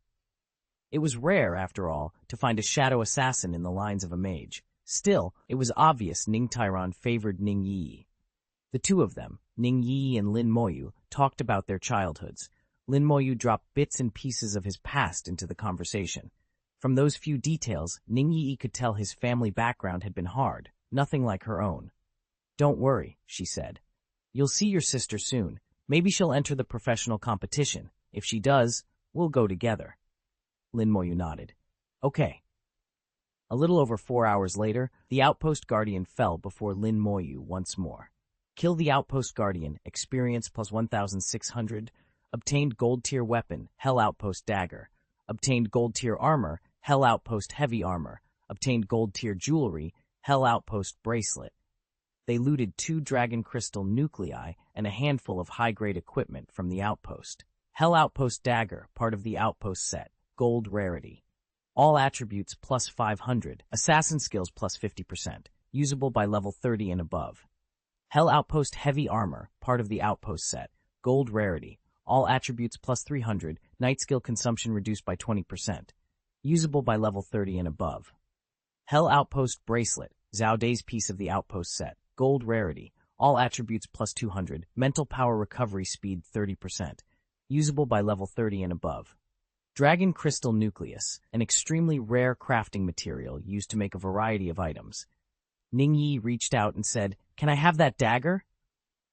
It was rare, after all, to find a shadow assassin in the lines of a mage. Still, it was obvious Ning Tairan favored Ning Yi. The two of them, Ning Yi and Lin Moyu, talked about their childhoods. Lin Moyu dropped bits and pieces of his past into the conversation. From those few details, Ning Yi could tell his family background had been hard, nothing like her own. "Don't worry," she said. "You'll see your sister soon. Maybe she'll enter the professional competition. If she does, we'll go together." Lin Moyu nodded. "Okay." A little over 4 hours later, the Outpost Guardian fell before Lin Moyu once more. Kill the Outpost Guardian, experience plus 1,600, obtained Gold Tier Weapon, Hell Outpost Dagger, obtained Gold Tier Armor, Hell Outpost Heavy Armor, obtained Gold Tier Jewelry, Hell Outpost Bracelet. They looted 2 Dragon Crystal Nuclei and a handful of high-grade equipment from the outpost. Hell Outpost Dagger, part of the Outpost set, Gold Rarity. All attributes plus 500, Assassin Skills plus 50%, usable by level 30 and above. Hell Outpost Heavy Armor, part of the Outpost set, Gold Rarity. All attributes plus 300, Night Skill Consumption reduced by 20%, usable by level 30 and above. Hell Outpost Bracelet, Zhao Day's piece of the Outpost set, Gold Rarity. All attributes plus 200, Mental Power Recovery Speed 30%, usable by level 30 and above. Dragon Crystal Nucleus, an extremely rare crafting material used to make a variety of items. Ning Yi reached out and said, "Can I have that dagger?"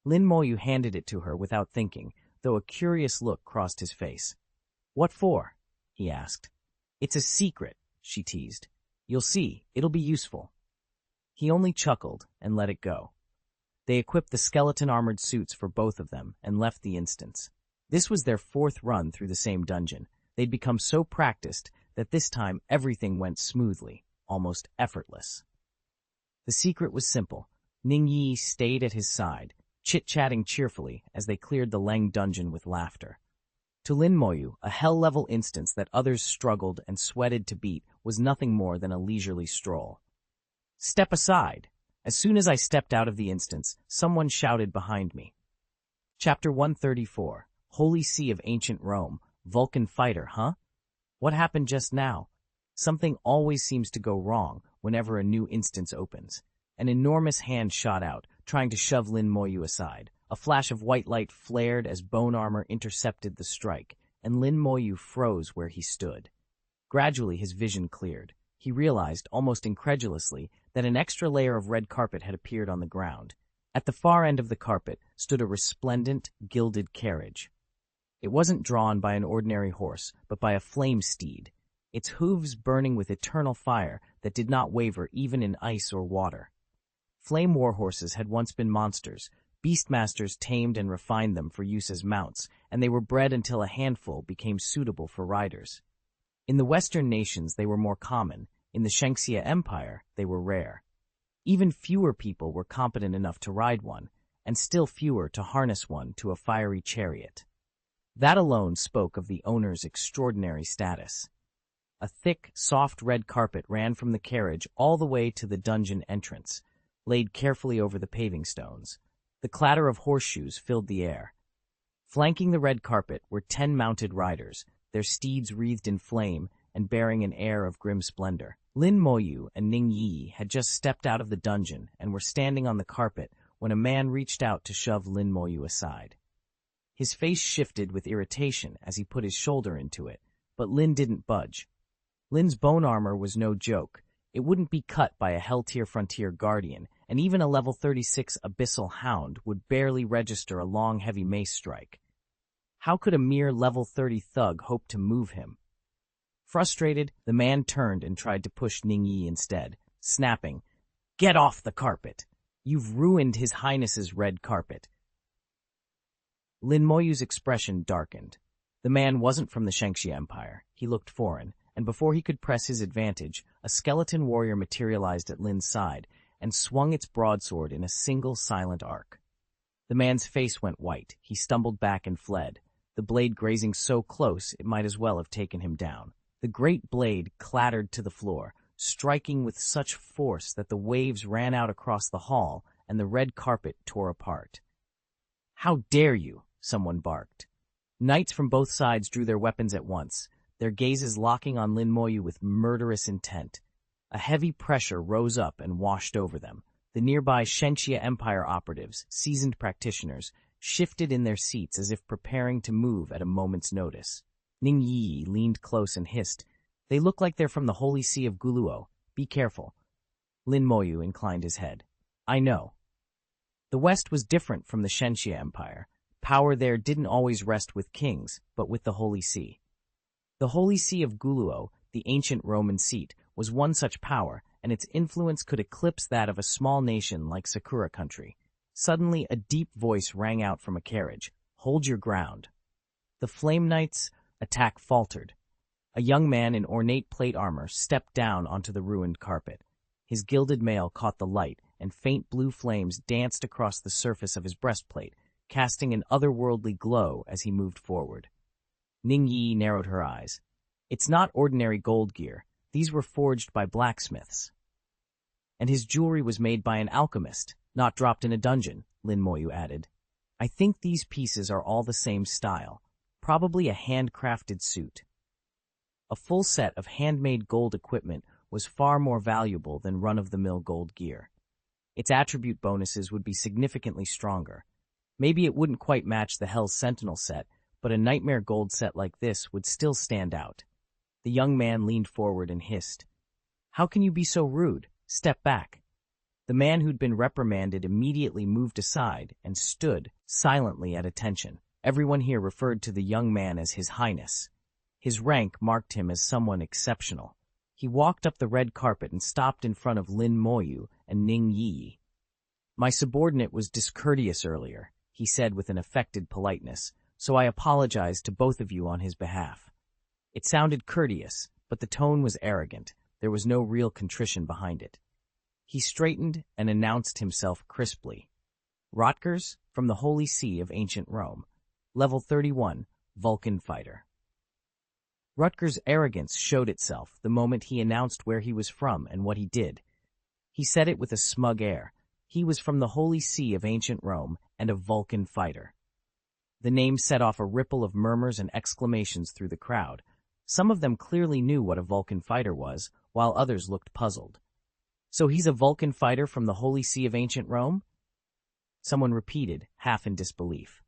Lin Moyu handed it to her without thinking, though a curious look crossed his face. "What for?" he asked. "It's a secret," she teased. "You'll see, it'll be useful." He only chuckled and let it go. They equipped the skeleton-armored suits for both of them and left the instance. This was their 4th run through the same dungeon. They'd become so practiced that this time everything went smoothly, almost effortless. The secret was simple. Ning Yi stayed at his side, chit-chatting cheerfully as they cleared the Leng dungeon with laughter. To Lin Moyu, a hell-level instance that others struggled and sweated to beat was nothing more than a leisurely stroll. "Step aside!" As soon as I stepped out of the instance, someone shouted behind me. Chapter 134, Holy See of Ancient Rome, Vulcan Fighter, huh? What happened just now? Something always seems to go wrong whenever a new instance opens. An enormous hand shot out, trying to shove Lin Moyu aside. A flash of white light flared as bone armor intercepted the strike, and Lin Moyu froze where he stood. Gradually his vision cleared. He realized, almost incredulously, that an extra layer of red carpet had appeared on the ground. At the far end of the carpet stood a resplendent, gilded carriage. It wasn't drawn by an ordinary horse, but by a flame steed, its hooves burning with eternal fire that did not waver even in ice or water. Flame warhorses had once been monsters. Beastmasters tamed and refined them for use as mounts, and they were bred until a handful became suitable for riders. In the Western nations they were more common. In the Shangxia Empire, they were rare. Even fewer people were competent enough to ride one, and still fewer to harness one to a fiery chariot. That alone spoke of the owner's extraordinary status. A thick, soft red carpet ran from the carriage all the way to the dungeon entrance, laid carefully over the paving stones. The clatter of horseshoes filled the air. Flanking the red carpet were 10 mounted riders, their steeds wreathed in flame and bearing an air of grim splendor. Lin Moyu and Ning Yi had just stepped out of the dungeon and were standing on the carpet when a man reached out to shove Lin Moyu aside. His face shifted with irritation as he put his shoulder into it, but Lin didn't budge. Lin's bone armor was no joke. It wouldn't be cut by a Hell-tier frontier guardian, and even a level 36 abyssal hound would barely register a long heavy mace strike. How could a mere level 30 thug hope to move him? Frustrated, the man turned and tried to push Ningyi instead, snapping, "Get off the carpet! You've ruined His Highness's red carpet." Lin Moyu's expression darkened. The man wasn't from the Shengxia Empire. He looked foreign, and before he could press his advantage, a skeleton warrior materialized at Lin's side and swung its broadsword in a single silent arc. The man's face went white. He stumbled back and fled, the blade grazing so close it might as well have taken him down. The great blade clattered to the floor, striking with such force that the waves ran out across the hall and the red carpet tore apart. "How dare you!" someone barked. Knights from both sides drew their weapons at once, their gazes locking on Lin Moyu with murderous intent. A heavy pressure rose up and washed over them. The nearby Shengxia Empire operatives, seasoned practitioners, shifted in their seats as if preparing to move at a moment's notice. Ning Yi leaned close and hissed, "They look like they're from the Holy See of Guluo. Be careful." Lin Moyu inclined his head. "I know." The West was different from the Shengxia Empire. Power there didn't always rest with kings, but with the Holy See. The Holy See of Guluo, the ancient Roman seat, was one such power, and its influence could eclipse that of a small nation like Sakura country. Suddenly, a deep voice rang out from a carriage. "Hold your ground." The Flame Knight's attack faltered. A young man in ornate plate armor stepped down onto the ruined carpet. His gilded mail caught the light, and faint blue flames danced across the surface of his breastplate, casting an otherworldly glow as he moved forward. Ning Yi narrowed her eyes. "It's not ordinary gold gear. These were forged by blacksmiths." "And his jewelry was made by an alchemist, not dropped in a dungeon," Lin Moyu added. "I think these pieces are all the same style, probably a handcrafted suit." A full set of handmade gold equipment was far more valuable than run-of-the-mill gold gear. Its attribute bonuses would be significantly stronger. Maybe it wouldn't quite match the Hell's Sentinel set, but a Nightmare Gold set like this would still stand out. The young man leaned forward and hissed, "How can you be so rude? Step back." The man who'd been reprimanded immediately moved aside and stood silently at attention. Everyone here referred to the young man as His Highness. His rank marked him as someone exceptional. He walked up the red carpet and stopped in front of Lin Moyu and Ning Yi. "My subordinate was discourteous earlier," he said with an affected politeness, "so I apologize to both of you on his behalf." It sounded courteous, but the tone was arrogant. There was no real contrition behind it. He straightened and announced himself crisply. "Rotgers, from the Holy See of Ancient Rome. Level 31, Vulcan Fighter." Rutger's arrogance showed itself the moment he announced where he was from and what he did. He said it with a smug air. He was from the Holy See of Ancient Rome and a Vulcan fighter. The name set off a ripple of murmurs and exclamations through the crowd. Some of them clearly knew what a Vulcan fighter was, while others looked puzzled. "So he's a Vulcan fighter from the Holy See of Ancient Rome?" Someone repeated, half in disbelief.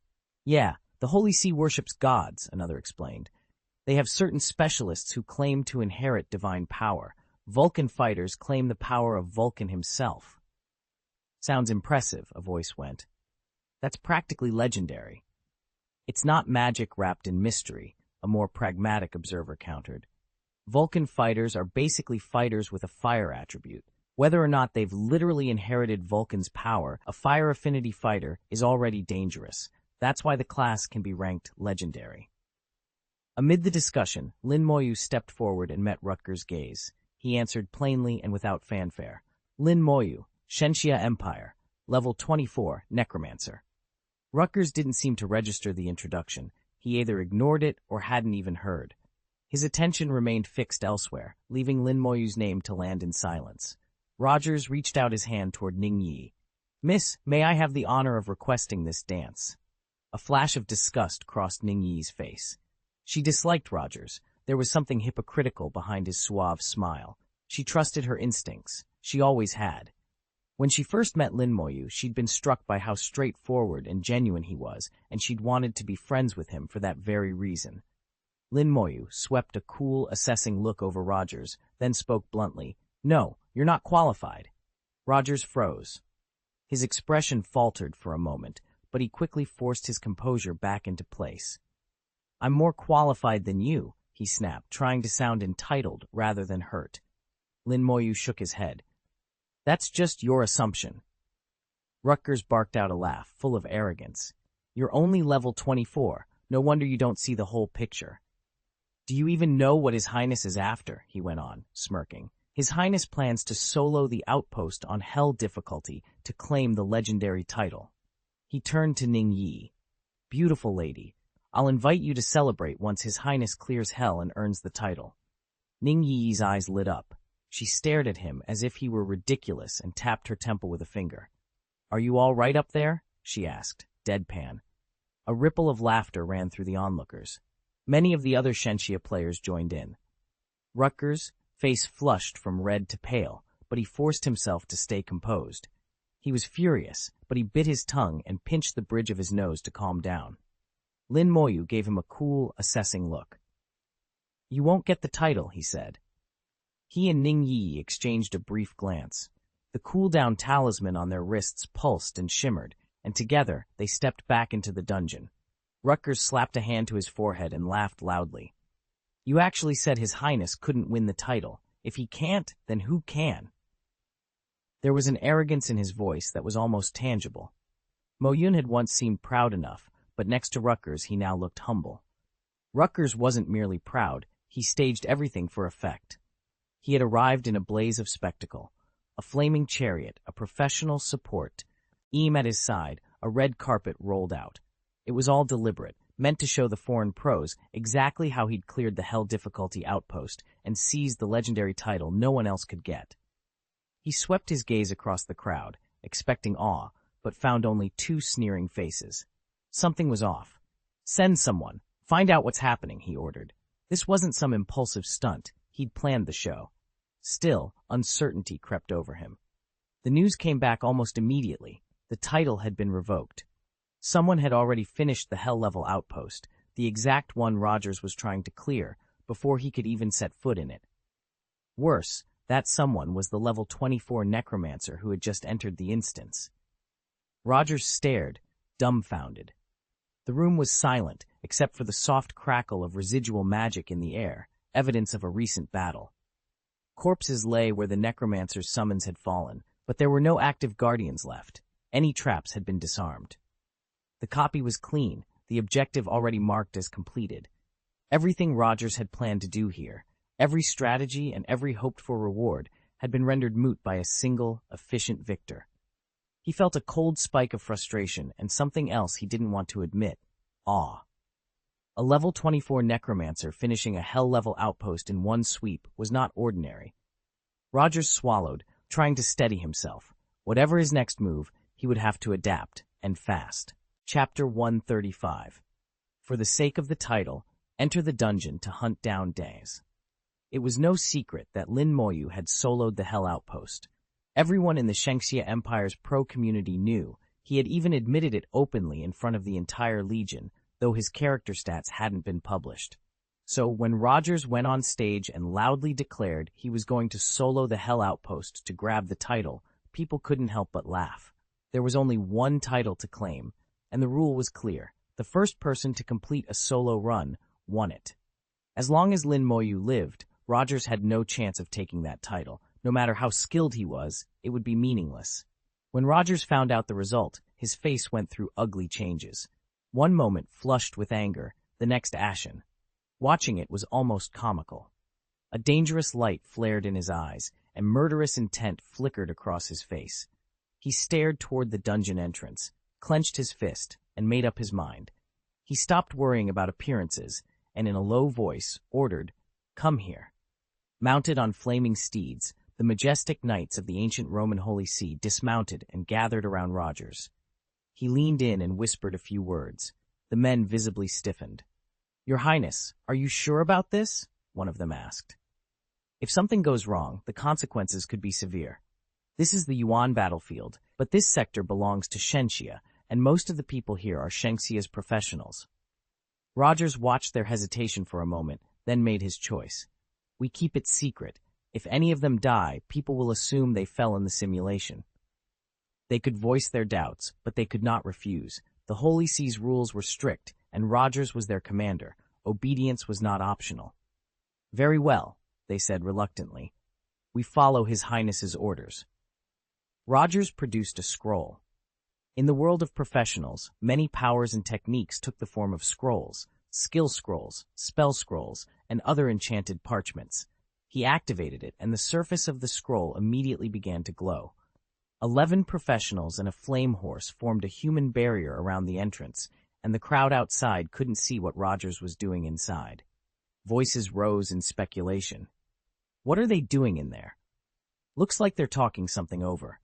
"Yeah, the Holy See worships gods," another explained. "They have certain specialists who claim to inherit divine power. Vulcan fighters claim the power of Vulcan himself." "Sounds impressive," a voice went. "That's practically legendary." "It's not magic wrapped in mystery," a more pragmatic observer countered. "Vulcan fighters are basically fighters with a fire attribute. Whether or not they've literally inherited Vulcan's power, a fire affinity fighter is already dangerous. That's why the class can be ranked legendary." Amid the discussion, Lin Moyu stepped forward and met Rutger's gaze. He answered plainly and without fanfare. "Lin Moyu, Shengxia Empire, level 24, Necromancer." Rutgers didn't seem to register the introduction. He either ignored it or hadn't even heard. His attention remained fixed elsewhere, leaving Lin Moyu's name to land in silence. Rogers reached out his hand toward Ning Yi. "Miss, may I have the honor of requesting this dance?" A flash of disgust crossed Ning Yi's face. She disliked Rogers. There was something hypocritical behind his suave smile. She trusted her instincts. She always had. When she first met Lin Moyu, she'd been struck by how straightforward and genuine he was, and she'd wanted to be friends with him for that very reason. Lin Moyu swept a cool, assessing look over Rogers, then spoke bluntly. No, you're not qualified. Rogers froze. His expression faltered for a moment, but he quickly forced his composure back into place. I'm more qualified than you, he snapped, trying to sound entitled rather than hurt. Lin Moyu shook his head. That's just your assumption. Rutgers barked out a laugh, full of arrogance. You're only level 24. No wonder you don't see the whole picture. Do you even know what His Highness is after? He went on, smirking. His Highness plans to solo the outpost on Hell difficulty to claim the legendary title. He turned to Ning Yi. Beautiful lady, I'll invite you to celebrate once His Highness clears Hell and earns the title. Ning Yi's eyes lit up. She stared at him as if he were ridiculous and tapped her temple with a finger. Are you all right up there? She asked, deadpan. A ripple of laughter ran through the onlookers. Many of the other Shenxia players joined in. Rutgers' face flushed from red to pale, but he forced himself to stay composed. He was furious, but he bit his tongue and pinched the bridge of his nose to calm down. Lin Moyu gave him a cool, assessing look. You won't get the title, he said. He and Ning Yi exchanged a brief glance. The cool-down talisman on their wrists pulsed and shimmered, and together they stepped back into the dungeon. Rutgers slapped a hand to his forehead and laughed loudly. You actually said His Highness couldn't win the title. If he can't, then who can? There was an arrogance in his voice that was almost tangible. Mo Yun had once seemed proud enough, but next to Rutgers he now looked humble. Rutgers wasn't merely proud, he staged everything for effect. He had arrived in a blaze of spectacle. A flaming chariot, a professional support. At his side, a red carpet rolled out. It was all deliberate, meant to show the foreign pros exactly how he'd cleared the Hell difficulty outpost and seized the legendary title no one else could get. He swept his gaze across the crowd, expecting awe, but found only two sneering faces. Something was off. Send someone. Find out what's happening, he ordered. This wasn't some impulsive stunt. He'd planned the show. Still, uncertainty crept over him. The news came back almost immediately. The title had been revoked. Someone had already finished the Hell-level outpost, the exact one Rogers was trying to clear, before he could even set foot in it. Worse, that someone was the level 24 Necromancer who had just entered the instance. Rogers stared, dumbfounded. The room was silent, except for the soft crackle of residual magic in the air, evidence of a recent battle. Corpses lay where the Necromancer's summons had fallen, but there were no active guardians left. Any traps had been disarmed. The copy was clean, the objective already marked as completed. Everything Rogers had planned to do here, every strategy and every hoped-for reward, had been rendered moot by a single, efficient victor. He felt a cold spike of frustration and something else he didn't want to admit, awe. A level 24 Necromancer finishing a Hell-level outpost in one sweep was not ordinary. Rogers swallowed, trying to steady himself. Whatever his next move, he would have to adapt, and fast. Chapter 135. For the sake of the title, enter the dungeon to hunt down Days. It was no secret that Lin Moyu had soloed the Hell outpost. Everyone in the Shenxia Empire's pro-community knew. He had even admitted it openly in front of the entire Legion, though his character stats hadn't been published. So when Rogers went on stage and loudly declared he was going to solo the Hell outpost to grab the title, people couldn't help but laugh. There was only one title to claim, and the rule was clear. The first person to complete a solo run won it. As long as Lin Moyu lived, Rogers had no chance of taking that title. No matter how skilled he was, it would be meaningless. When Rogers found out the result, his face went through ugly changes. One moment flushed with anger, the next ashen. Watching it was almost comical. A dangerous light flared in his eyes, and murderous intent flickered across his face. He stared toward the dungeon entrance, clenched his fist, and made up his mind. He stopped worrying about appearances, and in a low voice ordered, "Come here." Mounted on flaming steeds, the majestic knights of the ancient Roman Holy See dismounted and gathered around Rogers. He leaned in and whispered a few words. The men visibly stiffened. "Your Highness, are you sure about this?" one of them asked. "If something goes wrong, the consequences could be severe. This is the Yuan battlefield, but this sector belongs to Shenxia, and most of the people here are Shenxia's professionals." Rogers watched their hesitation for a moment, then made his choice. "We keep it secret. If any of them die, people will assume they fell in the simulation. They could voice their doubts, but they could not refuse. The Holy See's rules were strict, and Rogers was their commander. Obedience was not optional. Very well, they said reluctantly. We follow His Highness's orders. Rogers produced a scroll. In the world of professionals, many powers and techniques took the form of scrolls, skill scrolls, spell scrolls, and other enchanted parchments. He activated it, and the surface of the scroll immediately began to glow. 11 professionals and a flame horse formed a human barrier around the entrance, and the crowd outside couldn't see what Rogers was doing inside. Voices rose in speculation. What are they doing in there? Looks like they're talking something over.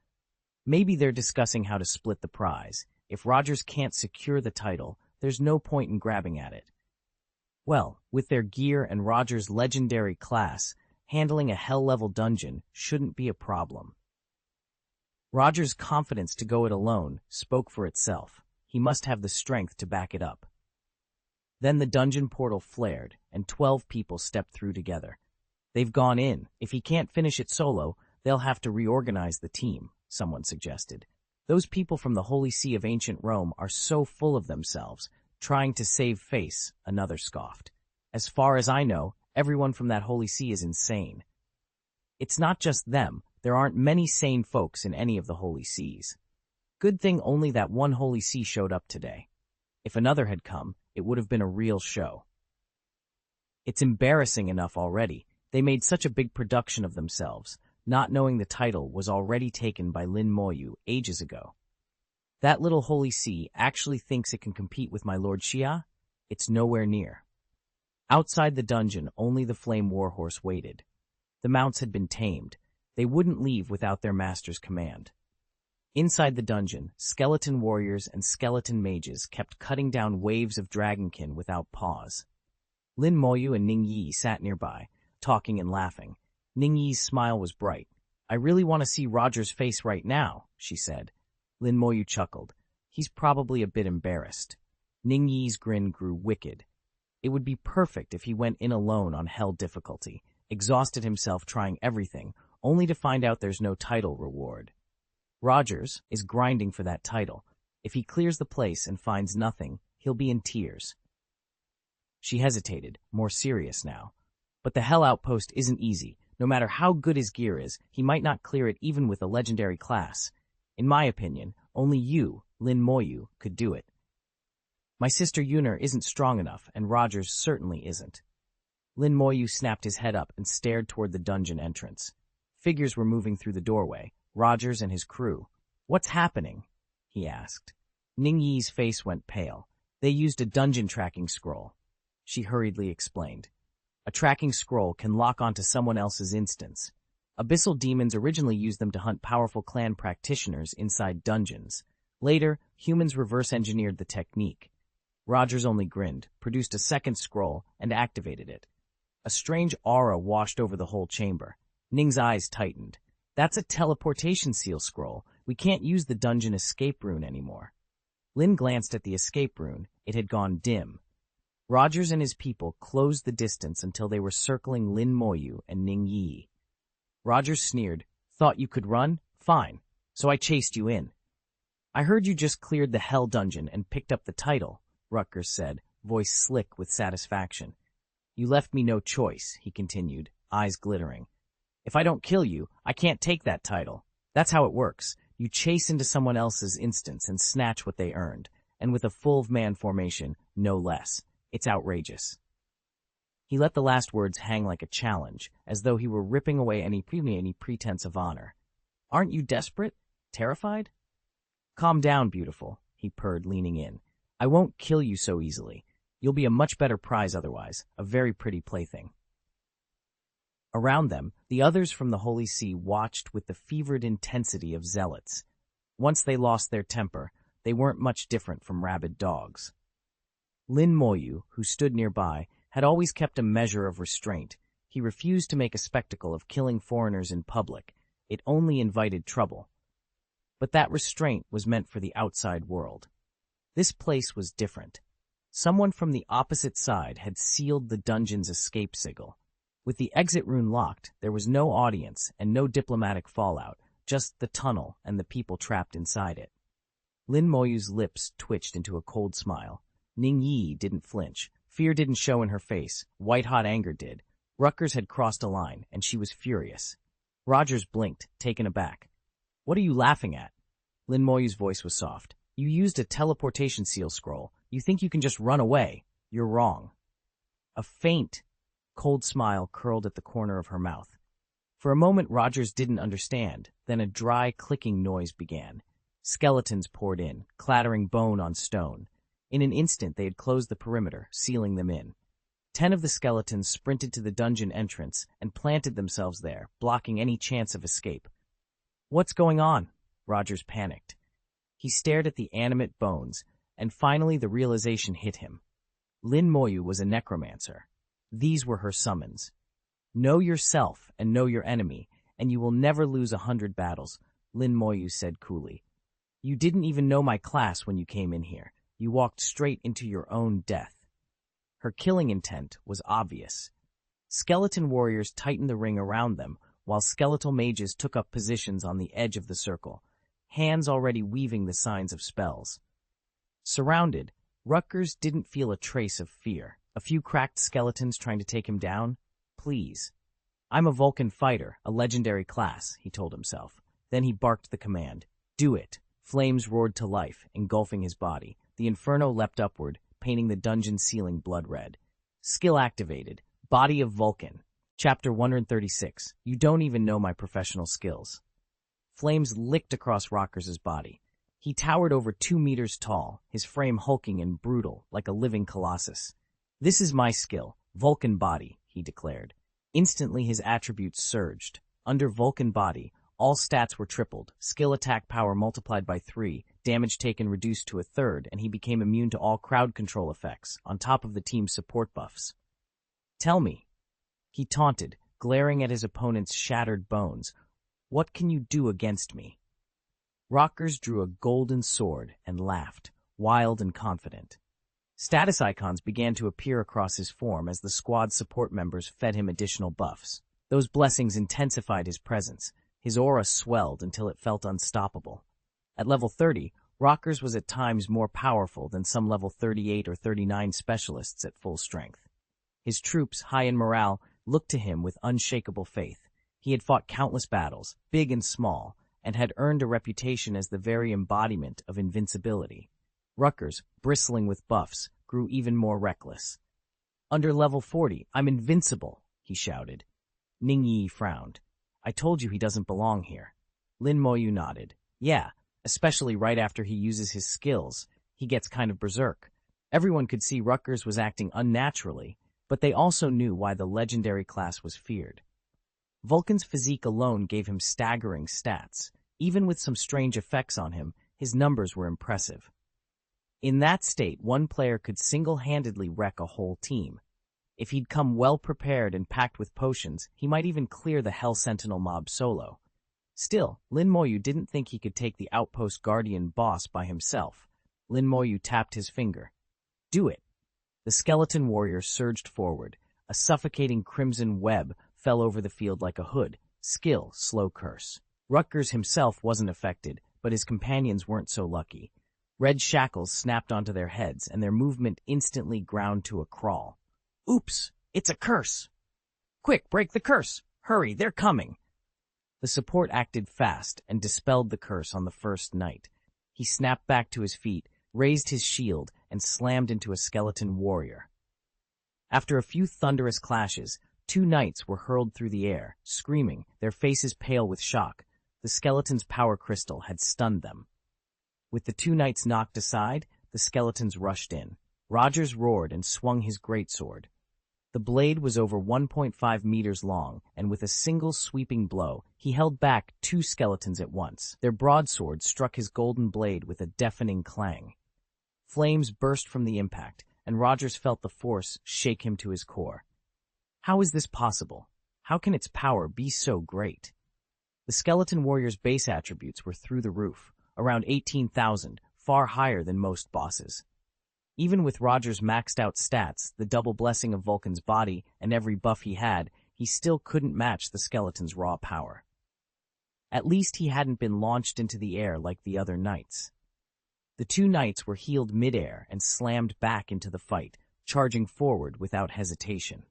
Maybe they're discussing how to split the prize. If Rogers can't secure the title, there's no point in grabbing at it. Well, with their gear and Rogers' legendary class, handling a hell-level dungeon shouldn't be a problem. Rogers' confidence to go it alone spoke for itself. He must have the strength to back it up. Then the dungeon portal flared, and 12 people stepped through together. They've gone in. If he can't finish it solo, they'll have to reorganize the team, someone suggested. Those people from the Holy See of ancient Rome are so full of themselves, trying to save face, another scoffed. As far as I know, everyone from that Holy See is insane. It's not just them. There aren't many sane folks in any of the Holy Sees. Good thing only that one Holy See showed up today. If another had come, it would have been a real show. It's embarrassing enough already. They made such a big production of themselves, not knowing the title was already taken by Lin Moyu ages ago. That little Holy See actually thinks it can compete with my Lord Xia? It's nowhere near. Outside the dungeon, only the flame warhorse waited. The mounts had been tamed. They wouldn't leave without their master's command. Inside the dungeon, skeleton warriors and skeleton mages kept cutting down waves of dragonkin without pause. Lin Moyu and Ning Yi sat nearby, talking and laughing. Ning Yi's smile was bright. I really want to see Roger's face right now, she said. Lin Moyu chuckled. He's probably a bit embarrassed. Ning Yi's grin grew wicked. It would be perfect if he went in alone on hell difficulty, exhausted himself trying everything, only to find out there's no title reward. Rogers is grinding for that title. If he clears the place and finds nothing, he'll be in tears. She hesitated, more serious now. But the Hell Outpost isn't easy. No matter how good his gear is, he might not clear it even with a legendary class. In my opinion, only you, Lin Moyu, could do it. My sister Yuner isn't strong enough, and Rogers certainly isn't. Lin Moyu snapped his head up and stared toward the dungeon entrance. Figures were moving through the doorway, Rogers and his crew. What's happening? He asked. Ning Yi's face went pale. They used a dungeon tracking scroll. She hurriedly explained. A tracking scroll can lock onto someone else's instance. Abyssal demons originally used them to hunt powerful clan practitioners inside dungeons. Later, humans reverse-engineered the technique. Rogers only grinned, produced a second scroll, and activated it. A strange aura washed over the whole chamber. Ning's eyes tightened. That's a teleportation seal scroll. We can't use the dungeon escape rune anymore. Lin glanced at the escape rune. It had gone dim. Rogers and his people closed the distance until they were circling Lin Moyu and Ning Yi. Rogers sneered. Thought you could run? Fine. So I chased you in. I heard you just cleared the hell dungeon and picked up the title, Rutgers said, voice slick with satisfaction. You left me no choice, he continued, eyes glittering. If I don't kill you, I can't take that title. That's how it works. You chase into someone else's instance and snatch what they earned, and with a full-man formation, no less. It's outrageous. He let the last words hang like a challenge, as though he were ripping away any pretense of honor. Aren't you desperate? Terrified? Calm down, beautiful, he purred, leaning in. I won't kill you so easily. You'll be a much better prize otherwise, a very pretty plaything. Around them, the others from the Holy See watched with the fevered intensity of zealots. Once they lost their temper, they weren't much different from rabid dogs. Lin Moyu, who stood nearby, had always kept a measure of restraint. He refused to make a spectacle of killing foreigners in public. It only invited trouble. But that restraint was meant for the outside world. This place was different. Someone from the opposite side had sealed the dungeon's escape sigil. With the exit rune locked, there was no audience and no diplomatic fallout, just the tunnel and the people trapped inside it. Lin Moyu's lips twitched into a cold smile. Ning Yi didn't flinch. Fear didn't show in her face. White-hot anger did. Rutgers had crossed a line, and she was furious. Rogers blinked, taken aback. "What are you laughing at?" Lin Moyu's voice was soft. "You used a teleportation seal scroll. You think you can just run away? You're wrong." A faint, cold smile curled at the corner of her mouth. For a moment Rogers didn't understand, then a dry, clicking noise began. Skeletons poured in, clattering bone on stone. In an instant they had closed the perimeter, sealing them in. 10 of the skeletons sprinted to the dungeon entrance and planted themselves there, blocking any chance of escape. "What's going on?" Rogers panicked. He stared at the animate bones, and finally the realization hit him. Lin Moyu was a necromancer. These were her summons. "Know yourself and know your enemy, and you will never lose 100 battles," Lin Moyu said coolly. "You didn't even know my class when you came in here. You walked straight into your own death." Her killing intent was obvious. Skeleton warriors tightened the ring around them, while skeletal mages took up positions on the edge of the circle, hands already weaving the signs of spells. Surrounded, Rutgers didn't feel a trace of fear. A few cracked skeletons trying to take him down? Please. "I'm a Vulcan fighter, a legendary class," he told himself. Then he barked the command. "Do it." Flames roared to life, engulfing his body. The inferno leapt upward, painting the dungeon ceiling blood red. Skill activated. Body of Vulcan. Chapter 136. You don't even know my professional skills. Flames licked across Rockers's body. He towered over 2 meters tall, his frame hulking and brutal, like a living colossus. "This is my skill, Vulcan Body," he declared. Instantly his attributes surged. Under Vulcan Body, all stats were tripled, skill attack power multiplied by 3, damage taken reduced to 1/3, and he became immune to all crowd control effects, on top of the team's support buffs. "Tell me," he taunted, glaring at his opponent's shattered bones, "what can you do against me?" Rockers drew a golden sword and laughed, wild and confident. Status icons began to appear across his form as the squad's support members fed him additional buffs. Those blessings intensified his presence. His aura swelled until it felt unstoppable. At level 30, Rockers was at times more powerful than some level 38 or 39 specialists at full strength. His troops, high in morale, looked to him with unshakable faith. He had fought countless battles, big and small, and had earned a reputation as the very embodiment of invincibility. Rutgers, bristling with buffs, grew even more reckless. "Under level 40, I'm invincible," he shouted. Ning Yi frowned. "I told you he doesn't belong here." Lin Moyu nodded. "Yeah, especially right after he uses his skills. He gets kind of berserk." Everyone could see Rutgers was acting unnaturally, but they also knew why the legendary class was feared. Vulcan's physique alone gave him staggering stats. Even with some strange effects on him, his numbers were impressive. In that state, one player could single-handedly wreck a whole team. If he'd come well-prepared and packed with potions, he might even clear the Hell Sentinel mob solo. Still, Lin Moyu didn't think he could take the Outpost Guardian boss by himself. Lin Moyu tapped his finger. "Do it." The skeleton warrior surged forward. A suffocating crimson web fell over the field like a hood. Skill, slow curse. Rutgers himself wasn't affected, but his companions weren't so lucky. Red shackles snapped onto their heads, and their movement instantly ground to a crawl. "Oops! It's a curse!" "Quick, break the curse! Hurry, they're coming!" The support acted fast and dispelled the curse on the first night. He snapped back to his feet, raised his shield, and slammed into a skeleton warrior. After a few thunderous clashes, 2 knights were hurled through the air, screaming, their faces pale with shock. The skeleton's power crystal had stunned them. With the 2 knights knocked aside, the skeletons rushed in. Rogers roared and swung his greatsword. The blade was over 1.5 meters long, and with a single sweeping blow, he held back 2 skeletons at once. Their broadswords struck his golden blade with a deafening clang. Flames burst from the impact, and Rogers felt the force shake him to his core. How is this possible? How can its power be so great? The skeleton warrior's base attributes were through the roof, around 18,000, far higher than most bosses. Even with Rogers' maxed-out stats, the double blessing of Vulcan's body, and every buff he had, he still couldn't match the skeleton's raw power. At least he hadn't been launched into the air like the other knights. The two knights were healed mid-air and slammed back into the fight, charging forward without hesitation.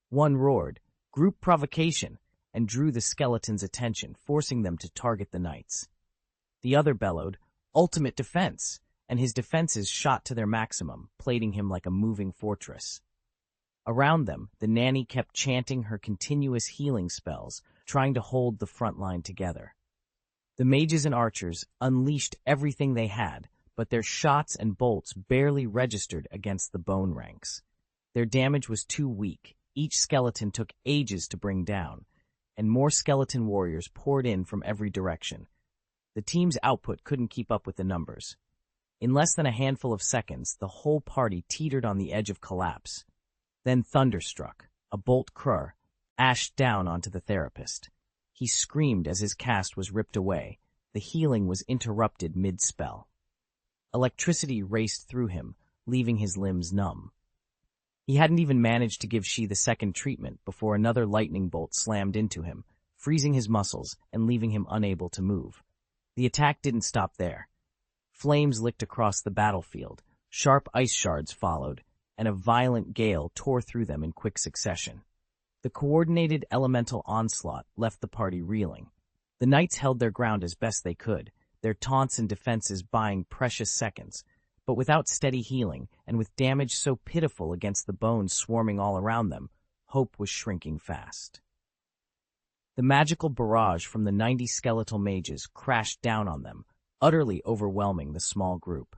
One roared, "Group provocation," and drew the skeleton's attention, forcing them to target the knights. The other bellowed, "Ultimate defense," and his defenses shot to their maximum, plating him like a moving fortress. Around them, the nanny kept chanting her continuous healing spells, trying to hold the front line together. The mages and archers unleashed everything they had, but their shots and bolts barely registered against the bone ranks. Their damage was too weak, each skeleton took ages to bring down, and more skeleton warriors poured in from every direction. The team's output couldn't keep up with the numbers. In less than a handful of seconds, the whole party teetered on the edge of collapse. Then thunder struck. A bolt crur ashed down onto the therapist. He screamed as his cast was ripped away. The healing was interrupted mid-spell. Electricity raced through him, leaving his limbs numb. He hadn't even managed to give She the second treatment before another lightning bolt slammed into him, freezing his muscles and leaving him unable to move. The attack didn't stop there. Flames licked across the battlefield, sharp ice shards followed, and a violent gale tore through them in quick succession. The coordinated elemental onslaught left the party reeling. The knights held their ground as best they could, their taunts and defenses buying precious seconds, but without steady healing and with damage so pitiful against the bones swarming all around them, hope was shrinking fast. The magical barrage from the 90 skeletal mages crashed down on them, utterly overwhelming the small group.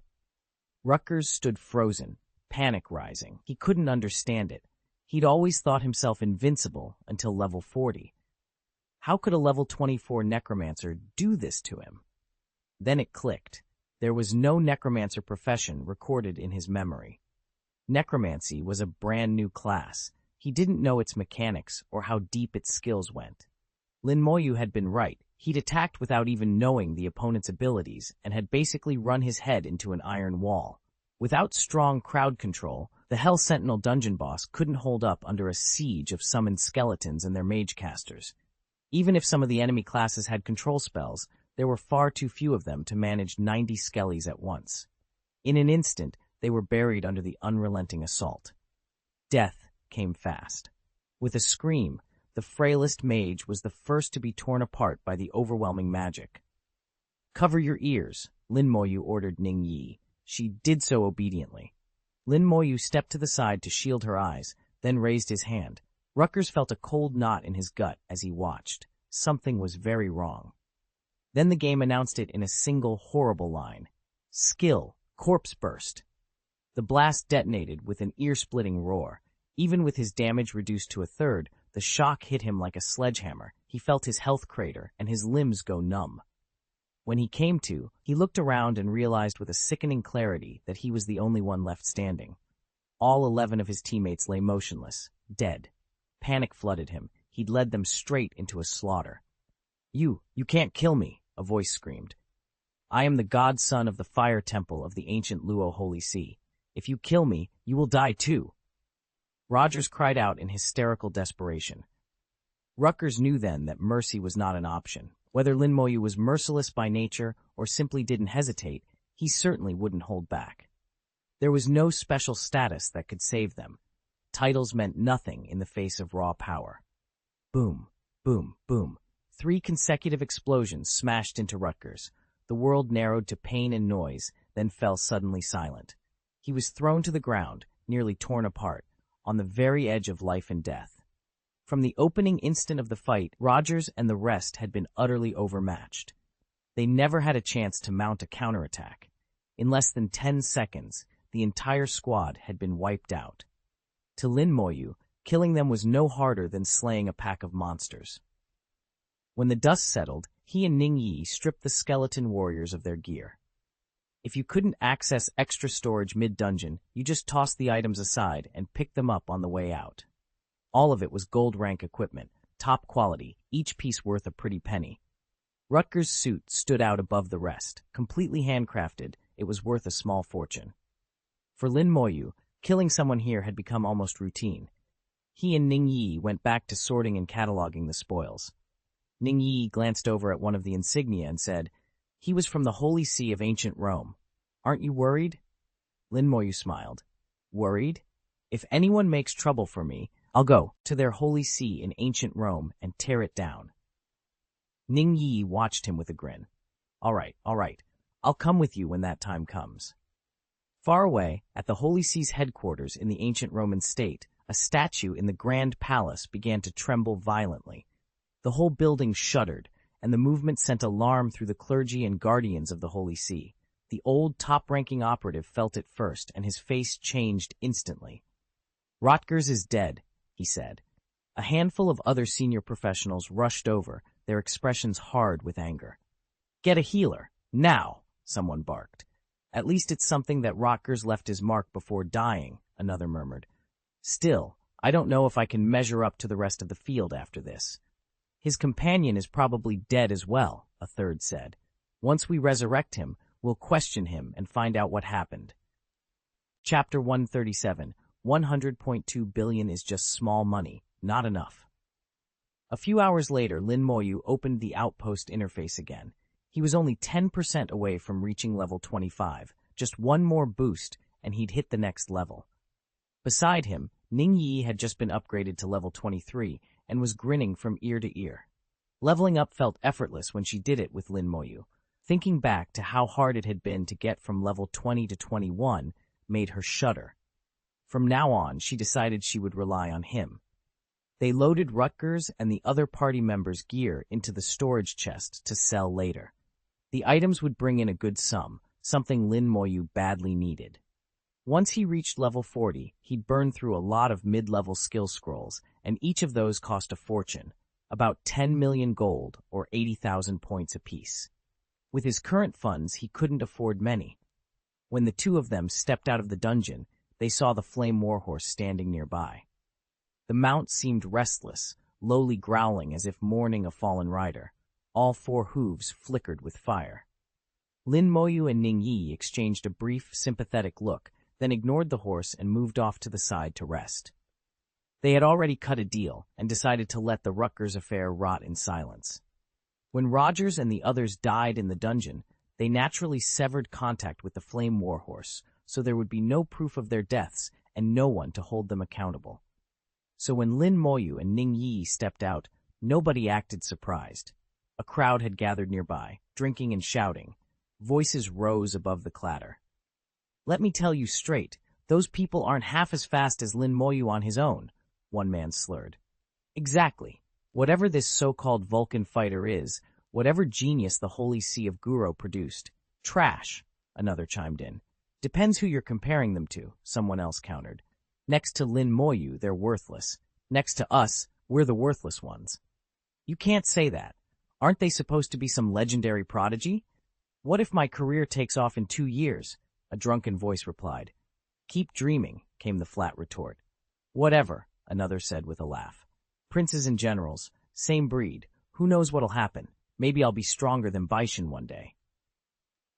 Rutgers stood frozen, panic rising. He couldn't understand it. He'd always thought himself invincible until level 40. How could a level 24 Necromancer do this to him? Then it clicked. There was no Necromancer profession recorded in his memory. Necromancy was a brand new class. He didn't know its mechanics or how deep its skills went. Lin Moyu had been right. He'd attacked without even knowing the opponent's abilities and had basically run his head into an iron wall. Without strong crowd control, the Hell Sentinel dungeon boss couldn't hold up under a siege of summoned skeletons and their mage casters. Even if some of the enemy classes had control spells, there were far too few of them to manage 90 skellies at once. In an instant, they were buried under the unrelenting assault. Death came fast. With a scream, the frailest mage was the first to be torn apart by the overwhelming magic. "Cover your ears," Lin Moyu ordered Ning Yi. She did so obediently. Lin Moyu stepped to the side to shield her eyes, then raised his hand. Rutgers felt a cold knot in his gut as he watched. Something was very wrong. Then the game announced it in a single horrible line. "Skill, corpse burst." The blast detonated with an ear-splitting roar. Even with his damage reduced to a third, the shock hit him like a sledgehammer. He felt his health crater and his limbs go numb. When he came to, he looked around and realized with a sickening clarity that he was the only one left standing. All 11 of his teammates lay motionless, dead. Panic flooded him. He'd led them straight into a slaughter. You can't kill me," a voice screamed. "I am the godson of the fire temple of the ancient Luo Holy See. If you kill me, you will die too." Rogers cried out in hysterical desperation. Rutgers knew then that mercy was not an option. Whether Lin Moyu was merciless by nature or simply didn't hesitate, he certainly wouldn't hold back. There was no special status that could save them. Titles meant nothing in the face of raw power. Boom, boom, boom. 3 consecutive explosions smashed into Rutgers. The world narrowed to pain and noise, then fell suddenly silent. He was thrown to the ground, nearly torn apart, on the very edge of life and death. From the opening instant of the fight, Rogers and the rest had been utterly overmatched. They never had a chance to mount a counterattack. In less than 10 seconds, the entire squad had been wiped out. To Lin Moyu, killing them was no harder than slaying a pack of monsters. When the dust settled, he and Ning Yi stripped the skeleton warriors of their gear. If you couldn't access extra storage mid-dungeon, you just tossed the items aside and picked them up on the way out. All of it was gold-rank equipment, top quality, each piece worth a pretty penny. Rutgers' suit stood out above the rest. Completely handcrafted, it was worth a small fortune. For Lin Moyu, killing someone here had become almost routine. He and Ning Yi went back to sorting and cataloging the spoils. Ning Yi glanced over at one of the insignia and said, "He was from the Holy See of ancient Rome. Aren't you worried?" Lin Moyu smiled. "Worried? If anyone makes trouble for me, I'll go to their Holy See in ancient Rome and tear it down." Ning Yi watched him with a grin. All right. I'll come with you when that time comes." Far away, at the Holy See's headquarters in the ancient Roman state, a statue in the Grand Palace began to tremble violently. The whole building shuddered, and the movement sent alarm through the clergy and guardians of the Holy See. The old top-ranking operative felt it first, and his face changed instantly. "Rotgers is dead," he said. A handful of other senior professionals rushed over, their expressions hard with anger. "Get a healer, now," someone barked. "At least it's something that Rotgers left his mark before dying," another murmured. "Still, I don't know if I can measure up to the rest of the field after this." "His companion is probably dead as well," a third said. "Once we resurrect him, we'll question him and find out what happened." Chapter 137, 100.2 billion is just small money, not enough. A few hours later, Lin Moyu opened the outpost interface again. He was only 10% away from reaching level 25. Just one more boost, and he'd hit the next level. Beside him, Ning Yi had just been upgraded to level 23 and was grinning from ear to ear. Leveling up felt effortless when she did it with Lin Moyu. Thinking back to how hard it had been to get from level 20 to 21 made her shudder. From now on, she decided she would rely on him. They loaded Rutgers and the other party members' gear into the storage chest to sell later. The items would bring in a good sum, something Lin Moyu badly needed. Once he reached level 40, he'd burn through a lot of mid-level skill scrolls, and each of those cost a fortune, about 10 million gold or 80,000 points apiece. With his current funds, he couldn't afford many. When the two of them stepped out of the dungeon, they saw the flame warhorse standing nearby. The mount seemed restless, lowly growling as if mourning a fallen rider. All four hooves flickered with fire. Lin Moyu and Ning Yi exchanged a brief, sympathetic look, then ignored the horse and moved off to the side to rest. They had already cut a deal and decided to let the Rutgers affair rot in silence. When Rogers and the others died in the dungeon, they naturally severed contact with the Flame Warhorse, so there would be no proof of their deaths and no one to hold them accountable. So when Lin Moyu and Ning Yi stepped out, nobody acted surprised. A crowd had gathered nearby, drinking and shouting. Voices rose above the clatter. "Let me tell you straight, those people aren't half as fast as Lin Moyu on his own," one man slurred. "Exactly. Whatever this so-called Vulcan fighter is, whatever genius the Holy See of Guro produced, trash," another chimed in. "Depends who you're comparing them to," someone else countered. "Next to Lin Moyu, they're worthless. Next to us, we're the worthless ones." "You can't say that. Aren't they supposed to be some legendary prodigy?" "What if my career takes off in 2 years?" a drunken voice replied. "Keep dreaming," came the flat retort. "Whatever," another said with a laugh. "Princes and generals, same breed. Who knows what'll happen? Maybe I'll be stronger than Baishan one day."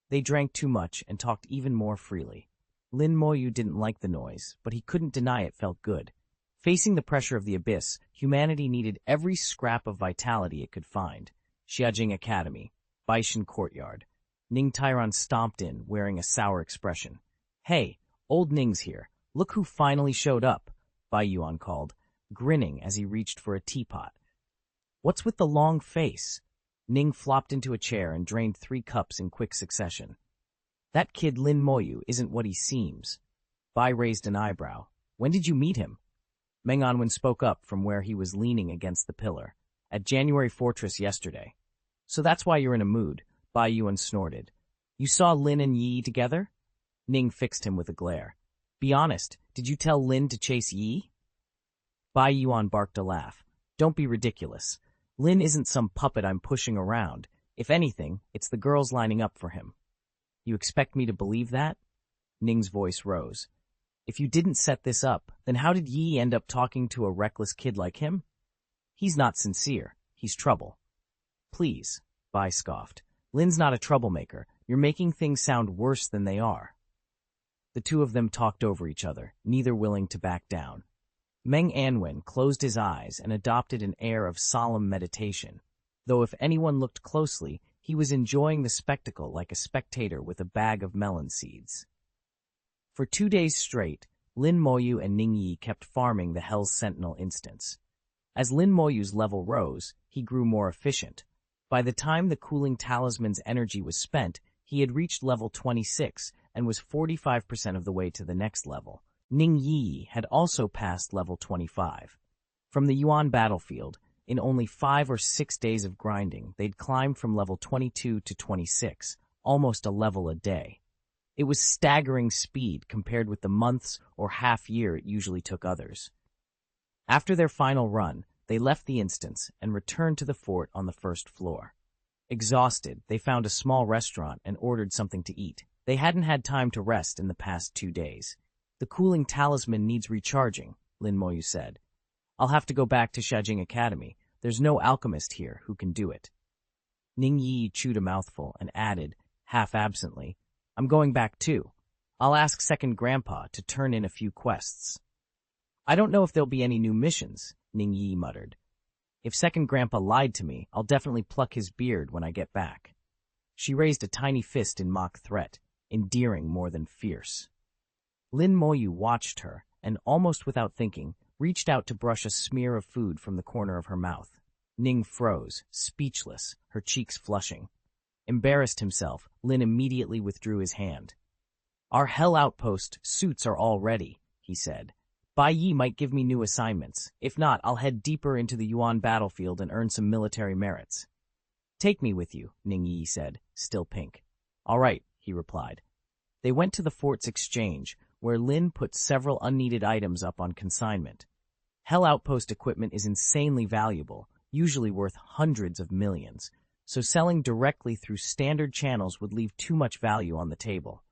They drank too much and talked even more freely. Lin Moyu didn't like the noise, but he couldn't deny it felt good. Facing the pressure of the abyss, humanity needed every scrap of vitality it could find. Xiajing Academy, Baishan Courtyard. Ning Tyron stomped in, wearing a sour expression. "Hey, old Ning's here. Look who finally showed up," Bai Yuan called, grinning as he reached for a teapot. "What's with the long face?" Ning flopped into a chair and drained 3 cups in quick succession. "That kid Lin Moyu isn't what he seems." Bai raised an eyebrow. "When did you meet him?" Meng Anwen spoke up from where he was leaning against the pillar. "At January Fortress yesterday." "So that's why you're in a mood," Bai Yuan snorted. "You saw Lin and Yi together?" Ning fixed him with a glare. "Be honest, did you tell Lin to chase Yi?" Bai Yuan barked a laugh. "Don't be ridiculous. Lin isn't some puppet I'm pushing around. If anything, it's the girls lining up for him." "You expect me to believe that?" Ning's voice rose. "If you didn't set this up, then how did Yi end up talking to a reckless kid like him?" "He's not sincere. He's trouble." "Please," Bai scoffed. "Lin's not a troublemaker. You're making things sound worse than they are." The two of them talked over each other, neither willing to back down. Meng Anwen closed his eyes and adopted an air of solemn meditation, though if anyone looked closely, he was enjoying the spectacle like a spectator with a bag of melon seeds. For 2 days straight, Lin Moyu and Ning Yi kept farming the Hell's Sentinel instance. As Lin Moyu's level rose, he grew more efficient. By the time the cooling talisman's energy was spent, he had reached level 26 and was 45% of the way to the next level. Ning Yi had also passed level 25. From the Yuan battlefield, in only 5 or 6 days of grinding, they'd climbed from level 22 to 26, almost a level a day. It was staggering speed compared with the months or half year it usually took others. After their final run, they left the instance and returned to the fort on the first floor. Exhausted, they found a small restaurant and ordered something to eat. They hadn't had time to rest in the past 2 days. The cooling talisman needs recharging, Lin Moyu said. I'll have to go back to Shajing Academy. There's no alchemist here who can do it. Ning Yi chewed a mouthful and added, half absently, I'm going back too. I'll ask Second Grandpa to turn in a few quests. I don't know if there'll be any new missions, Ning Yi muttered. If Second Grandpa lied to me, I'll definitely pluck his beard when I get back. She raised a tiny fist in mock threat, endearing more than fierce. Lin Moyu watched her, and almost without thinking, reached out to brush a smear of food from the corner of her mouth. Ning froze, speechless, her cheeks flushing. Embarrassed himself, Lin immediately withdrew his hand. Our Hell Outpost suits are all ready, he said. Bai Yi might give me new assignments. If not, I'll head deeper into the Yuan battlefield and earn some military merits. Take me with you, Ning Yi said, still pink. All right, he replied. They went to the fort's exchange, where Lin put several unneeded items up on consignment. Hell Outpost equipment is insanely valuable, usually worth hundreds of millions, so selling directly through standard channels would leave too much value on the table.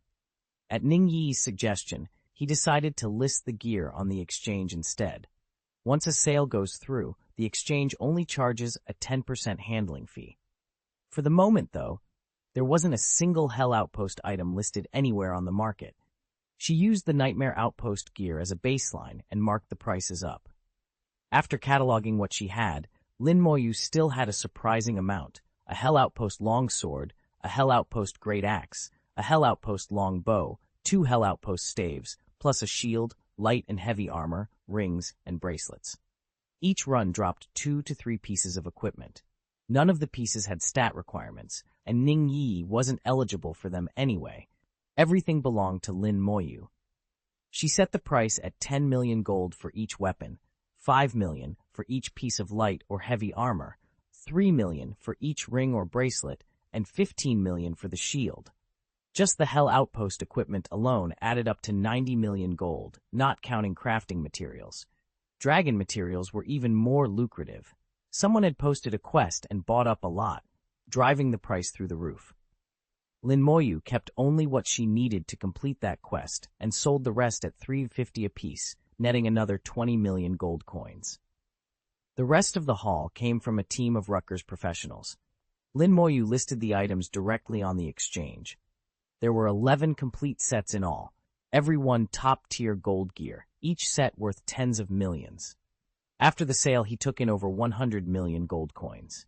At Ning Yi's suggestion, he decided to list the gear on the exchange instead. Once a sale goes through, the exchange only charges a 10% handling fee. For the moment, though, there wasn't a single Hell Outpost item listed anywhere on the market. She used the Nightmare Outpost gear as a baseline and marked the prices up. After cataloging what she had, Lin Moyu still had a surprising amount: a Hell Outpost longsword, a Hell Outpost great axe, a Hell Outpost long bow, 2 Hell Outpost staves, plus a shield, light and heavy armor, rings, and bracelets. Each run dropped 2 to 3 pieces of equipment. None of the pieces had stat requirements, and Ning Yi wasn't eligible for them anyway. Everything belonged to Lin Moyu. She set the price at 10 million gold for each weapon, 5 million for each piece of light or heavy armor, 3 million for each ring or bracelet, and 15 million for the shield. Just the Hell Outpost equipment alone added up to 90 million gold, not counting crafting materials. Dragon materials were even more lucrative. Someone had posted a quest and bought up a lot, driving the price through the roof. Lin Moyu kept only what she needed to complete that quest and sold the rest at 350 apiece, netting another 20 million gold coins. The rest of the haul came from a team of Rutgers professionals. Lin Moyu listed the items directly on the exchange. There were 11 complete sets in all, every one top-tier gold gear, each set worth tens of millions. After the sale, he took in over 100 million gold coins.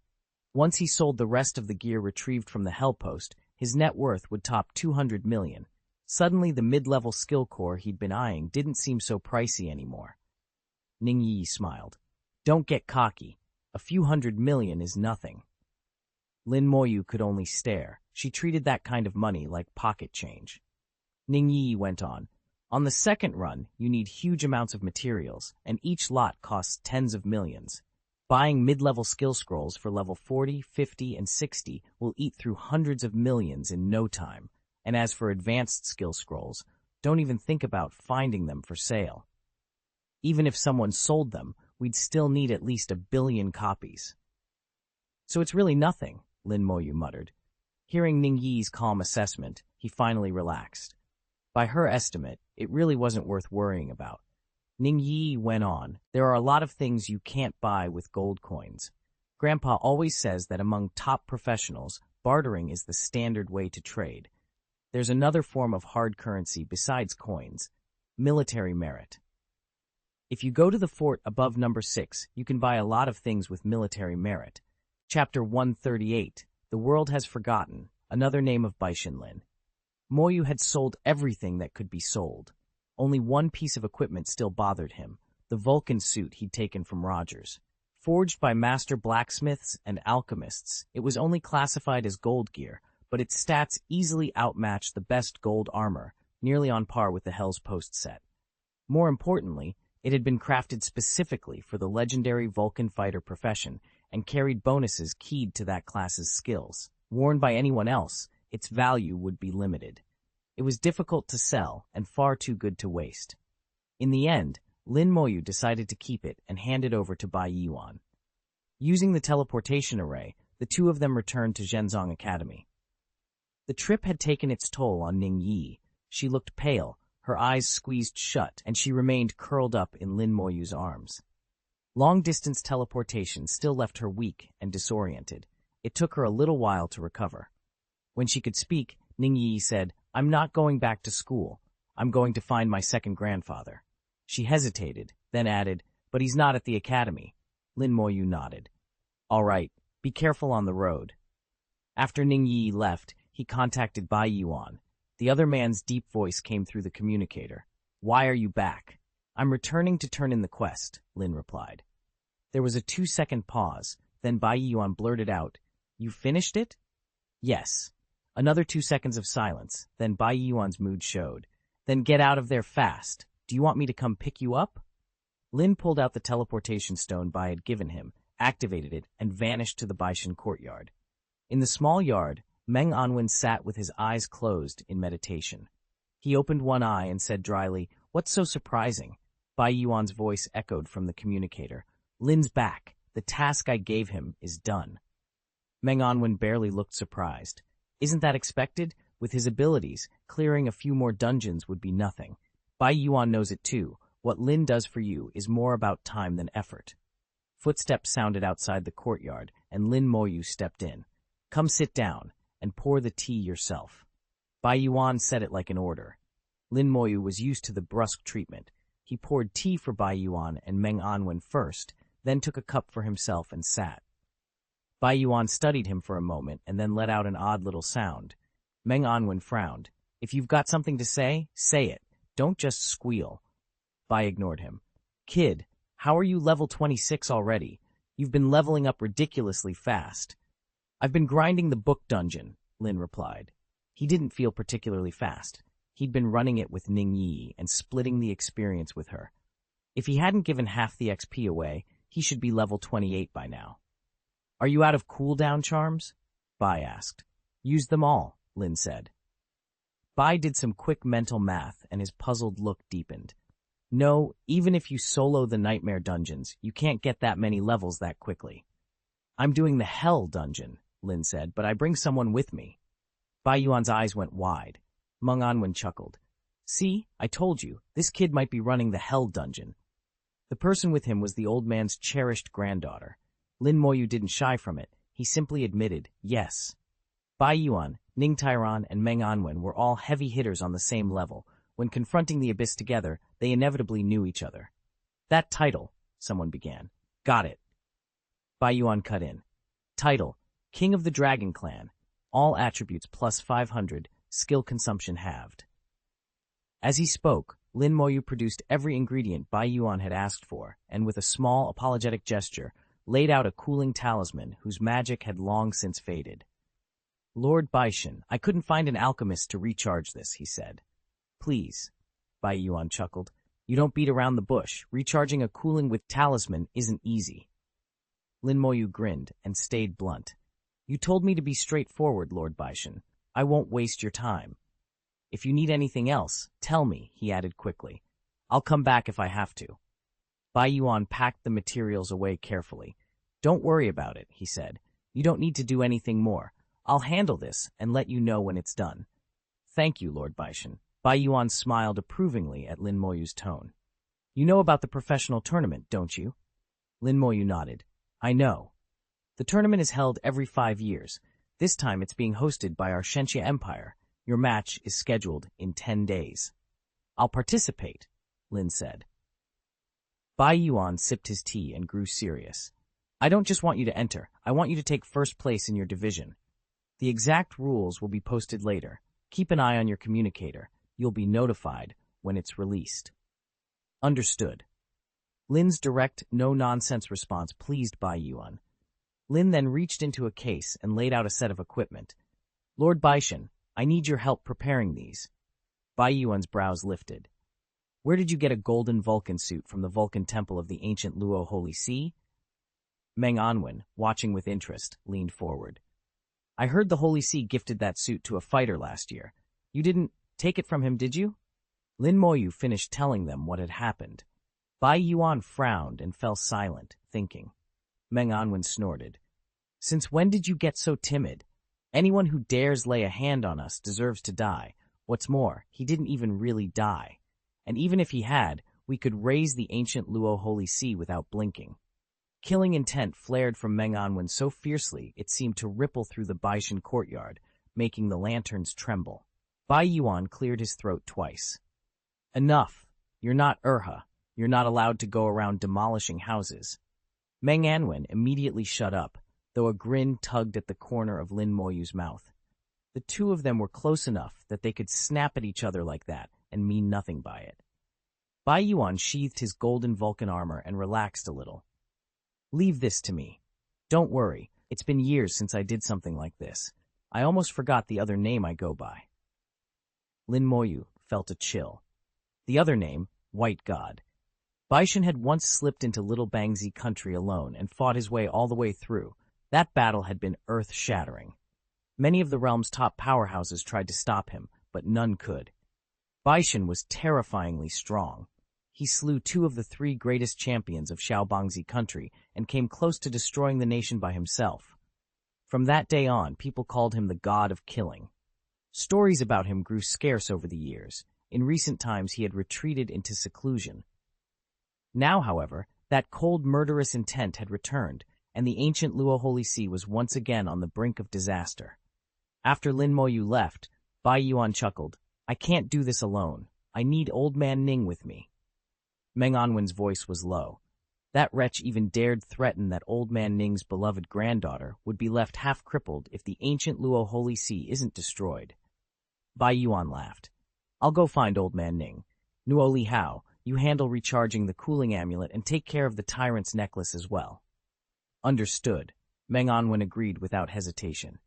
Once he sold the rest of the gear retrieved from the Hell Post, his net worth would top 200 million. Suddenly, the mid-level skill core he'd been eyeing didn't seem so pricey anymore. Ning Yi smiled. Don't get cocky. A few 100 million is nothing. Lin Moyu could only stare. She treated that kind of money like pocket change. Ning Yi went on. On the second run, you need huge amounts of materials, and each lot costs tens of millions. Buying mid-level skill scrolls for level 40, 50, and 60 will eat through hundreds of millions in no time. And as for advanced skill scrolls, don't even think about finding them for sale. Even if someone sold them, we'd still need at least 1 billion copies. So it's really nothing, Lin Moyu muttered. Hearing Ning Yi's calm assessment, he finally relaxed. By her estimate, it really wasn't worth worrying about. Ning Yi went on, there are a lot of things you can't buy with gold coins. Grandpa always says that among top professionals, bartering is the standard way to trade. There's another form of hard currency besides coins: military merit. If you go to the fort above number 6, you can buy a lot of things with military merit. Chapter 138, The World Has Forgotten, another name of Lin. Moyu had sold everything that could be sold. Only one piece of equipment still bothered him, the Vulcan suit he'd taken from Rogers. Forged by master blacksmiths and alchemists, it was only classified as gold gear, but its stats easily outmatched the best gold armor, nearly on par with the Hell's Post set. More importantly, it had been crafted specifically for the legendary Vulcan fighter profession and carried bonuses keyed to that class's skills. Worn by anyone else, its value would be limited. It was difficult to sell and far too good to waste. In the end, Lin Moyu decided to keep it and hand it over to Bai Yuan. Using the teleportation array, the two of them returned to Zhenzong Academy. The trip had taken its toll on Ning Yi. She looked pale, her eyes squeezed shut, and she remained curled up in Lin Moyu's arms. Long-distance teleportation still left her weak and disoriented. It took her a little while to recover. When she could speak, Ning Yi said, "I'm not going back to school. I'm going to find my second grandfather." She hesitated, then added, "But he's not at the academy." Lin Moyu nodded. "All right, be careful on the road." After Ning Yi left, he contacted Bai Yuan. The other man's deep voice came through the communicator. "Why are you back?" "I'm returning to turn in the quest," Lin replied. There was a 2-second pause, then Bai Yuan blurted out, "You finished it?" "Yes." Another 2 seconds of silence, then Bai Yuan's mood showed. "Then get out of there fast. Do you want me to come pick you up?" Lin pulled out the teleportation stone Bai had given him, activated it, and vanished to the Baishan courtyard. In the small yard, Meng Anwen sat with his eyes closed in meditation. He opened one eye and said dryly, "What's so surprising?" Bai Yuan's voice echoed from the communicator. "Lin's back. The task I gave him is done." Meng Anwen barely looked surprised. "Isn't that expected? With his abilities, clearing a few more dungeons would be nothing. Bai Yuan knows it too. What Lin does for you is more about time than effort." Footsteps sounded outside the courtyard, and Lin Moyu stepped in. "Come sit down, and pour the tea yourself." Bai Yuan said it like an order. Lin Moyu was used to the brusque treatment. He poured tea for Bai Yuan and Meng Anwen first, then took a cup for himself and sat. Bai Yuan studied him for a moment and then let out an odd little sound. Meng Anwen frowned. "If you've got something to say it. Don't just squeal." Bai ignored him. "Kid, how are you level 26 already? You've been leveling up ridiculously fast." "I've been grinding the book dungeon," Lin replied. He didn't feel particularly fast. He'd been running it with Ning Yi and splitting the experience with her. If he hadn't given half the XP away, he should be level 28 by now. "Are you out of cooldown charms?" Bai asked. "Use them all," Lin said. Bai did some quick mental math and his puzzled look deepened. "No, even if you solo the nightmare dungeons, you can't get that many levels that quickly." "I'm doing the hell dungeon," Lin said, "but I bring someone with me." Bai Yuan's eyes went wide. Meng Anwen chuckled. "See, I told you, this kid might be running the hell dungeon." The person with him was the old man's cherished granddaughter. Lin Moyu didn't shy from it. He simply admitted, yes. Bai Yuan, Ning Tairan, and Meng Anwen were all heavy hitters on the same level. When confronting the abyss together, they inevitably knew each other. "That title," someone began. "Got it." Bai Yuan cut in. "Title, King of the Dragon Clan. All attributes plus 500, skill consumption halved." As he spoke, Lin Moyu produced every ingredient Bai Yuan had asked for, and with a small, apologetic gesture, laid out a cooling talisman whose magic had long since faded. "Lord Baishan, I couldn't find an alchemist to recharge this," he said. "Please," Bai Yuan chuckled. "You don't beat around the bush. Recharging a cooling with talisman isn't easy." Lin Moyu grinned and stayed blunt. "You told me to be straightforward, Lord Baishan. I won't waste your time. If you need anything else, tell me," he added quickly. "I'll come back if I have to." Bai Yuan packed the materials away carefully. "Don't worry about it," he said. "You don't need to do anything more. I'll handle this and let you know when it's done." "Thank you, Lord Baishan." Bai Yuan smiled approvingly at Lin Moyu's tone. "You know about the professional tournament, don't you?" Lin Moyu nodded. "I know. The tournament is held every 5 years. This time it's being hosted by our Shenxia Empire. Your match is scheduled in 10 days. "I'll participate," Lin said. Bai Yuan sipped his tea and grew serious. I don't just want you to enter, I want you to take first place in your division. The exact rules will be posted later. Keep an eye on your communicator. You'll be notified when it's released. Understood. Lin's direct, no-nonsense response pleased Bai Yuan. Lin then reached into a case and laid out a set of equipment. Lord Baishan, I need your help preparing these. Bai Yuan's brows lifted. Where did you get a golden Vulcan suit from the Vulcan temple of the ancient Luo Holy See? Meng Anwen, watching with interest, leaned forward. I heard the Holy See gifted that suit to a fighter last year. You didn't take it from him, did you? Lin Moyu finished telling them what had happened. Bai Yuan frowned and fell silent, thinking. Meng Anwen snorted. Since when did you get so timid? Anyone who dares lay a hand on us deserves to die. What's more, he didn't even really die. And even if he had, we could raise the ancient Luo Holy See without blinking. Killing intent flared from Meng Anwen so fiercely it seemed to ripple through the Baishan courtyard, making the lanterns tremble. Bai Yuan cleared his throat twice. Enough. You're not Urha. You're not allowed to go around demolishing houses. Meng Anwen immediately shut up, though a grin tugged at the corner of Lin Moyu's mouth. The two of them were close enough that they could snap at each other like that and mean nothing by it. Bai Yuan sheathed his golden Vulcan armor and relaxed a little. Leave this to me. Don't worry, it's been years since I did something like this. I almost forgot the other name I go by. Lin Moyu felt a chill. The other name, White God. Baishan had once slipped into Little Bangzi country alone and fought his way all the way through. That battle had been earth-shattering. Many of the realm's top powerhouses tried to stop him, but none could. Baishan was terrifyingly strong. He slew 2 of the 3 greatest champions of Xiaobangzi country and came close to destroying the nation by himself. From that day on, people called him the God of Killing. Stories about him grew scarce over the years. In recent times, he had retreated into seclusion. Now, however, that cold, murderous intent had returned, and the ancient Luo Holy See was once again on the brink of disaster. After Lin Moyu left, Bai Yuan chuckled. I can't do this alone. I need Old Man Ning with me. Meng Anwen's voice was low. That wretch even dared threaten that Old Man Ning's beloved granddaughter would be left half-crippled if the ancient Luo Holy See isn't destroyed. Bai Yuan laughed. I'll go find Old Man Ning. Nuo Li Hao, you handle recharging the cooling amulet and take care of the tyrant's necklace as well. Understood. Meng Anwen agreed without hesitation.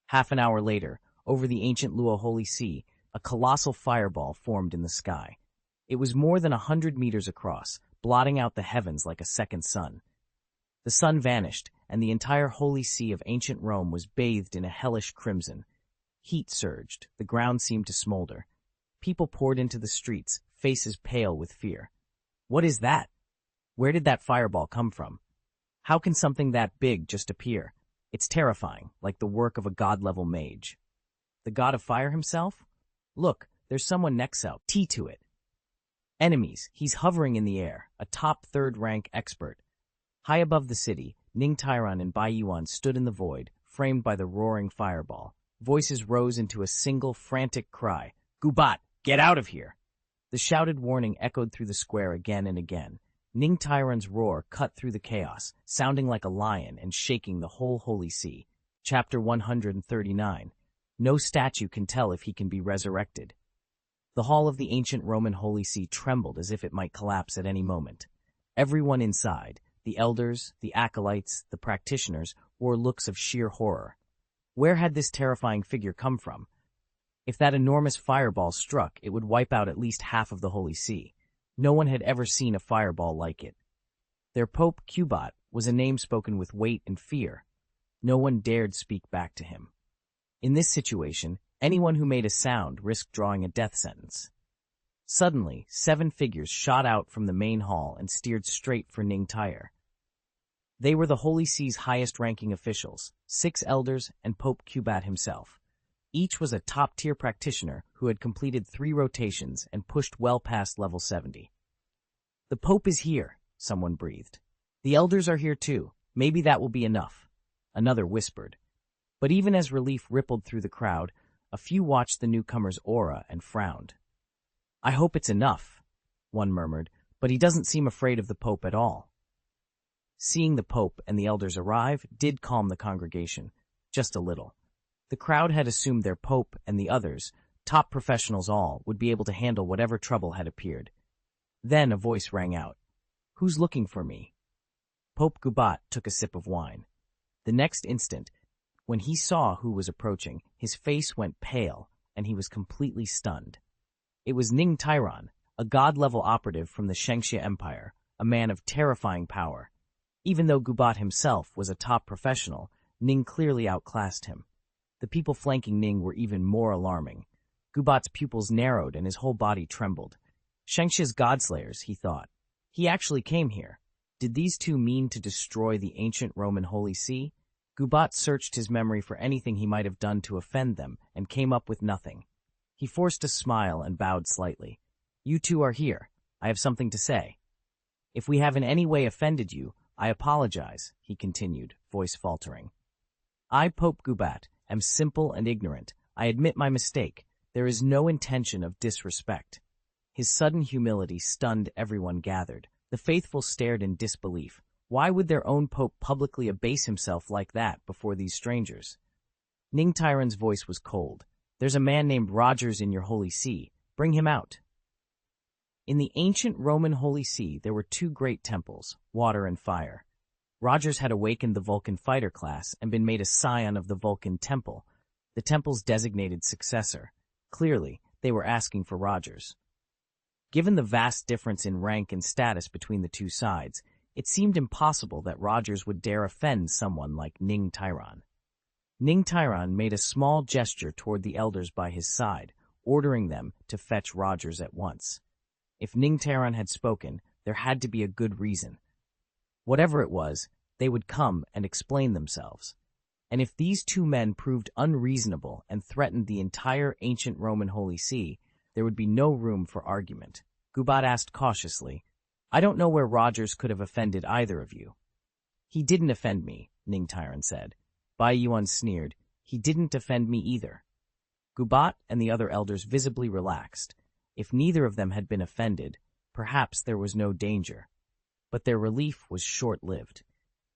Half an hour later, over the ancient Luo Holy See, a colossal fireball formed in the sky. It was more than 100 meters across, blotting out the heavens like a second sun. The sun vanished, and the entire Holy See of ancient Rome was bathed in a hellish crimson. Heat surged, the ground seemed to smolder. People poured into the streets, faces pale with fear. What is that? Where did that fireball come from? How can something that big just appear? It's terrifying, like the work of a god-level mage. The god of fire himself? Look, there's someone next out. T to it. Enemies, he's hovering in the air, a top 3rd-rank expert. High above the city, Ning Tairan and Bai Yuan stood in the void, framed by the roaring fireball. Voices rose into a single, frantic cry. Gubat, get out of here! The shouted warning echoed through the square again and again. Ning Tairan's roar cut through the chaos, sounding like a lion and shaking the whole Holy See. Chapter 139. No statue can tell if he can be resurrected. The hall of the ancient Roman Holy See trembled as if it might collapse at any moment. Everyone inside, the elders, the acolytes, the practitioners, wore looks of sheer horror. Where had this terrifying figure come from? If that enormous fireball struck, it would wipe out at least half of the Holy See. No one had ever seen a fireball like it. Their Pope Cubat was a name spoken with weight and fear. No one dared speak back to him. In this situation, anyone who made a sound risked drawing a death sentence. Suddenly, 7 figures shot out from the main hall and steered straight for Ning Tire. They were the Holy See's highest-ranking officials, 6 elders and Pope Cubat himself. Each was a top-tier practitioner who had completed 3 rotations and pushed well past level 70. The Pope is here, someone breathed. The elders are here too. Maybe that will be enough, another whispered. But even as relief rippled through the crowd, a few watched the newcomer's aura and frowned. I hope it's enough, one murmured, but he doesn't seem afraid of the Pope at all. Seeing the Pope and the elders arrive did calm the congregation, just a little. The crowd had assumed their Pope and the others, top professionals all, would be able to handle whatever trouble had appeared. Then a voice rang out. "Who's looking for me?" Pope Gubat took a sip of wine. The next instant, when he saw who was approaching, his face went pale, and he was completely stunned. It was Ning Tyron, a god-level operative from the Shengxia Empire, a man of terrifying power. Even though Gubat himself was a top professional, Ning clearly outclassed him. The people flanking Ning were even more alarming. Gubat's pupils narrowed and his whole body trembled. Shengxia's godslayers, he thought. He actually came here. Did these two mean to destroy the ancient Roman Holy See? Gubat searched his memory for anything he might have done to offend them and came up with nothing. He forced a smile and bowed slightly. "You two are here. I have something to say. If we have in any way offended you, I apologize," he continued, voice faltering. "I, Pope Gubat, am simple and ignorant. I admit my mistake. There is no intention of disrespect." His sudden humility stunned everyone gathered. The faithful stared in disbelief. Why would their own pope publicly abase himself like that before these strangers? Ning Tyron's voice was cold. "There's a man named Rogers in your Holy See. Bring him out." In the ancient Roman Holy See, there were two great temples, water and fire. Rogers had awakened the Vulcan fighter class and been made a scion of the Vulcan temple, the temple's designated successor. Clearly, they were asking for Rogers. Given the vast difference in rank and status between the two sides, it seemed impossible that Rogers would dare offend someone like Ning Tyron. Ning Tyron made a small gesture toward the elders by his side, ordering them to fetch Rogers at once. If Ning Tyron had spoken, there had to be a good reason. Whatever it was, they would come and explain themselves. And if these two men proved unreasonable and threatened the entire ancient Roman Holy See, there would be no room for argument. Gubat asked cautiously, "I don't know where Rogers could have offended either of you." "He didn't offend me," Ning Tyron said. Bai Yuan sneered, "He didn't offend me either." Gubat and the other elders visibly relaxed. If neither of them had been offended, perhaps there was no danger. But their relief was short-lived.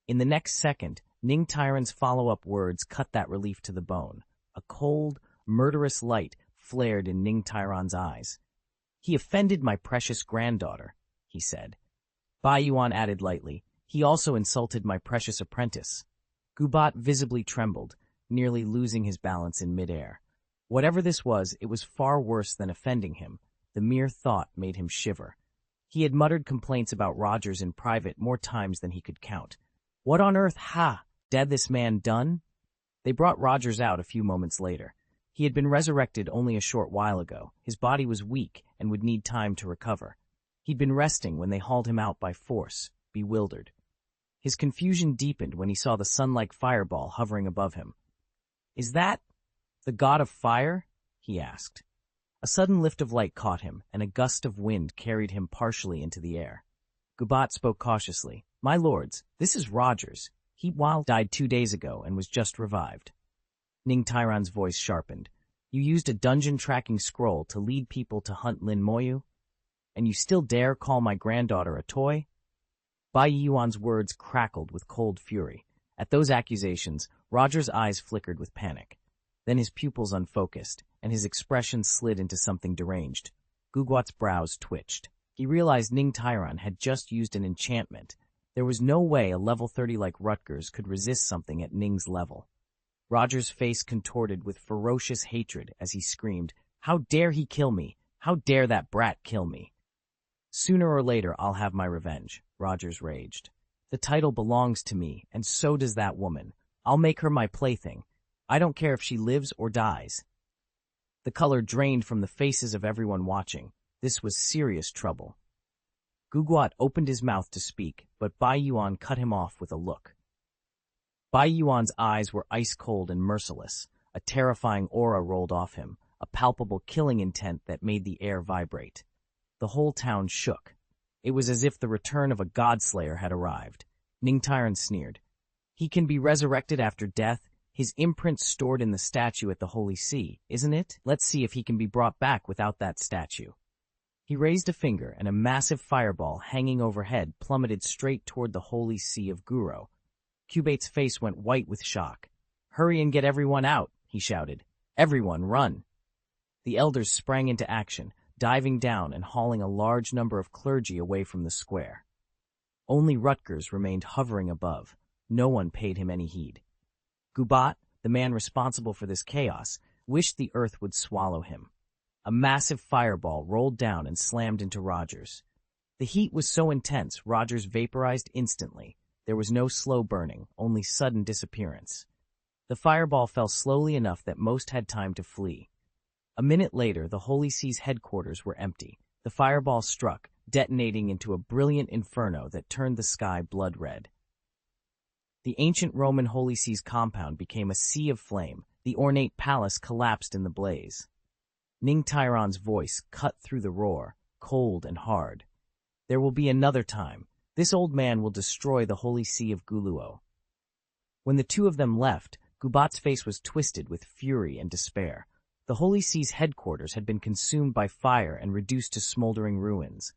In the next second, Ning Tyron's follow-up words cut that relief to the bone. A cold, murderous light flared in Ning Tyron's eyes. "He offended my precious granddaughter," he said. Bai Yuan added lightly, "He also insulted my precious apprentice." Gubat visibly trembled, nearly losing his balance in midair. Whatever this was, it was far worse than offending him. The mere thought made him shiver. He had muttered complaints about Rogers in private more times than he could count. What on earth had this man done? They brought Rogers out a few moments later. He had been resurrected only a short while ago. His body was weak and would need time to recover. He'd been resting when they hauled him out by force, bewildered. His confusion deepened when he saw the sun-like fireball hovering above him. "Is that the god of fire?" he asked. A sudden lift of light caught him, and a gust of wind carried him partially into the air. Gubat spoke cautiously. "My lords, this is Rogers. He died 2 days ago and was just revived." Ning Tyron's voice sharpened. "You used a dungeon tracking scroll to lead people to hunt Lin Moyu? And you still dare call my granddaughter a toy?" Bai Yuan's words crackled with cold fury. At those accusations, Rogers' eyes flickered with panic. Then his pupils unfocused, and his expression slid into something deranged. Guguat's brows twitched. He realized Ning Tyron had just used an enchantment. There was no way a level 30 like Rutgers could resist something at Ning's level. Rogers' face contorted with ferocious hatred as he screamed, "How dare he kill me? How dare that brat kill me?" "Sooner or later I'll have my revenge," Rogers raged. "The title belongs to me, and so does that woman. I'll make her my plaything. I don't care if she lives or dies." The color drained from the faces of everyone watching. This was serious trouble. Guguat opened his mouth to speak, but Bai Yuan cut him off with a look. Bai Yuan's eyes were ice-cold and merciless. A terrifying aura rolled off him, a palpable killing intent that made the air vibrate. The whole town shook. It was as if the return of a godslayer had arrived. Ning Tyron sneered. "He can be resurrected after death. His imprint stored in the statue at the Holy See, isn't it? Let's see if he can be brought back without that statue." He raised a finger, and a massive fireball hanging overhead plummeted straight toward the holy sea of Guro. Cubate's face went white with shock. "Hurry and get everyone out," he shouted. "Everyone, run!" The elders sprang into action, diving down and hauling a large number of clergy away from the square. Only Rutgers remained hovering above. No one paid him any heed. Gubat, the man responsible for this chaos, wished the earth would swallow him. A massive fireball rolled down and slammed into Rogers. The heat was so intense, Rogers vaporized instantly. There was no slow burning, only sudden disappearance. The fireball fell slowly enough that most had time to flee. A minute later, the Holy See's headquarters were empty. The fireball struck, detonating into a brilliant inferno that turned the sky blood red. The ancient Roman Holy See's compound became a sea of flame. The ornate palace collapsed in the blaze. Ning Tyron's voice cut through the roar, cold and hard. "There will be another time. This old man will destroy the Holy See of Guluo." When the two of them left, Gubat's face was twisted with fury and despair. The Holy See's headquarters had been consumed by fire and reduced to smoldering ruins.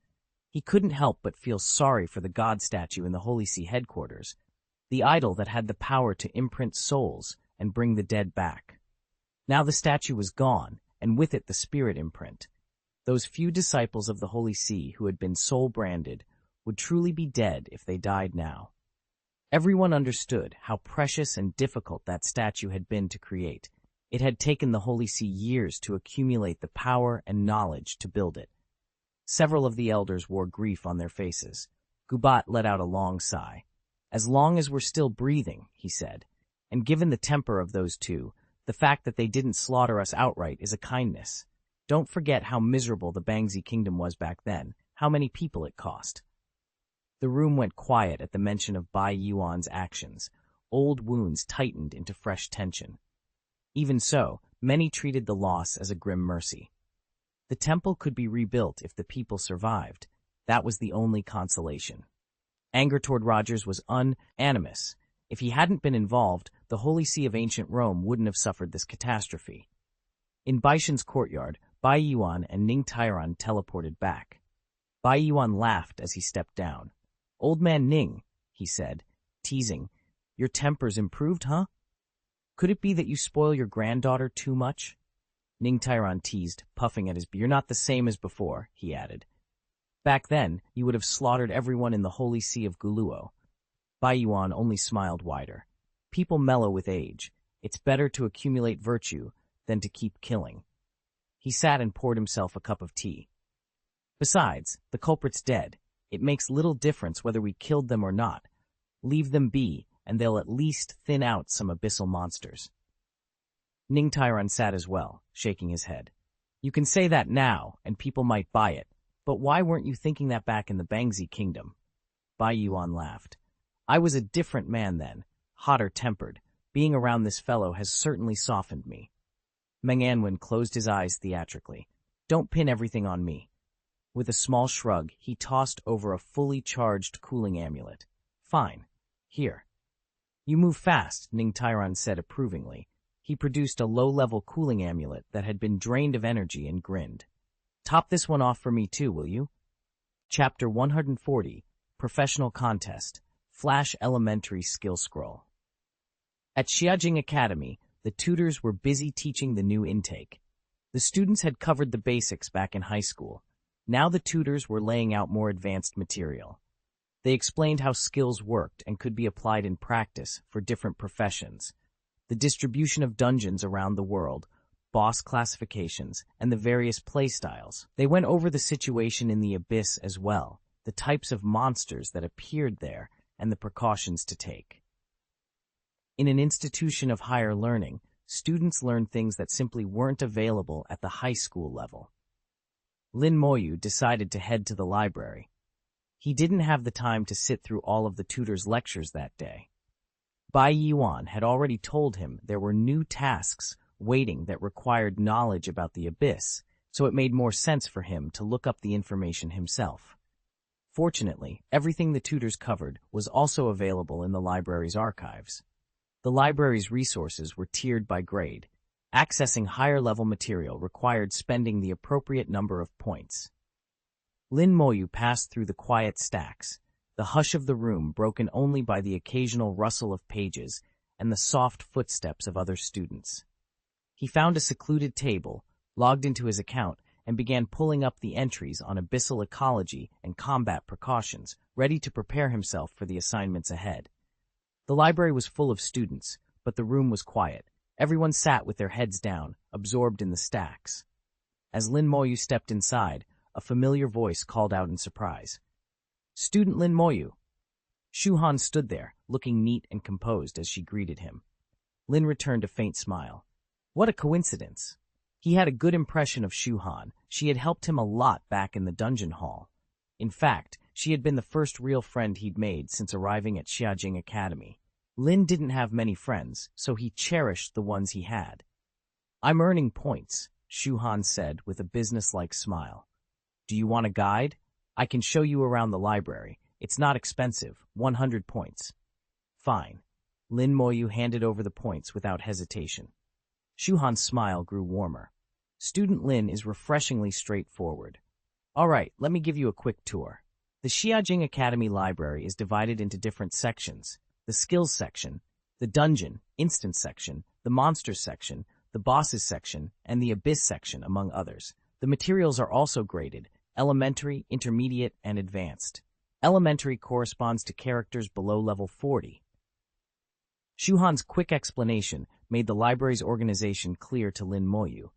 He couldn't help but feel sorry for the god statue in the Holy See headquarters, the idol that had the power to imprint souls and bring the dead back. Now the statue was gone, and with it the spirit imprint. Those few disciples of the Holy See who had been soul-branded would truly be dead if they died now. Everyone understood how precious and difficult that statue had been to create. It had taken the Holy See years to accumulate the power and knowledge to build it. Several of the elders wore grief on their faces. Gubat let out a long sigh. "As long as we're still breathing," he said, "and given the temper of those two, the fact that they didn't slaughter us outright is a kindness. Don't forget how miserable the Bangzi kingdom was back then, how many people it cost." The room went quiet at the mention of Bai Yuan's actions. Old wounds tightened into fresh tension. Even so, many treated the loss as a grim mercy. The temple could be rebuilt if the people survived. That was the only consolation. Anger toward Rogers was unanimous. If he hadn't been involved, the Holy See of ancient Rome wouldn't have suffered this catastrophe. In Baishan's courtyard, Bai Yuan and Ning Tyron teleported back. Bai Yuan laughed as he stepped down. "Old man Ning," he said, teasing, "your temper's improved, huh? Could it be that you spoil your granddaughter too much?" Ning Tyron teased, puffing at his beard. "You're not the same as before," he added. "Back then, you would have slaughtered everyone in the Holy See of Guluo." Bai Yuan only smiled wider. "People mellow with age. It's better to accumulate virtue than to keep killing." He sat and poured himself a cup of tea. "Besides, the culprit's dead. It makes little difference whether we killed them or not. Leave them be, and they'll at least thin out some abyssal monsters." Ning Tyron sat as well, shaking his head. "You can say that now, and people might buy it. But why weren't you thinking that back in the Bangzi kingdom?" Bai Yuan laughed. "I was a different man then, hotter-tempered. Being around this fellow has certainly softened me." Meng Anwen closed his eyes theatrically. "Don't pin everything on me." With a small shrug, he tossed over a fully charged cooling amulet. "Fine. Here." "You move fast," Ning Tyron said approvingly. He produced a low-level cooling amulet that had been drained of energy and grinned. "Top this one off for me too, will you?" Chapter 140, Professional Contest, Flash Elementary Skill Scroll. At Xiajing Academy, the tutors were busy teaching the new intake. The students had covered the basics back in high school. Now the tutors were laying out more advanced material. They explained how skills worked and could be applied in practice for different professions, the distribution of dungeons around the world, boss classifications, and the various playstyles. They went over the situation in the abyss as well, the types of monsters that appeared there, and the precautions to take. In an institution of higher learning, students learned things that simply weren't available at the high school level. Lin Moyu decided to head to the library. He didn't have the time to sit through all of the tutor's lectures that day. Bai Yuan had already told him there were new tasks waiting that required knowledge about the abyss, so it made more sense for him to look up the information himself. Fortunately, everything the tutors covered was also available in the library's archives. The library's resources were tiered by grade. Accessing higher-level material required spending the appropriate number of points. Lin Moyu passed through the quiet stacks, the hush of the room broken only by the occasional rustle of pages and the soft footsteps of other students. He found a secluded table, logged into his account, and began pulling up the entries on abyssal ecology and combat precautions, ready to prepare himself for the assignments ahead. The library was full of students, but the room was quiet. Everyone sat with their heads down, absorbed in the stacks. As Lin Moyu stepped inside, a familiar voice called out in surprise. "Student Lin Moyu." Shu Han stood there, looking neat and composed as she greeted him. Lin returned a faint smile. What a coincidence. He had a good impression of Shu Han. She had helped him a lot back in the dungeon hall. In fact, she had been the first real friend he'd made since arriving at Xiajing Academy. Lin didn't have many friends, so he cherished the ones he had. "I'm earning points," Shu Han said with a businesslike smile. "Do you want a guide? I can show you around the library. It's not expensive, 100 points. "Fine." Lin Moyu handed over the points without hesitation. Shu Han's smile grew warmer. Student Lin is refreshingly straightforward. "All right, let me give you a quick tour." The Xiajing Academy library is divided into different sections: the skills section, the dungeon, instance section, the monsters section, the bosses section, and the abyss section, among others. The materials are also graded: elementary, intermediate, and advanced. Elementary corresponds to characters below level 40. Shu Han's quick explanation made the library's organization clear to Lin Moyu.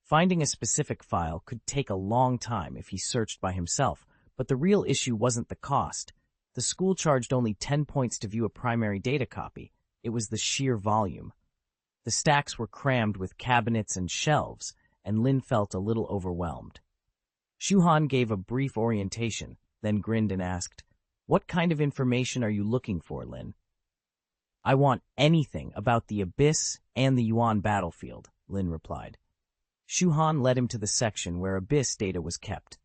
Finding a specific file could take a long time if he searched by himself, but the real issue wasn't the cost. The school charged only 10 points to view a primary data copy. It was the sheer volume. The stacks were crammed with cabinets and shelves, and Lin felt a little overwhelmed. Shu Han gave a brief orientation, then grinned and asked, "What kind of information are you looking for, Lin?" "I want anything about the Abyss and the Yuan battlefield," Lin replied. Shu Han led him to the section where Abyss data was kept.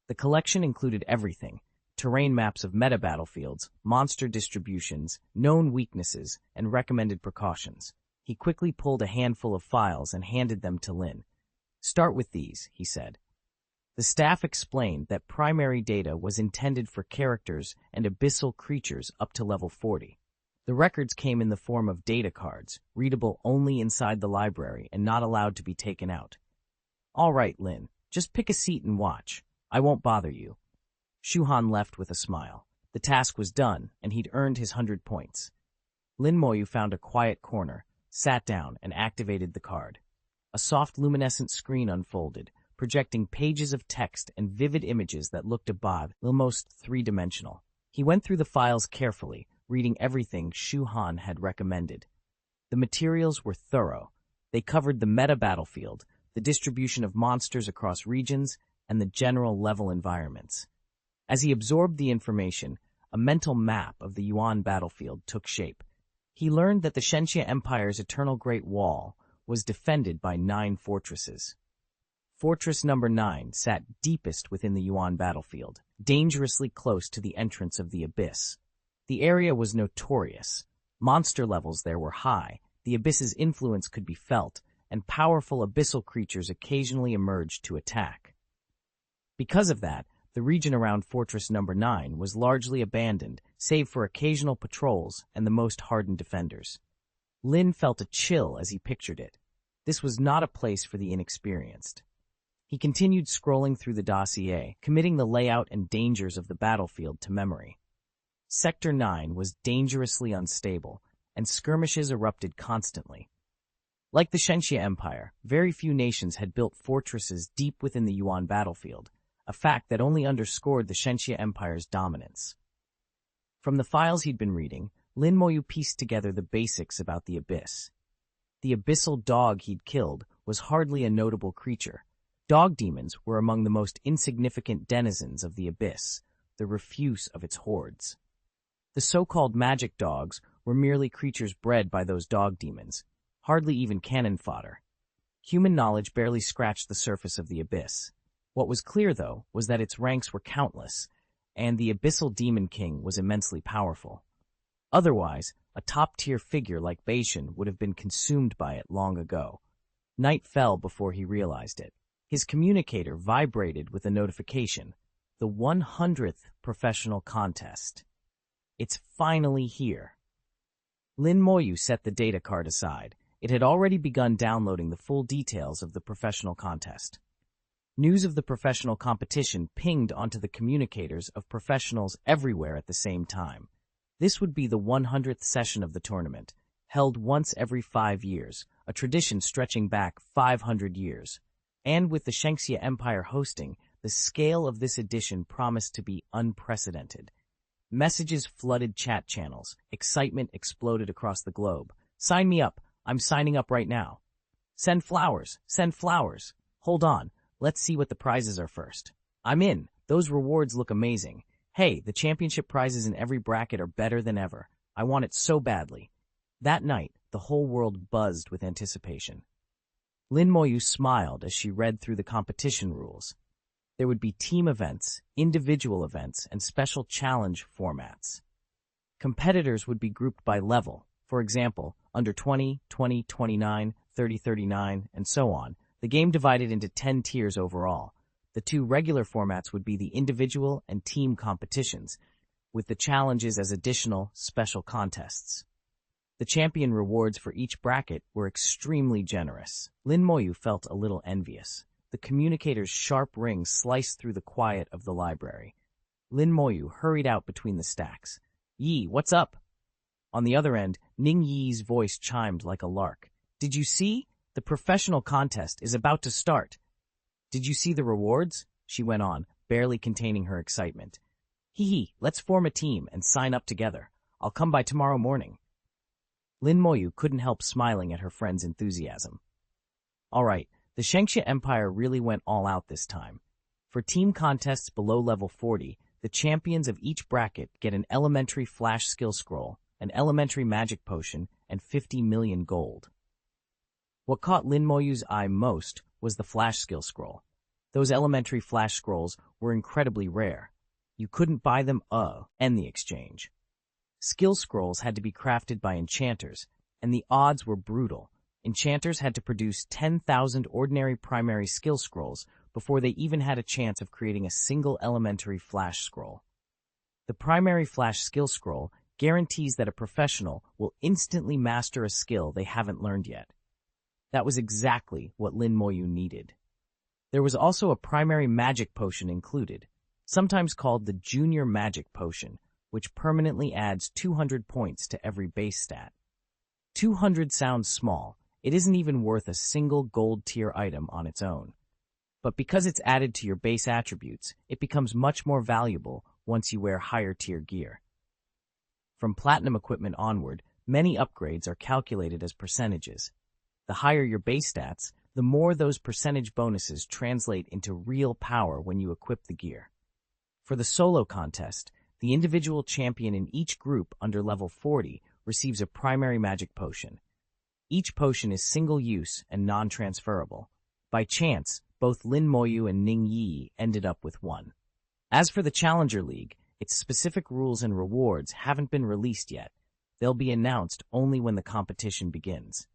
The collection included everything: terrain maps of meta-battlefields, monster distributions, known weaknesses, and recommended precautions. He quickly pulled a handful of files and handed them to Lin. "Start with these," he said. The staff explained that primary data was intended for characters and abyssal creatures up to level 40. The records came in the form of data cards, readable only inside the library and not allowed to be taken out. "All right, Lin, just pick a seat and watch. I won't bother you." Shu Han left with a smile. The task was done, and he'd earned his 100 points. Lin Moyu found a quiet corner, sat down, and activated the card. A soft luminescent screen unfolded, projecting pages of text and vivid images that looked above, almost three-dimensional. He went through the files carefully, reading everything Shu Han had recommended. The materials were thorough. They covered the meta-battlefield, the distribution of monsters across regions, and the general level environments. As he absorbed the information, a mental map of the Yuan battlefield took shape. He learned that the Shenxia Empire's Eternal Great Wall was defended by 9 fortresses. Fortress number 9 sat deepest within the Yuan battlefield, dangerously close to the entrance of the Abyss. The area was notorious. Monster levels there were high, the Abyss's influence could be felt, and powerful abyssal creatures occasionally emerged to attack. Because of that, the region around Fortress number 9 was largely abandoned, save for occasional patrols and the most hardened defenders. Lin felt a chill as he pictured it. This was not a place for the inexperienced. He continued scrolling through the dossier, committing the layout and dangers of the battlefield to memory. Sector 9 was dangerously unstable, and skirmishes erupted constantly. Like the Shenxia Empire, very few nations had built fortresses deep within the Yuan battlefield, a fact that only underscored the Shenxia Empire's dominance. From the files he'd been reading, Lin Moyu pieced together the basics about the Abyss. The abyssal dog he'd killed was hardly a notable creature. Dog demons were among the most insignificant denizens of the Abyss, the refuse of its hordes. The so-called magic dogs were merely creatures bred by those dog demons, hardly even cannon fodder. Human knowledge barely scratched the surface of the Abyss. What was clear, though, was that its ranks were countless, and the Abyssal Demon King was immensely powerful. Otherwise, a top-tier figure like Beishan would have been consumed by it long ago. Night fell before he realized it. His communicator vibrated with a notification. the 100th professional contest. It's finally here. Lin Moyu set the data card aside. It had already begun downloading the full details of the professional contest. News of the professional competition pinged onto the communicators of professionals everywhere at the same time. This would be the 100th session of the tournament, held once every 5 years, a tradition stretching back 500 years. And with the Shangxia Empire hosting, the scale of this edition promised to be unprecedented. Messages flooded chat channels. Excitement exploded across the globe. Sign me up. I'm signing up right now. Send flowers. Send flowers. Hold on. Let's see what the prizes are first. I'm in. Those rewards look amazing. Hey, the championship prizes in every bracket are better than ever. I want it so badly. That night, the whole world buzzed with anticipation. Lin Moyu smiled as she read through the competition rules. There would be team events, individual events, and special challenge formats. Competitors would be grouped by level. For example, under 20, 20, 29, 30, 39, and so on. The game divided into 10 tiers overall. The 2 regular formats would be the individual and team competitions, with the challenges as additional special contests. The champion rewards for each bracket were extremely generous. Lin Moyu felt a little envious. The communicator's sharp ring sliced through the quiet of the library. Lin Moyu hurried out between the stacks. Yi, what's up? On the other end, Ning Yi's voice chimed like a lark. Did you see? The professional contest is about to start. Did you see the rewards? She went on, barely containing her excitement. Hee, let's form a team and sign up together. I'll come by tomorrow morning. Lin Moyu couldn't help smiling at her friend's enthusiasm. All right, the Shangxia Empire really went all out this time. For team contests below level 40, the champions of each bracket get an elementary flash skill scroll, an elementary magic potion, and 50 million gold. What caught Lin Moyu's eye most was the flash skill scroll. Those elementary flash scrolls were incredibly rare. You couldn't buy them in the exchange. Skill scrolls had to be crafted by enchanters, and the odds were brutal. Enchanters had to produce 10,000 ordinary primary skill scrolls before they even had a chance of creating a single elementary flash scroll. The primary flash skill scroll guarantees that a professional will instantly master a skill they haven't learned yet. That was exactly what Lin Moyu needed. There was also a primary magic potion included, sometimes called the Junior Magic Potion, which permanently adds 200 points to every base stat. 200 sounds small. It isn't even worth a single gold tier item on its own. But because it's added to your base attributes, it becomes much more valuable once you wear higher tier gear. From platinum equipment onward, many upgrades are calculated as percentages. The higher your base stats, the more those percentage bonuses translate into real power when you equip the gear. For the solo contest, the individual champion in each group under level 40 receives a primary magic potion. Each potion is single-use and non-transferable. By chance, both Lin Moyu and Ning Yi ended up with one. As for the Challenger League, its specific rules and rewards haven't been released yet. They'll be announced only when the competition begins.